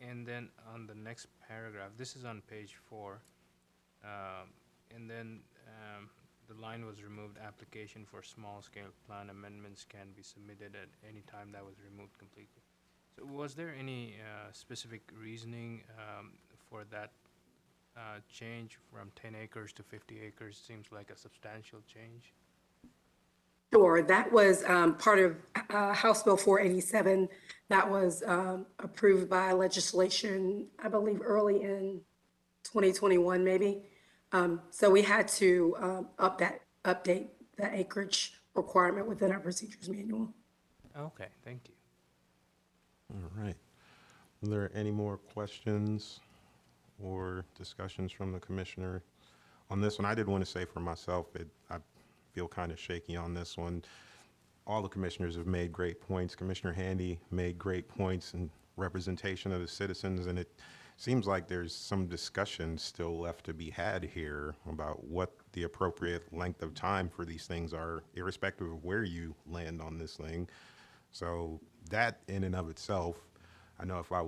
And then on the next paragraph, this is on page 4, and then the line was removed. Application for small-scale plan amendments can be submitted at any time. That was removed completely. So was there any specific reasoning for that change from 10 acres to 50 acres? Seems like a substantial change. Sure, that was part of House Bill 487 that was approved by legislation, I believe, early in 2021, maybe. So we had to update the acreage requirement within our procedures manual. Okay, thank you. All right. Are there any more questions or discussions from the commissioner on this one? I did want to say for myself, I feel kind of shaky on this one. All the commissioners have made great points. Commissioner Handy made great points in representation of the citizens, and it seems like there's some discussion still left to be had here about what the appropriate length of time for these things are, irrespective of where you land on this thing. So that in and of itself, I know if I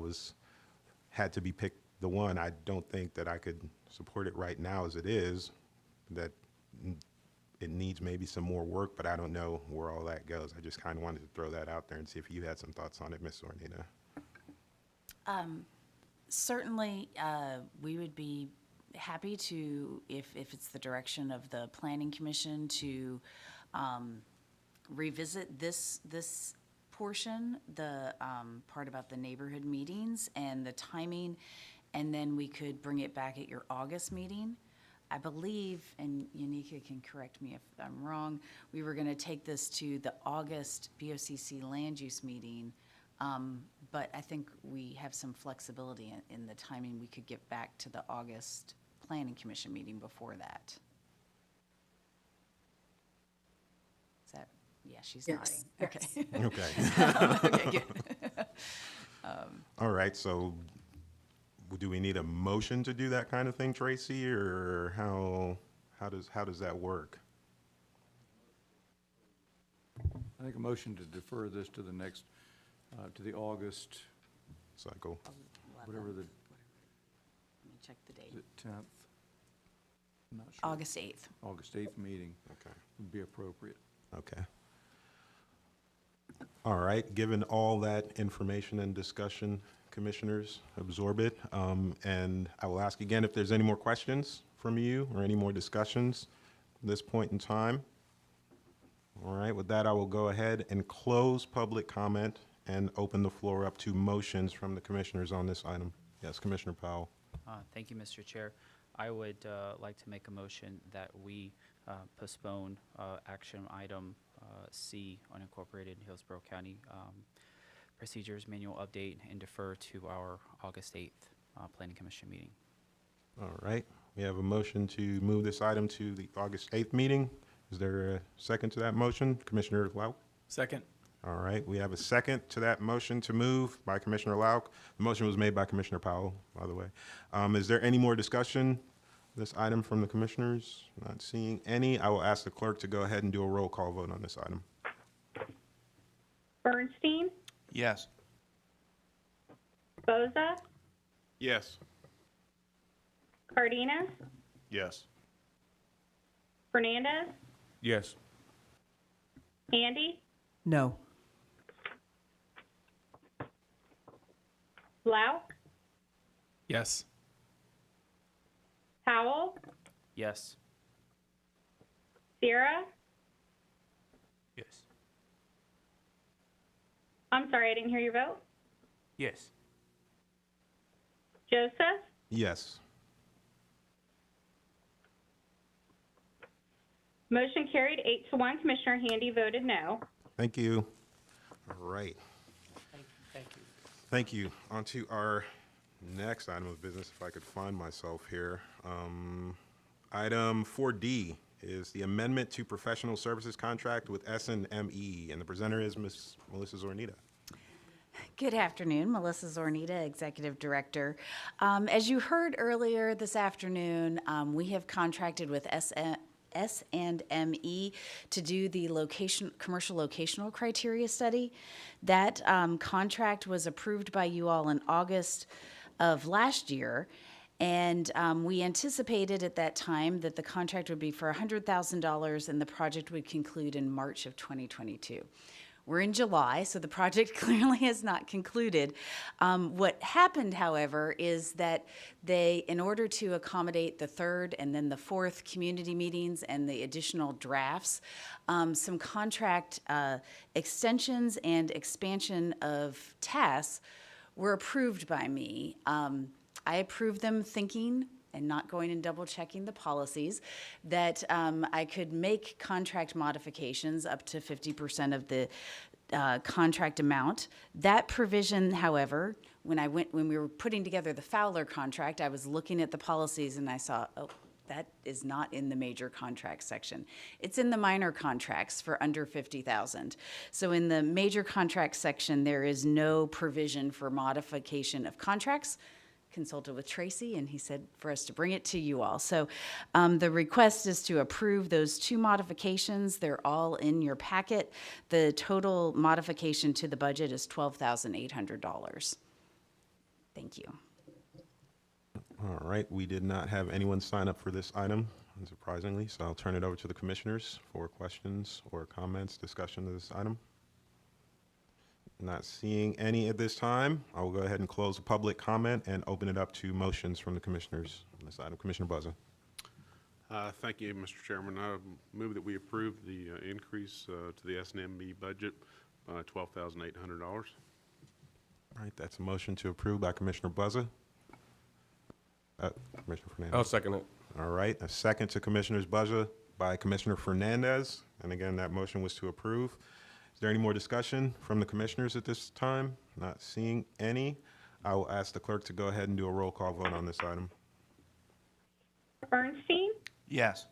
had to be picked the one, I don't think that I could support it right now as it is, that it needs maybe some more work, but I don't know where all that goes. I just kind of wanted to throw that out there and see if you had some thoughts on it, Ms. Ornita. Certainly, we would be happy to, if it's the direction of the Planning Commission, to revisit this portion, the part about the neighborhood meetings and the timing, and then we could bring it back at your August meeting. I believe, and Yanika can correct me if I'm wrong, we were going to take this to the August BOCC land use meeting, but I think we have some flexibility in the timing. We could get back to the August Planning Commission meeting before that. Is that, yeah, she's Yes. nodding. Yes. Okay. Okay. Okay, good. All right, so do we need a motion to do that kind of thing, Tracy, or how does that work? I think a motion to defer this to the next, to the August cycle, whatever the check the date. Is it 10th? I'm not sure. August 8th. August 8th meeting Okay. would be appropriate. Okay. All right, given all that information and discussion, commissioners, absorb it. And I will ask again if there's any more questions from you or any more discussions at this point in time. All right, with that, I will go ahead and close public comment and open the floor up to motions from the commissioners on this item. Yes, Commissioner Powell. Thank you, Mr. Chair. I would like to make a motion that we postpone action item C, Unincorporated Hillsborough County Procedures Manual Update, and defer to our August 8th Planning Commission meeting. All right, we have a motion to move this item to the August 8th meeting. Is there a second to that motion? Commissioner Lauk? Second. All right, we have a second to that motion to move by Commissioner Lauk. The motion was made by Commissioner Powell, by the way. Is there any more discussion this item from the commissioners? Not seeing any. I will ask the clerk to go ahead and do a roll call vote on this item. Bernstein, Yes. Boza, Yes. Cardenas, Yes. Fernandez, Yes. Handy, No. Lauk, Yes. Powell, Yes. Sierra. Yes. I'm sorry, I didn't hear your vote. Yes. Joseph, Yes. motion carried 8-1. Commissioner Handy voted no. Thank you. All right. Thank you. Thank you. On to our next item of business, if I could find myself here. Item 4D is the amendment to professional services contract with SNME, and the presenter is Ms. Melissa Zornita. Good afternoon, Melissa Zornita, Executive Director. As you heard earlier this afternoon, we have contracted with S&ME to do the commercial locational criteria study. That contract was approved by you all in August of last year, and we anticipated at that time that the contract would be for $100,000 and the project would conclude in March of 2022. We're in July, so the project clearly has not concluded. What happened, however, is that they, in order to accommodate the third and then the fourth community meetings and the additional drafts, some contract extensions and expansion of tasks were approved by me. I approved them thinking, and not going and double checking the policies, that I could make contract modifications up to 50% of the contract amount. That provision, however, when we were putting together the Fowler contract, I was looking at the policies and I saw, oh, that is not in the major contract section. It's in the minor contracts for under 50,000. So in the major contract section, there is no provision for modification of contracts. Consulted with Tracy, and he said for us to bring it to you all. So the request is to approve those two modifications. They're all in your packet. The total modification to the budget is $12,800. Thank you. All right, we did not have anyone sign up for this item, unsurprisingly, so I'll turn it over to the commissioners for questions or comments, discussion of this item. Not seeing any at this time. I will go ahead and close the public comment and open it up to motions from the commissioners on this item. Commissioner Buzza. Thank you, Mr. Chairman. I move that we approve the increase to the SNMB budget by $12,800. All right, that's a motion to approve by Commissioner Buzza. Commissioner Fernandez. I'll second it. All right, a second to Commissioner's Buzza by Commissioner Fernandez. And again, that motion was to approve. Is there any more discussion from the commissioners at this time? Not seeing any. I will ask the clerk to go ahead and do a roll call vote on this item. Bernstein, Yes.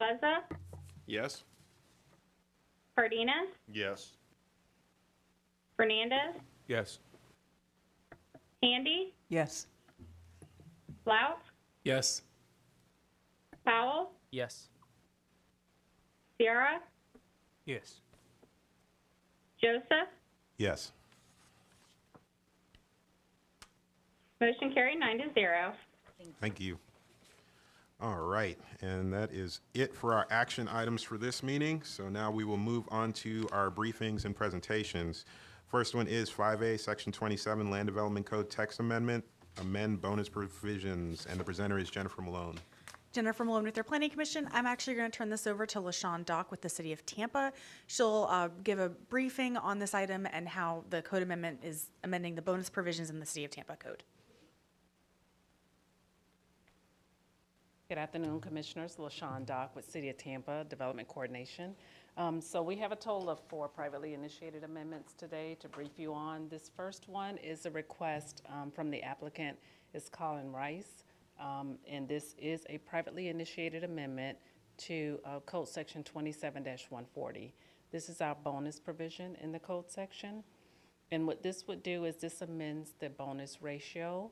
Boza, Yes? Cardenas, Yes. Fernandez, Yes. Handy, Yes. Lauk, Yes. Powell, Yes. Sierra, Yes. Joseph, Yes. Motion carried 9-0. Thank you. All right, and that is it for our action items for this meeting. So now we will move on to our briefings and presentations. First one is 5A, Section 27, Land Development Code Text Amendment, amend bonus provisions, and the presenter is Jennifer Malone. Jennifer Malone with your Planning Commission. I'm actually going to turn this over to LaShawn Dock with the City of Tampa. She'll give a briefing on this item and how the code amendment is amending the bonus provisions in the City of Tampa code. Good afternoon, Commissioners. LaShawn Dock with City of Tampa Development Coordination. So we have a total of 4 privately initiated amendments today to brief you on. This first one is a request from the applicant, is Colin Rice. And this is a privately initiated amendment to Code Section 27-140. This is our bonus provision in the code section. And what this would do is this amends the bonus ratio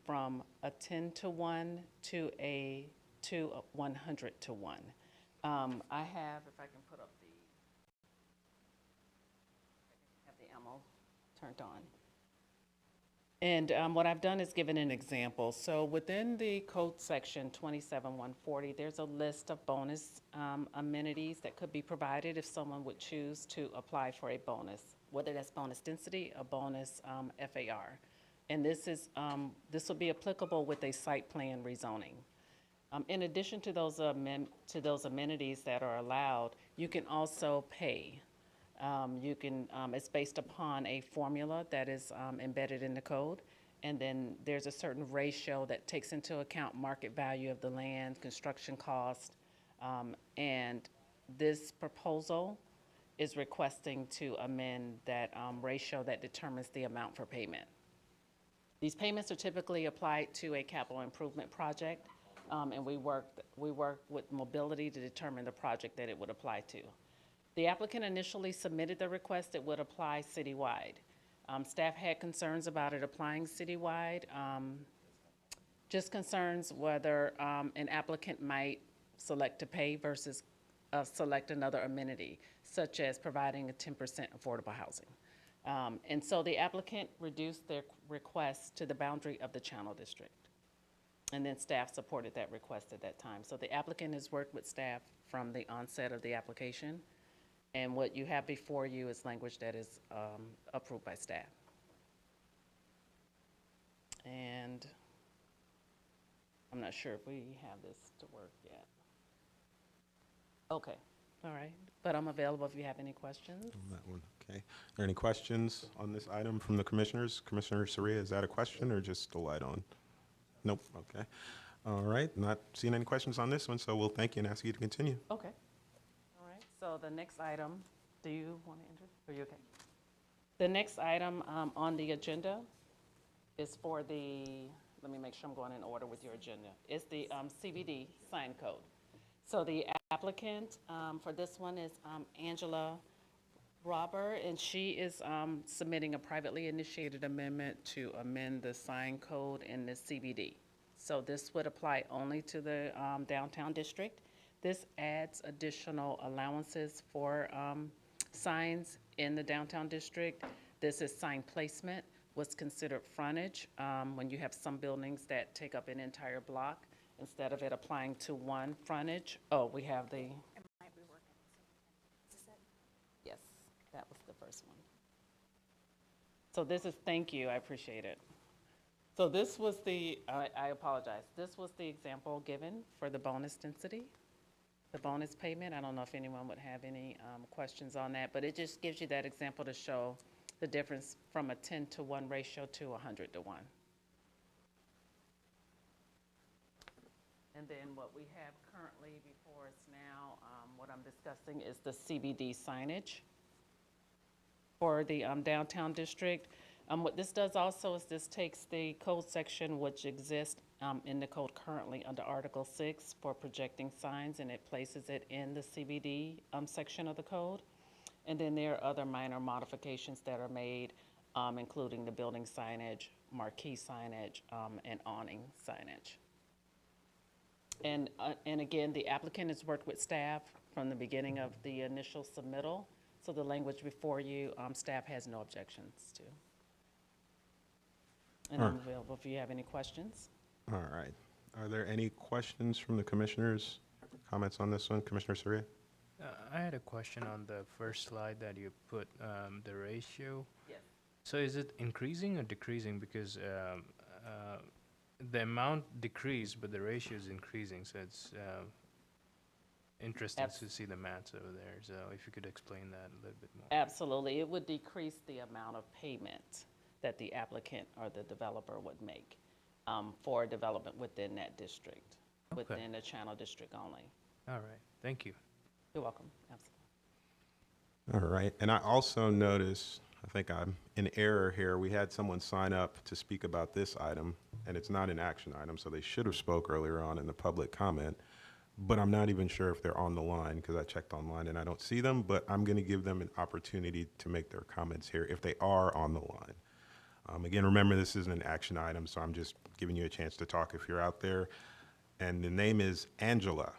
from a 10-to-1 to a 100-to-1. I have, if I can put up the ammo turned on. And what I've done is given an example. So within the code section 27-140, there's a list of bonus amenities that could be provided if someone would choose to apply for a bonus, whether that's bonus density or bonus FAR. And this will be applicable with a site plan rezoning. In addition to those amenities that are allowed, you can also pay. It's based upon a formula that is embedded in the code, and then there's a certain ratio that takes into account market value of the land, construction cost, and this proposal is requesting to amend that ratio that determines the amount for payment. These payments are typically applied to a capital improvement project, and we work with mobility to determine the project that it would apply to. The applicant initially submitted the request that would apply citywide. Staff had concerns about it applying citywide, just concerns whether an applicant might select to pay versus select another amenity, such as providing a 10% affordable housing. And so the applicant reduced their request to the boundary of the Channel District. And then staff supported that request at that time. So the applicant has worked with staff from the onset of the application. And what you have before you is language that is approved by staff. And I'm not sure if we have this to work yet. Okay, all right. But I'm available if you have any questions. On that one, okay. Are there any questions on this item from the commissioners? Commissioner Soria, is that a question or just a light on? Nope, okay. All right, not seeing any questions on this one, so we'll thank you and ask you to continue. Okay. All right, so the next item, do you want to enter? Are you okay? The next item on the agenda is for the, let me make sure I'm going in order with your agenda. It's the CBD sign code. So the applicant for this one is Angela Robber, and she is submitting a privately initiated amendment to amend the sign code in the CBD. So this would apply only to the downtown district. This adds additional allowances for signs in the downtown district. This is sign placement, what's considered frontage, when you have some buildings that take up an entire block. Instead of it applying to one frontage, we have the. It might be working. Is this it? Yes, that was the first one. So this is, thank you, I appreciate it. So this was the, I apologize, this was the example given for the bonus density, the bonus payment. I don't know if anyone would have any questions on that, but it just gives you that example to show the difference from a 10-to-1 ratio to 100-to-1. And then what we have currently before us now, what I'm discussing is the CBD signage for the downtown district. What this does also is this takes the code section which exists in the code currently under Article 6 for projecting signs, and it places it in the CBD section of the code. And then there are other minor modifications that are made, including the building signage, marquee signage, and awning signage. And again, the applicant has worked with staff from the beginning of the initial submittal. So the language before you, staff has no objections to. And All I'm right. available if you have any questions. All right. Are there any questions from the commissioners? Comments on this one? Commissioner Surya? I had a question on the first slide that you put, the ratio. Yes. So is it increasing or decreasing? Because the amount decreased, but the ratio is increasing, so it's interesting to see the maths over there. So if you could explain that a little bit more. Absolutely. It would decrease the amount of payment that the applicant or the developer would make for development within that district, Okay. within the channel district only. All right, thank you. You're welcome. Absolutely. All right. And I also noticed, I think I'm in error here, we had someone sign up to speak about this item, and it's not an action item, so they should have spoke earlier on in the public comment. But I'm not even sure if they're on the line because I checked online and I don't see them, but I'm going to give them an opportunity to make their comments here if they are on the line. Again, remember, this isn't an action item, so I'm just giving you a chance to talk if you're out there. And the name is Angela.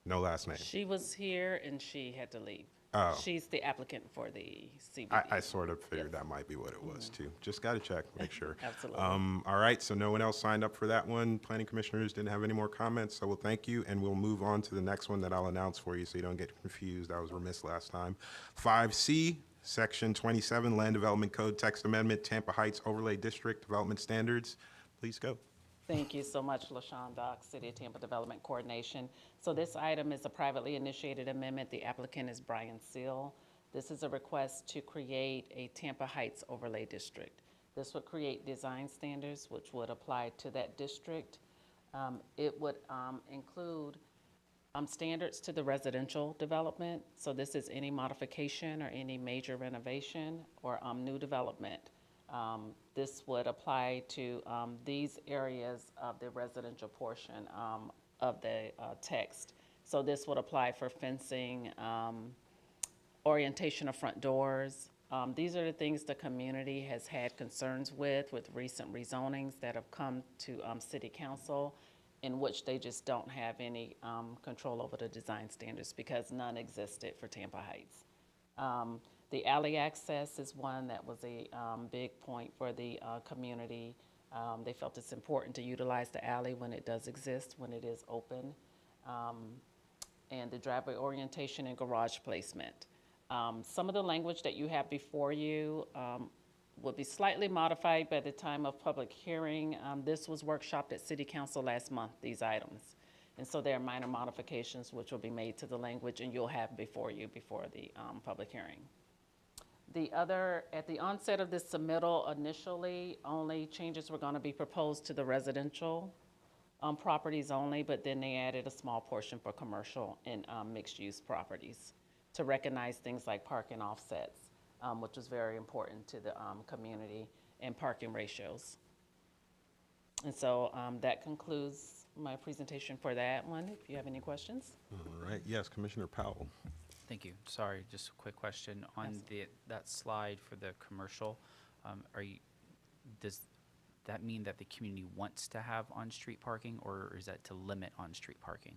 No last name. She was here and she had to leave. Oh. She's the applicant for the CBD. I sort of figured that might be what it was too. Just got to check, make sure. Absolutely. All right, so no one else signed up for that one. Planning commissioners didn't have any more comments, so we'll thank you, and we'll move on to the next one that I'll announce for you so you don't get confused. I was remiss last time. 5C, Section 27, Land Development Code Text Amendment, Tampa Heights Overlay District Development Standards. Please go. Thank you so much, LaShawn Dock, City of Tampa Development Coordination. So this item is a privately initiated amendment. The applicant is Brian Seal. This is a request to create a Tampa Heights Overlay District. This would create design standards which would apply to that district. It would include standards to the residential development. So this is any modification or any major renovation or new development. This would apply to these areas of the residential portion of the text. So this would apply for fencing, orientation of front doors. These are the things the community has had concerns with recent rezonings that have come to City Council, in which they just don't have any control over the design standards because none existed for Tampa Heights. The alley access is one that was a big point for the community. They felt it's important to utilize the alley when it does exist, when it is open. And the driveway orientation and garage placement. Some of the language that you have before you will be slightly modified by the time of public hearing. This was workshopped at City Council last month, these items. And so there are minor modifications which will be made to the language and you'll have before you before the public hearing. At the onset of this submittal, initially, only changes were going to be proposed to the residential properties only, but then they added a small portion for commercial and mixed-use properties to recognize things like parking offsets, which was very important to the community, and parking ratios. And so that concludes my presentation for that one, if you have any questions. All right, yes, Commissioner Powell. Thank you. Sorry, just a quick question. On that slide for the commercial, does that mean that the community wants to have on-street parking, or is that to limit on-street parking?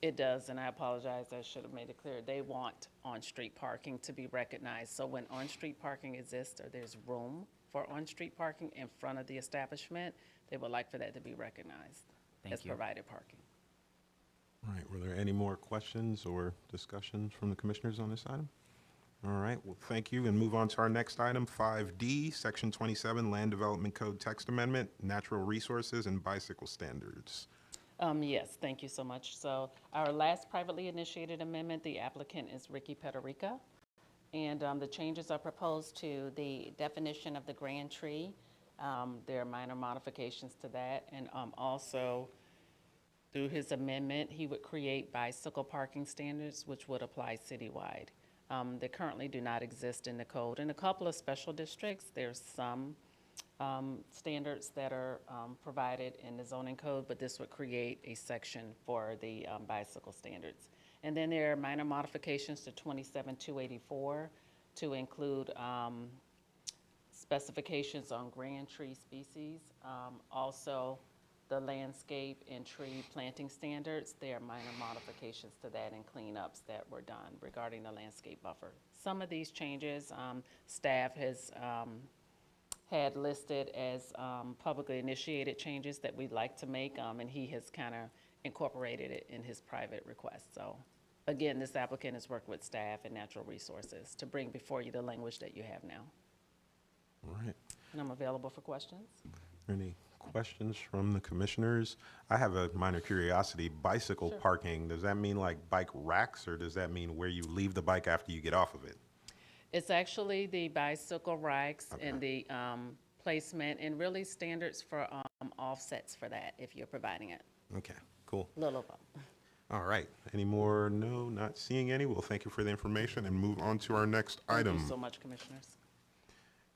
It does, and I apologize, I should have made it clear. They want on-street parking to be recognized. So when on-street parking exists or there's room for on-street parking in front of the establishment, they would like for that to be recognized as provided parking. All right, were there any more questions or discussions from the commissioners on this item? All right, well, thank you, and move on to our next item, 5D, Section 27, Land Development Code Text Amendment, Natural Resources and Bicycle Standards. Yes, thank you so much. So our last privately initiated amendment, the applicant is Ricky Pederica, and the changes are proposed to the definition of the grand tree. There are minor modifications to that, and also through his amendment, he would create bicycle parking standards, which would apply citywide. They currently do not exist in the code. In a couple of special districts, there's some standards that are provided in the zoning code, but this would create a section for the bicycle standards. And then there are minor modifications to 27-284 to include specifications on grand tree species. Also, the landscape and tree planting standards, there are minor modifications to that and cleanups that were done regarding the landscape buffer. Some of these changes, staff has had listed as publicly initiated changes that we'd like to make, and he has kind of incorporated it in his private request. So again, this applicant has worked with staff and natural resources to bring before you the language that you have now. All right. And I'm available for questions. Any questions from the commissioners? I have a minor curiosity. Bicycle Sure. parking, does that mean like bike racks, or does that mean where you leave the bike after you get off of it? It's actually the bicycle racks and the placement and really standards for offsets for that if you're providing it. Okay, cool. Little of them. All right. Any more? No, not seeing any. Well, thank you for the information and move on to our next item. Thank you so much, Commissioners.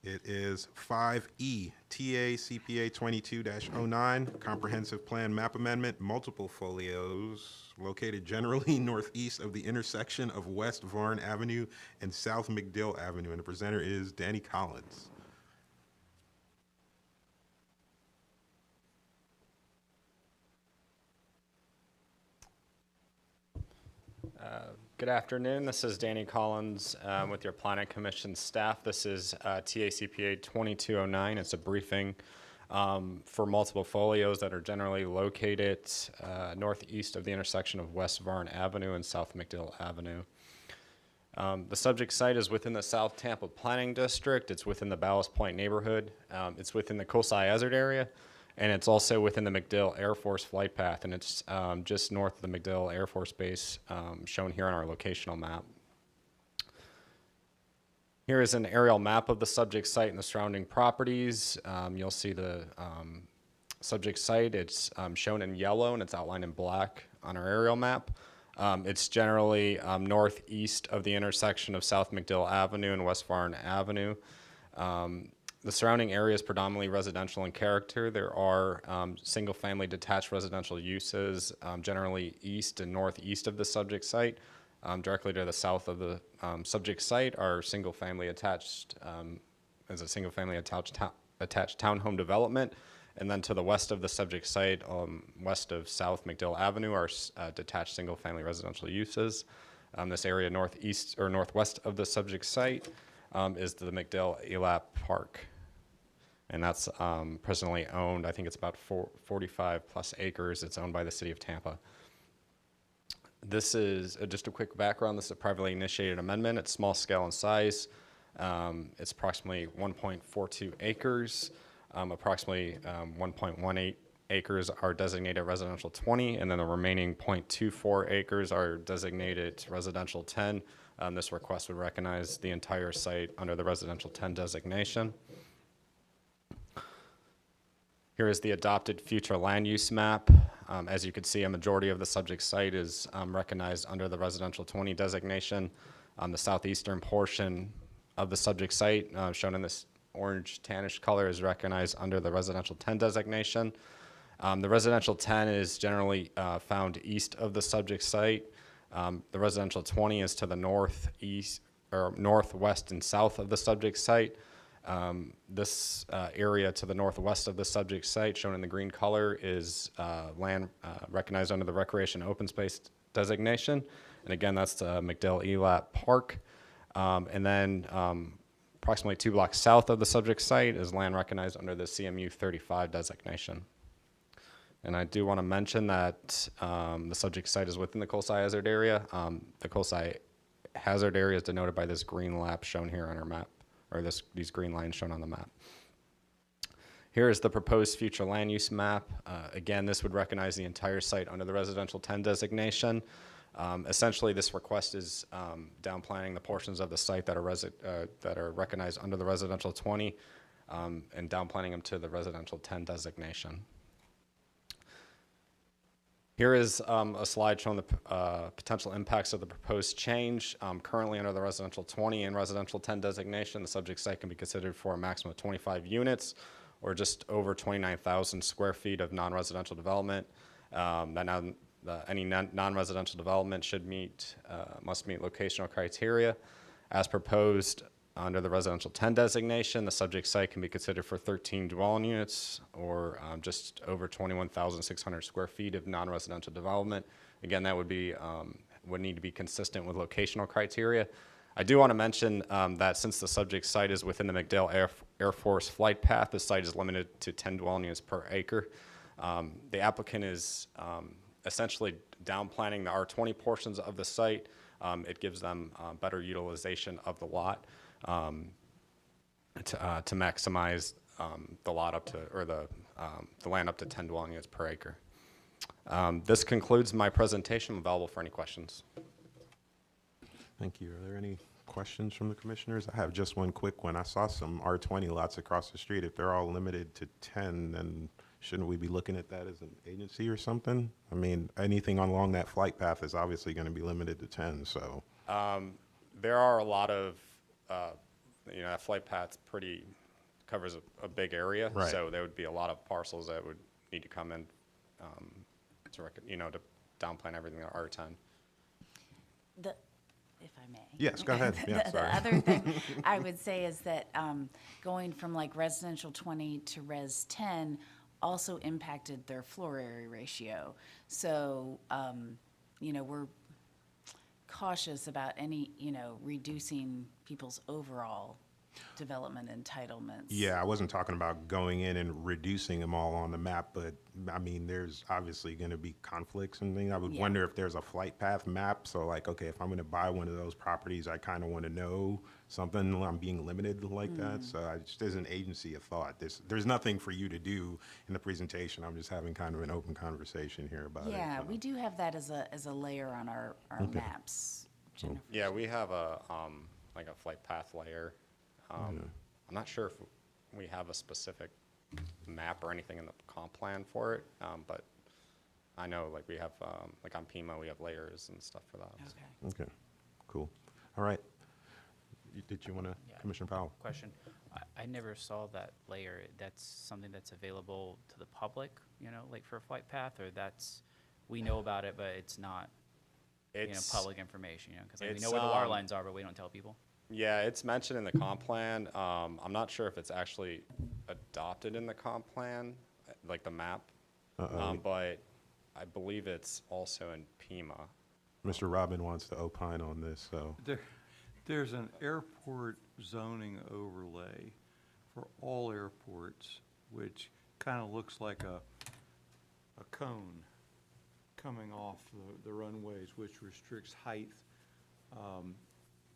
It is 5E, TA CPA 22-09, Comprehensive Plan Map Amendment, multiple folios located generally northeast of the intersection of West Varn Avenue and South McDill Avenue. And the presenter is Danny Collins. Good afternoon. This is Danny Collins with your Planning Commission staff. This is TACPA 2209. It's a briefing for multiple folios that are generally located northeast of the intersection of West Varn Avenue and South McDill Avenue. The subject site is within the South Tampa Planning District. It's within the Ballast Point neighborhood. It's within the COSI Hazard area. And it's also within the MacDill Air Force flight path, and it's just north of the MacDill Air Force Base, shown here on our locational map. Here is an aerial map of the subject site and the surrounding properties. You'll see the subject site. It's shown in yellow, and it's outlined in black on our aerial map. It's generally northeast of the intersection of South McDill Avenue and West Varn Avenue. The surrounding area is predominantly residential in character. There are single-family detached residential uses, generally east and northeast of the subject site. Directly to the south of the subject site are single-family attached, as a single-family attached townhome development. And then to the west of the subject site, west of South McDill Avenue, are detached single-family residential uses. This area northeast or northwest of the subject site is the MacDill ELAP Park. And that's presently owned, I think it's about 45 plus acres. It's owned by the city of Tampa. This is just a quick background. This is a privately initiated amendment. It's small scale in size. It's approximately 1.42 acres. Approximately 1.18 acres are designated residential 20, and then the remaining 0.24 acres are designated residential 10. This request would recognize the entire site under the residential 10 designation. Here is the adopted future land use map. As you can see, a majority of the subject site is recognized under the residential 20 designation. The southeastern portion of the subject site, shown in this orange tannish color, is recognized under the residential 10 designation. The residential 10 is generally found east of the subject site. The residential 20 is to the northeast or northwest and south of the subject site. This area to the northwest of the subject site, shown in the green color, is land recognized under the Recreation Open Space designation. And again, that's the MacDill ELAP Park. And then approximately 2 blocks south of the subject site is land recognized under the CMU 35 designation. And I do want to mention that the subject site is within the COSI Hazard area. The COSI Hazard area is denoted by this green lap shown here on our map, or these green lines shown on the map. Here is the proposed future land use map. Again, this would recognize the entire site under the residential 10 designation. Essentially, this request is downplanning the portions of the site that are recognized under the residential 20 and downplanning them to the residential 10 designation. Here is a slide showing the potential impacts of the proposed change. Currently under the residential 20 and residential 10 designation, the subject site can be considered for a maximum of 25 units or just over 29,000 square feet of non-residential development. Any non-residential development must meet locational criteria. As proposed under the residential 10 designation, the subject site can be considered for 13 dwelling units or just over 21,600 square feet of non-residential development. Again, that would need to be consistent with locational criteria. I do want to mention that since the subject site is within the MacDill Air Force flight path. The site is limited to 10 dwelling units per acre. The applicant is essentially down planning the R20 portions of the site. It gives them better utilization of the lot to maximize the lot up to, or the land up to 10 dwelling units per acre. This concludes my presentation. I'm available for any questions. Thank you. Are there any questions from the commissioners? I have just one quick one. I saw some R20 lots across the street. If they're all limited to 10, then shouldn't we be looking at that as an agency or something? I mean, anything along that flight path is obviously going to be limited to 10, so. There are a lot of, that flight path covers a big area. Right. So there would be a lot of parcels that would need to come in to downplan everything at R10. If I may. Yes, go ahead. Yeah, The other thing I would say is that going from like residential 20 to res 10 also impacted their floor area ratio. So, we're cautious about any, reducing people's overall development entitlements. Yeah, I wasn't talking about going in and reducing them all on the map, but I mean, there's obviously going to be conflicts and things. I would wonder if there's a flight path map. So like, okay, if I'm going to buy one of those properties, I kind of want to know something. I'm being limited like that. So just as an agency of thought, there's nothing for you to do in the presentation. I'm just having kind of an open conversation here about it. Yeah, So. we do have that as a layer on our maps. Jennifer. Yeah, we have a flight path layer. I'm not sure if we have a specific map or anything in the comp plan for it, but I know we have, on PIMA, we have layers and stuff for that. Okay. Okay, cool. All right. Did you want to, Commissioner Powell? Question. I never saw that layer. That's something that's available to the public, for a flight path, or we know about it, but it's not, public information, because we know where the water lines are, but we don't tell people. Yeah, it's mentioned in the comp plan. I'm not sure if it's actually adopted in the comp plan, like the map, but I believe it's also in PIMA. Mr. Robin wants to opine on this, so. There's an airport zoning overlay for all airports, which kind of looks like a cone coming off the runways, which restricts height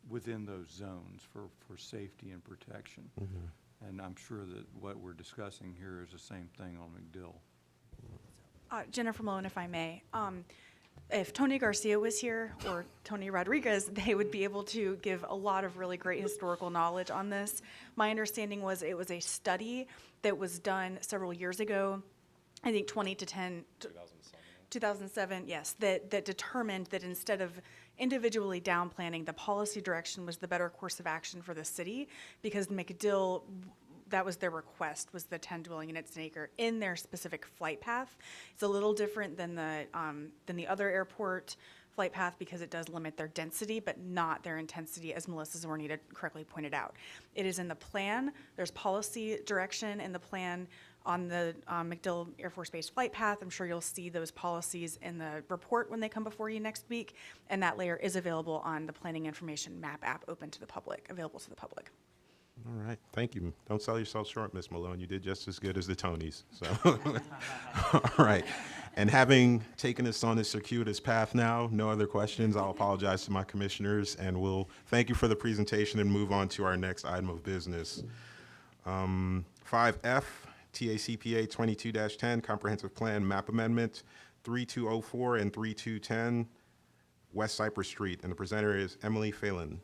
within those zones for safety and protection. And I'm sure that what we're discussing here is the same thing on McDill. Jennifer Malone, if I may. If Tony Garcia was here, or Tony Rodriguez, they would be able to give a lot of really great historical knowledge on this. My understanding was it was a study that was done several years ago, I think 2007, yes, that determined that instead of individually down planning, the policy direction was the better course of action for the city, because McDill, that was their request, was the 10 dwelling units an acre in their specific flight path. It's a little different than the other airport flight path, because it does limit their density, but not their intensity, as Melissa Zornita correctly pointed out. It is in the plan. There's policy direction in the plan on the McDill Air Force Base flight path. I'm sure you'll see those policies in the report when they come before you next week. And that layer is available on the Planning Information Map app, open to the public, available to the public. All right, thank you. Don't sell yourself short, Ms. Malone. You did just as good as the Tonys, so. All right, and having taken us on this circuitous path now, no other questions, I'll apologize to my commissioners, and we'll thank you for the presentation and move on to our next item of business. 5F, TACPA 22-10, Comprehensive Plan Map Amendment, 3204 and 3210, West Cypress Street, and the presenter is Emily Phelan.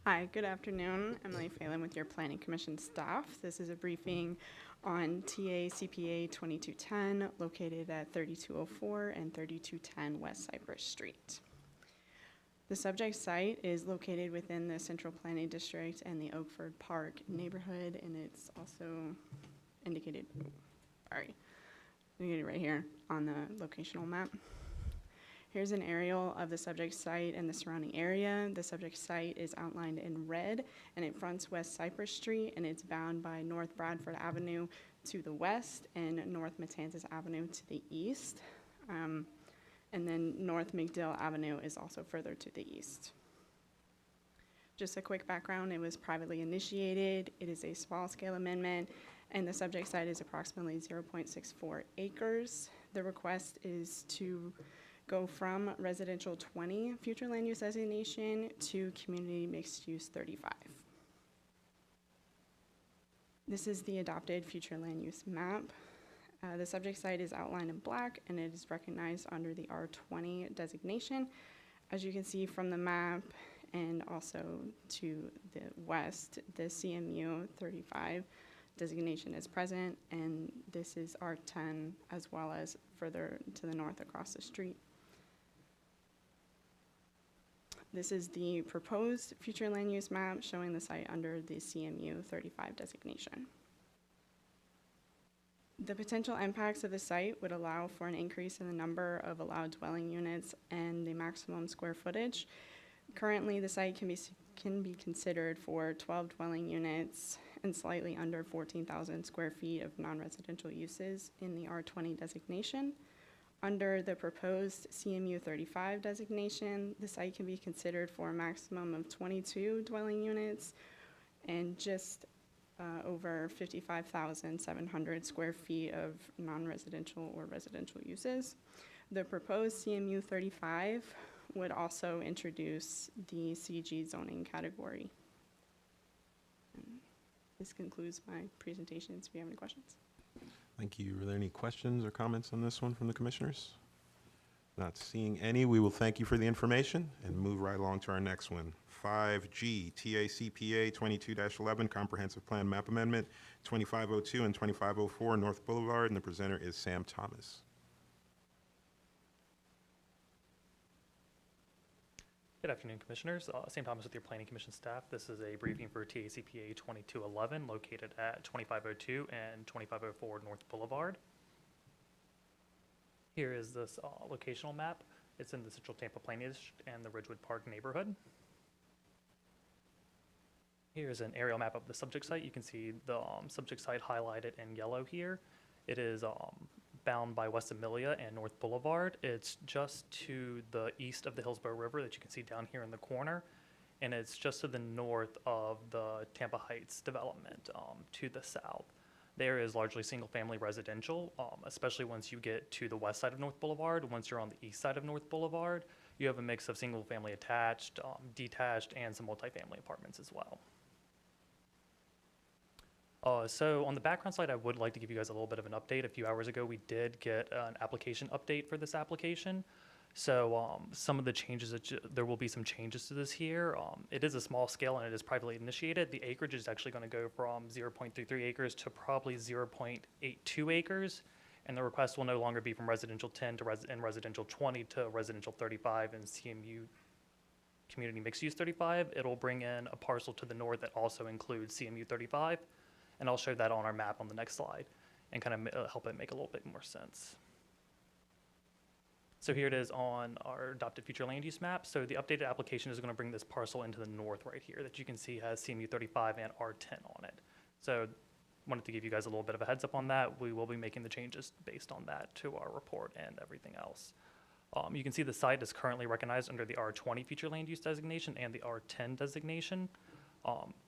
Hi, good afternoon. Emily Phelan with your Planning Commission staff. This is a briefing on TACPA 2210, located at 3204 and 3210 West Cypress Street. The subject site is located within the Central Planning District and the Oakford Park neighborhood, and it's also indicated right here on the locational map. Here's an aerial of the subject site and the surrounding area. The subject site is outlined in red, and it fronts West Cypress Street, and it's bound by North Bradford Avenue to the west and North Matanzas Avenue to the east. And then North McDill Avenue is also further to the east. Just a quick background, it was privately initiated. It is a small-scale amendment, and the subject site is approximately 0.64 acres. The request is to go from residential 20 future land use designation to community mixed use 35. This is the adopted future land use map. The subject site is outlined in black, and it is recognized under the R20 designation. As you can see from the map, and also to the west, the CMU 35 designation is present, and this is R10 as well as further to the north across the street. This is the proposed future land use map showing the site under the CMU 35 designation. The potential impacts of the site would allow for an increase in the number of allowed dwelling units and the maximum square footage. Currently, the site can be considered for 12 dwelling units and slightly under 14,000 square feet of non-residential uses in the R20 designation. Under the proposed CMU 35 designation, the site can be considered for a maximum of 22 dwelling units and just over 55,700 square feet of non-residential or residential uses. The proposed CMU 35 would also introduce the CG zoning category. And this concludes my presentation. If you have any questions. Thank you. Are there any questions or comments on this one from the commissioners? Not seeing any, we will thank you for the information and move right along to our next one. 5G, TACPA 22-11, Comprehensive Plan Map Amendment, 2502 and 2504 North Boulevard, and the presenter is Sam Thomas. Good afternoon, Commissioners. Sam Thomas with your Planning Commission staff. This is a briefing for TACPA 2211 located at 2502 and 2504 North Boulevard. Here is this locational map. It's in the Central Tampa Planning District and the Ridgewood Park neighborhood. Here's an aerial map of the subject site. You can see the subject site highlighted in yellow here. It is bound by West Amelia and North Boulevard. It's just to the east of the Hillsborough River that you can see down here in the corner. And it's just to the north of the Tampa Heights development to the south. There is largely single-family residential, especially once you get to the west side of North Boulevard. Once you're on the east side of North Boulevard, you have a mix of single-family attached, detached, and some multifamily apartments as well. So on the background slide, I would like to give you guys a little bit of an update. A few hours ago, we did get an application update for this application. So some of the changes, there will be some changes to this here. It is a small scale and it is privately initiated. The acreage is actually going to go from 0.33 acres to probably 0.82 acres. And the request will no longer be from residential 10 to residential 20 to residential 35 and CMU community mixed use 35. It'll bring in a parcel to the north that also includes CMU 35. And I'll show that on our map on the next slide and kind of help it make a little bit more sense. So here it is on our adopted future land use map. So the updated application is going to bring this parcel into the north right here that you can see has CMU 35 and R10 on it. So wanted to give you guys a little bit of a heads up on that. We will be making the changes based on that to our report and everything else. You can see the site is currently recognized under the R20 future land use designation and the R10 designation.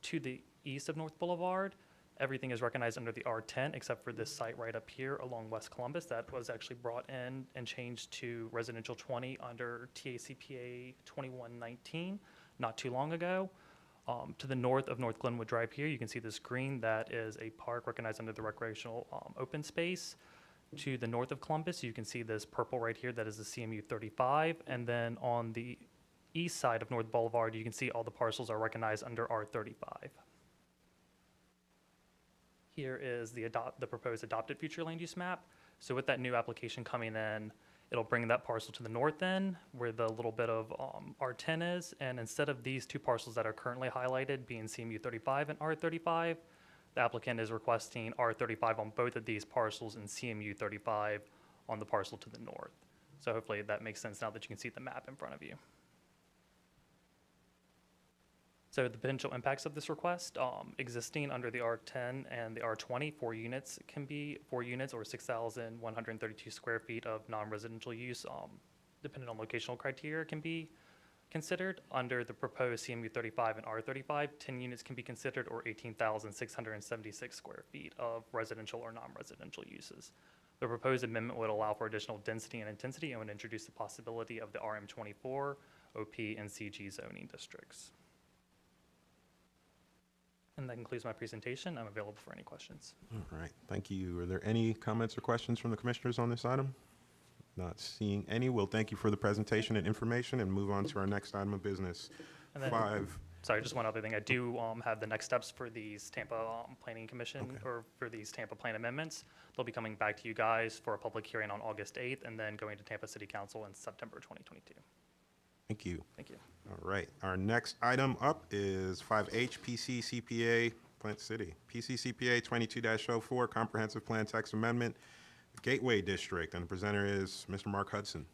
To the east of North Boulevard, everything is recognized under the R10 except for this site right up here along West Columbus that was actually brought in and changed to residential 20 under TACPA 2119 not too long ago. To the north of North Glenwood Drive here, you can see this green that is a park recognized under the recreational open space. To the north of Columbus, you can see this purple right here that is the CMU 35. And then on the east side of North Boulevard, you can see all the parcels are recognized under R35. Here is the proposed adopted future land use map. So with that new application coming in, it'll bring that parcel to the north end where the little bit of R10 is. And instead of these two parcels that are currently highlighted being CMU 35 and R35, the applicant is requesting R35 on both of these parcels and CMU 35 on the parcel to the north. So hopefully that makes sense now that you can see the map in front of you. So the potential impacts of this request, existing under the R10 and the R20, 4 units can be 4 units or 6,132 square feet of non-residential use, depending on locational criteria, can be considered. Under the proposed CMU 35 and R35, 10 units can be considered, or 18,676 square feet of residential or non-residential uses. The proposed amendment would allow for additional density and intensity and would introduce the possibility of the RM24, OP, and CG zoning districts. And that concludes my presentation. I'm available for any questions. All right, thank you. Are there any comments or questions from the commissioners on this item? Not seeing any. We'll thank you for the presentation and information and move on to our next item of business. And then, sorry, just one other thing. I do have the next steps for these Tampa Planning Commission, or for these Tampa Plan amendments. They'll be coming back to you guys for a public hearing on August 8th and then going to Tampa City Council in September 2022. Thank you. Thank you. All right, our next item up is 5H PC CPA Plant City. PC CPA 22-04 Comprehensive Plan Text Amendment, Gateway District, and the presenter is Mr. Mark Hudson.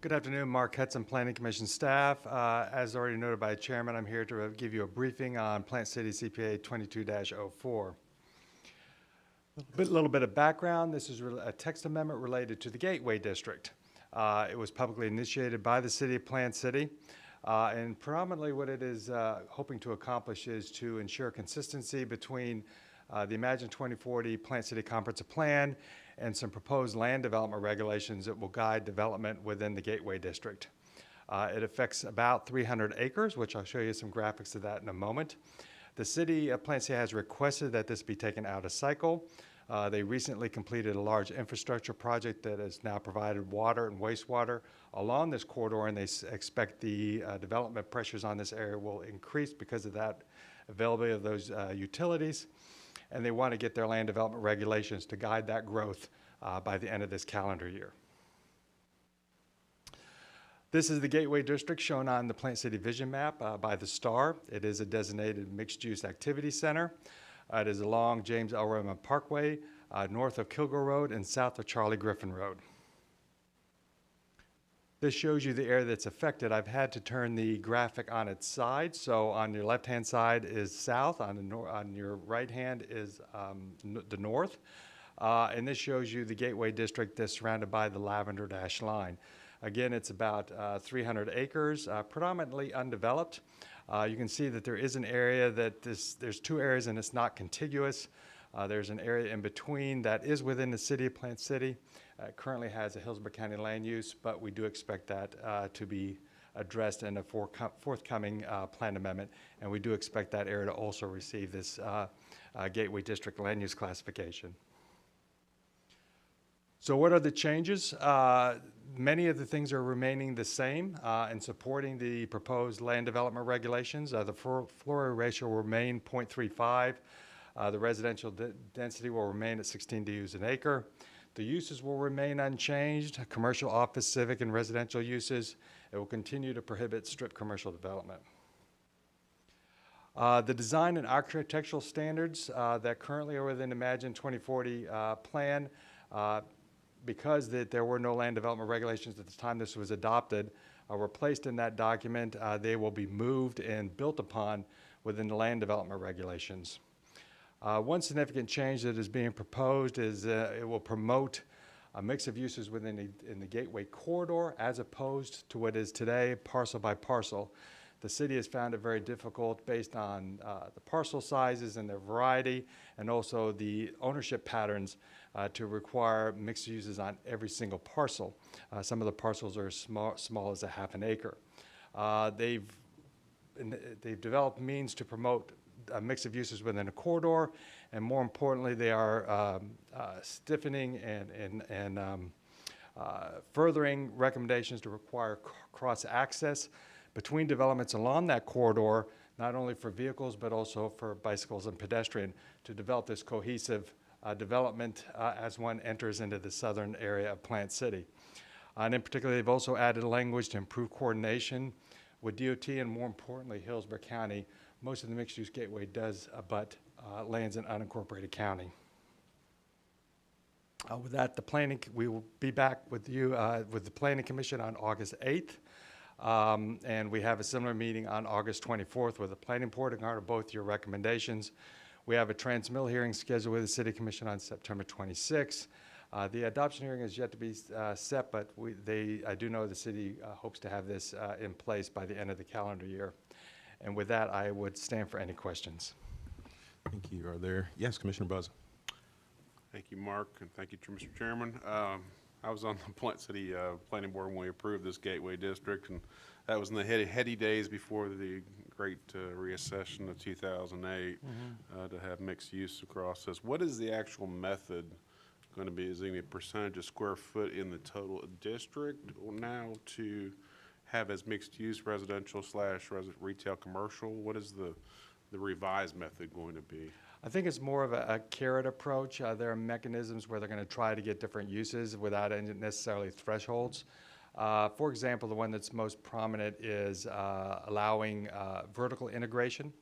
Good afternoon, Mark Hudson, Planning Commission staff. As already noted by the chairman, I'm here to give you a briefing on Plant City CPA 22-04. A little bit of background. This is a text amendment related to the Gateway District. It was publicly initiated by the City of Plant City. And predominantly what it is hoping to accomplish is to ensure consistency between the Imagine 2040 Plant City Comprehensive Plan and some proposed land development regulations that will guide development within the Gateway District. It affects about 300 acres, which I'll show you some graphics of that in a moment. The City of Plant City has requested that this be taken out of cycle. They recently completed a large infrastructure project that has now provided water and wastewater along this corridor, and they expect the development pressures on this area will increase because of that availability of those utilities. And they want to get their land development regulations to guide that growth by the end of this calendar year. This is the Gateway District shown on the Plant City Vision Map by the star. It is a designated mixed-use activity center. It is along James L. Redmond Parkway, north of Kilgore Road and south of Charlie Griffin Road. This shows you the area that's affected. I've had to turn the graphic on its side. So on your left-hand side is south, on your right hand is the north. And this shows you the Gateway District that's surrounded by the lavender dash line. Again, it's about 300 acres, predominantly undeveloped. You can see that there is an area that there's two areas and it's not contiguous. There's an area in between that is within the City of Plant City. It currently has a Hillsborough County land use, but we do expect that to be addressed in a forthcoming plan amendment, and we do expect that area to also receive this Gateway District land use classification. So what are the changes? Many of the things are remaining the same and supporting the proposed land development regulations. The floor area ratio will remain 0.35. The residential density will remain at 16 DUs an acre. The uses will remain unchanged, commercial, office, civic, and residential uses. It will continue to prohibit strip commercial development. The design and architectural standards that currently are within Imagine 2040 plan, because there were no land development regulations at the time this was adopted, were placed in that document. They will be moved and built upon within the land development regulations. One significant change that is being proposed is it will promote a mix of uses within the Gateway corridor as opposed to what is today parcel by parcel. The city has found it very difficult based on the parcel sizes and their variety and also the ownership patterns to require mixed uses on every single parcel. Some of the parcels are as small as a half an acre. They've developed means to promote a mix of uses within a corridor, and more importantly, they are stiffening and furthering recommendations to require cross-access between developments along that corridor, not only for vehicles but also for bicycles and pedestrian, to develop this cohesive development as one enters into the southern area of Plant City. And in particular, they've also added language to improve coordination with DOT and, more importantly, Hillsborough County. Most of the mixed-use gateway does abut lands in unincorporated county. With that, we will be back with you with the Planning Commission on August 8th. And we have a similar meeting on August 24th with the Planning Board in regard to both your recommendations. We have a transmittal hearing scheduled with the City Commission on September 26th. The adoption hearing is yet to be set, but I do know the city hopes to have this in place by the end of the calendar year. And with that, I would stand for any questions. Thank you. Are there, yes, Commissioner Buzz? Thank you, Mark, and thank you, Mr. Chairman. I was on the Plant City Planning Board when we approved this Gateway District, and that was in the heady days before the great reaccession of 2008 to have mixed use across this. What is the actual method going to be? Is it going to be a percentage of square foot in the total district or now to have as mixed use residential / retail commercial? What is the revised method going to be? I think it's more of a carrot approach. There are mechanisms where they're going to try to get different uses without any necessarily thresholds. For example, the one that's most prominent is allowing vertical integration.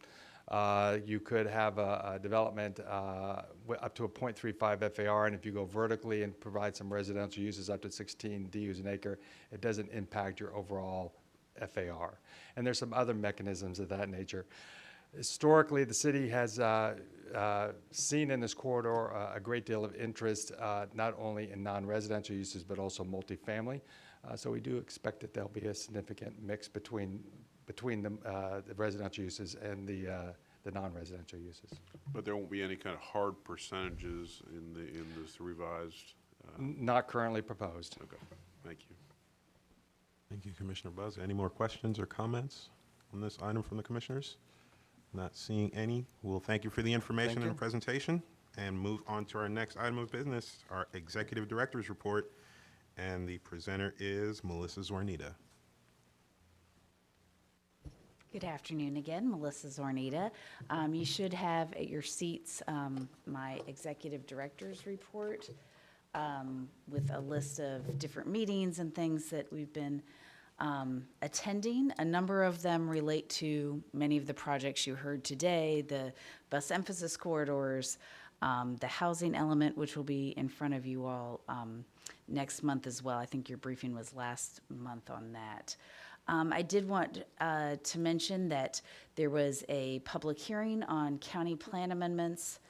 You could have a development up to a 0.35 FAR, and if you go vertically and provide some residential uses up to 16 DUs an acre, it doesn't impact your overall FAR. And there's some other mechanisms of that nature. Historically, the city has seen in this corridor a great deal of interest, not only in non-residential uses, but also multifamily. So we do expect that there'll be a significant mix between the residential uses and the non-residential uses. But there won't be any kind of hard percentages in this revised? Not currently proposed. Okay, thank you. Thank you, Commissioner Buzz. Any more questions or comments on this item from the commissioners? Not seeing any. We'll thank you for the information and the presentation and move on to our next item of business, our Executive Director's Report. And the presenter is Melissa Zornita. Good afternoon again, Melissa Zornita. You should have at your seats my Executive Director's Report with a list of different meetings and things that we've been attending. A number of them relate to many of the projects you heard today, the bus emphasis corridors, the housing element, which will be in front of you all next month as well. I think your briefing was last month on that. I did want to mention that there was a public hearing on county plan amendments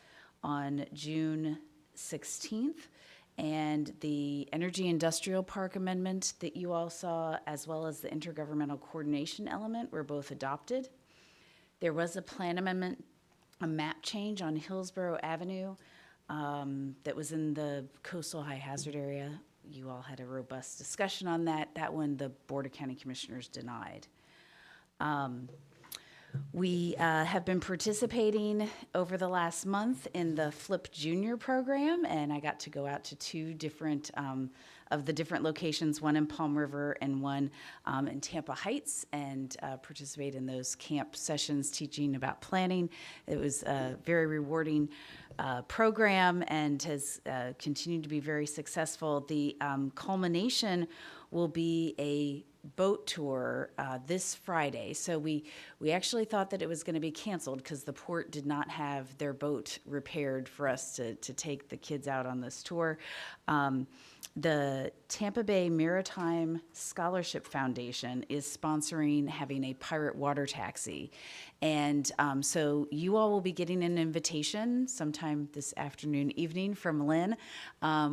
on June 16th. And the Energy Industrial Park Amendment that you all saw, as well as the Intergovernmental Coordination Element, were both adopted. There was a plan amendment, a map change on Hillsborough Avenue that was in the coastal high hazard area. You all had a robust discussion on that. That one, the Board of County Commissioners denied. We have been participating over the last month in the Flip Junior program, and I got to go out to two different of the different locations, one in Palm River and one in Tampa Heights, and participate in those camp sessions teaching about planning. It was a very rewarding program and has continued to be very successful. The culmination will be a boat tour this Friday. So we actually thought that it was going to be canceled because the port did not have their boat repaired for us to take the kids out on this tour. The Tampa Bay Maritime Scholarship Foundation is sponsoring having a pirate water taxi. And so you all will be getting an invitation sometime this afternoon, evening from Lynn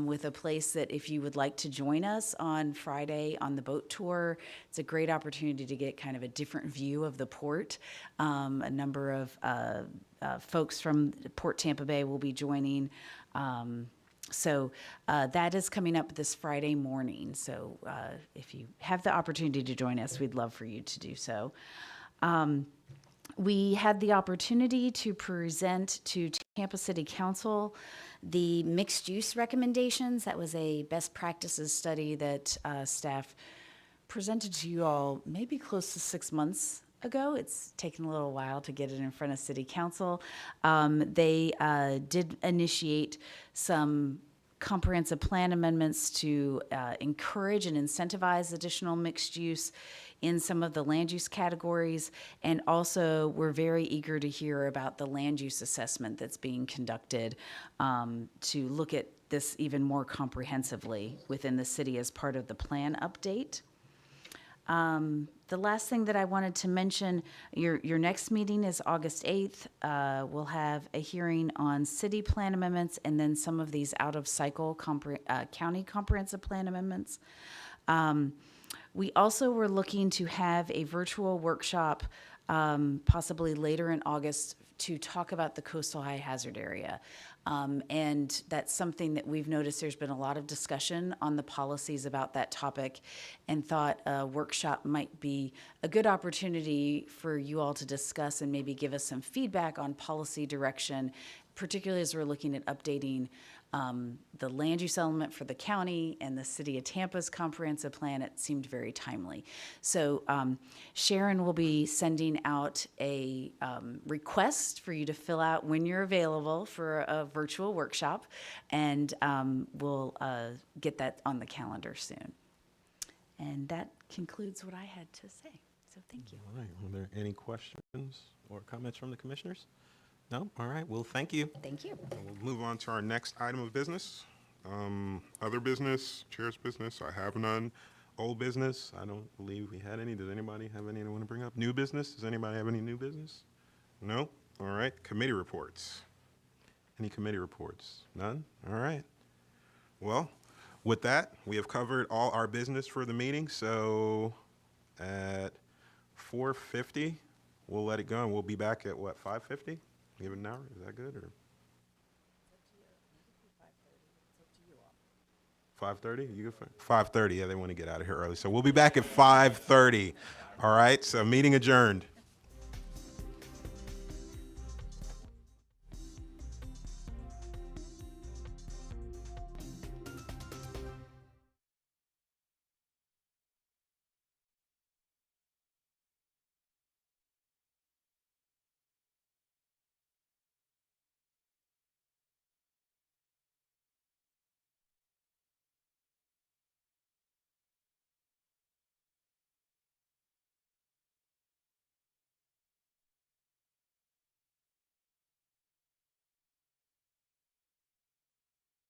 with a place that if you would like to join us on Friday on the boat tour, it's a great opportunity to get kind of a different view of the port. A number of folks from Port Tampa Bay will be joining. So that is coming up this Friday morning. So if you have the opportunity to join us, we'd love for you to do so. We had the opportunity to present to Tampa City Council the mixed use recommendations. That was a best practices study that staff presented to you all maybe close to 6 months ago. It's taken a little while to get it in front of City Council. They did initiate some comprehensive plan amendments to encourage and incentivize additional mixed use in some of the land use categories, and also we're very eager to hear about the land use assessment that's being conducted to look at this even more comprehensively within the city as part of the plan update. The last thing that I wanted to mention, your next meeting is August 8th. We'll have a hearing on city plan amendments and then some of these out-of-cycle county comprehensive plan amendments. We also were looking to have a virtual workshop possibly later in August to talk about the coastal high hazard area. And that's something that we've noticed there's been a lot of discussion on the policies about that topic, and thought a workshop might be a good opportunity for you all to discuss and maybe give us some feedback on policy direction, particularly as we're looking at updating the land use element for the county and the city of Tampa's comprehensive plan. It seemed very timely. So Sharon will be sending out a request for you to fill out when you're available for a virtual workshop, and we'll get that on the calendar soon. And that concludes what I had to say. So thank you. All right. Are there any questions or comments from the commissioners? No? All right. Well, thank you. Thank you. We'll move on to our next item of business. Other business, chair's business, I have none. Old business, I don't believe we had any. Does anybody have any they want to bring up? New business, does anybody have any new business? No? All right. Committee reports. Any committee reports? None? All right. Well, with that, we have covered all our business for the meeting. So at 4:50, we'll let it go, and we'll be back at what, 5:50? Give it an hour, is that good, or? 5:30, you go 5:30, yeah, they want to get out of here early. So we'll be back at 5:30, all right? So meeting adjourned.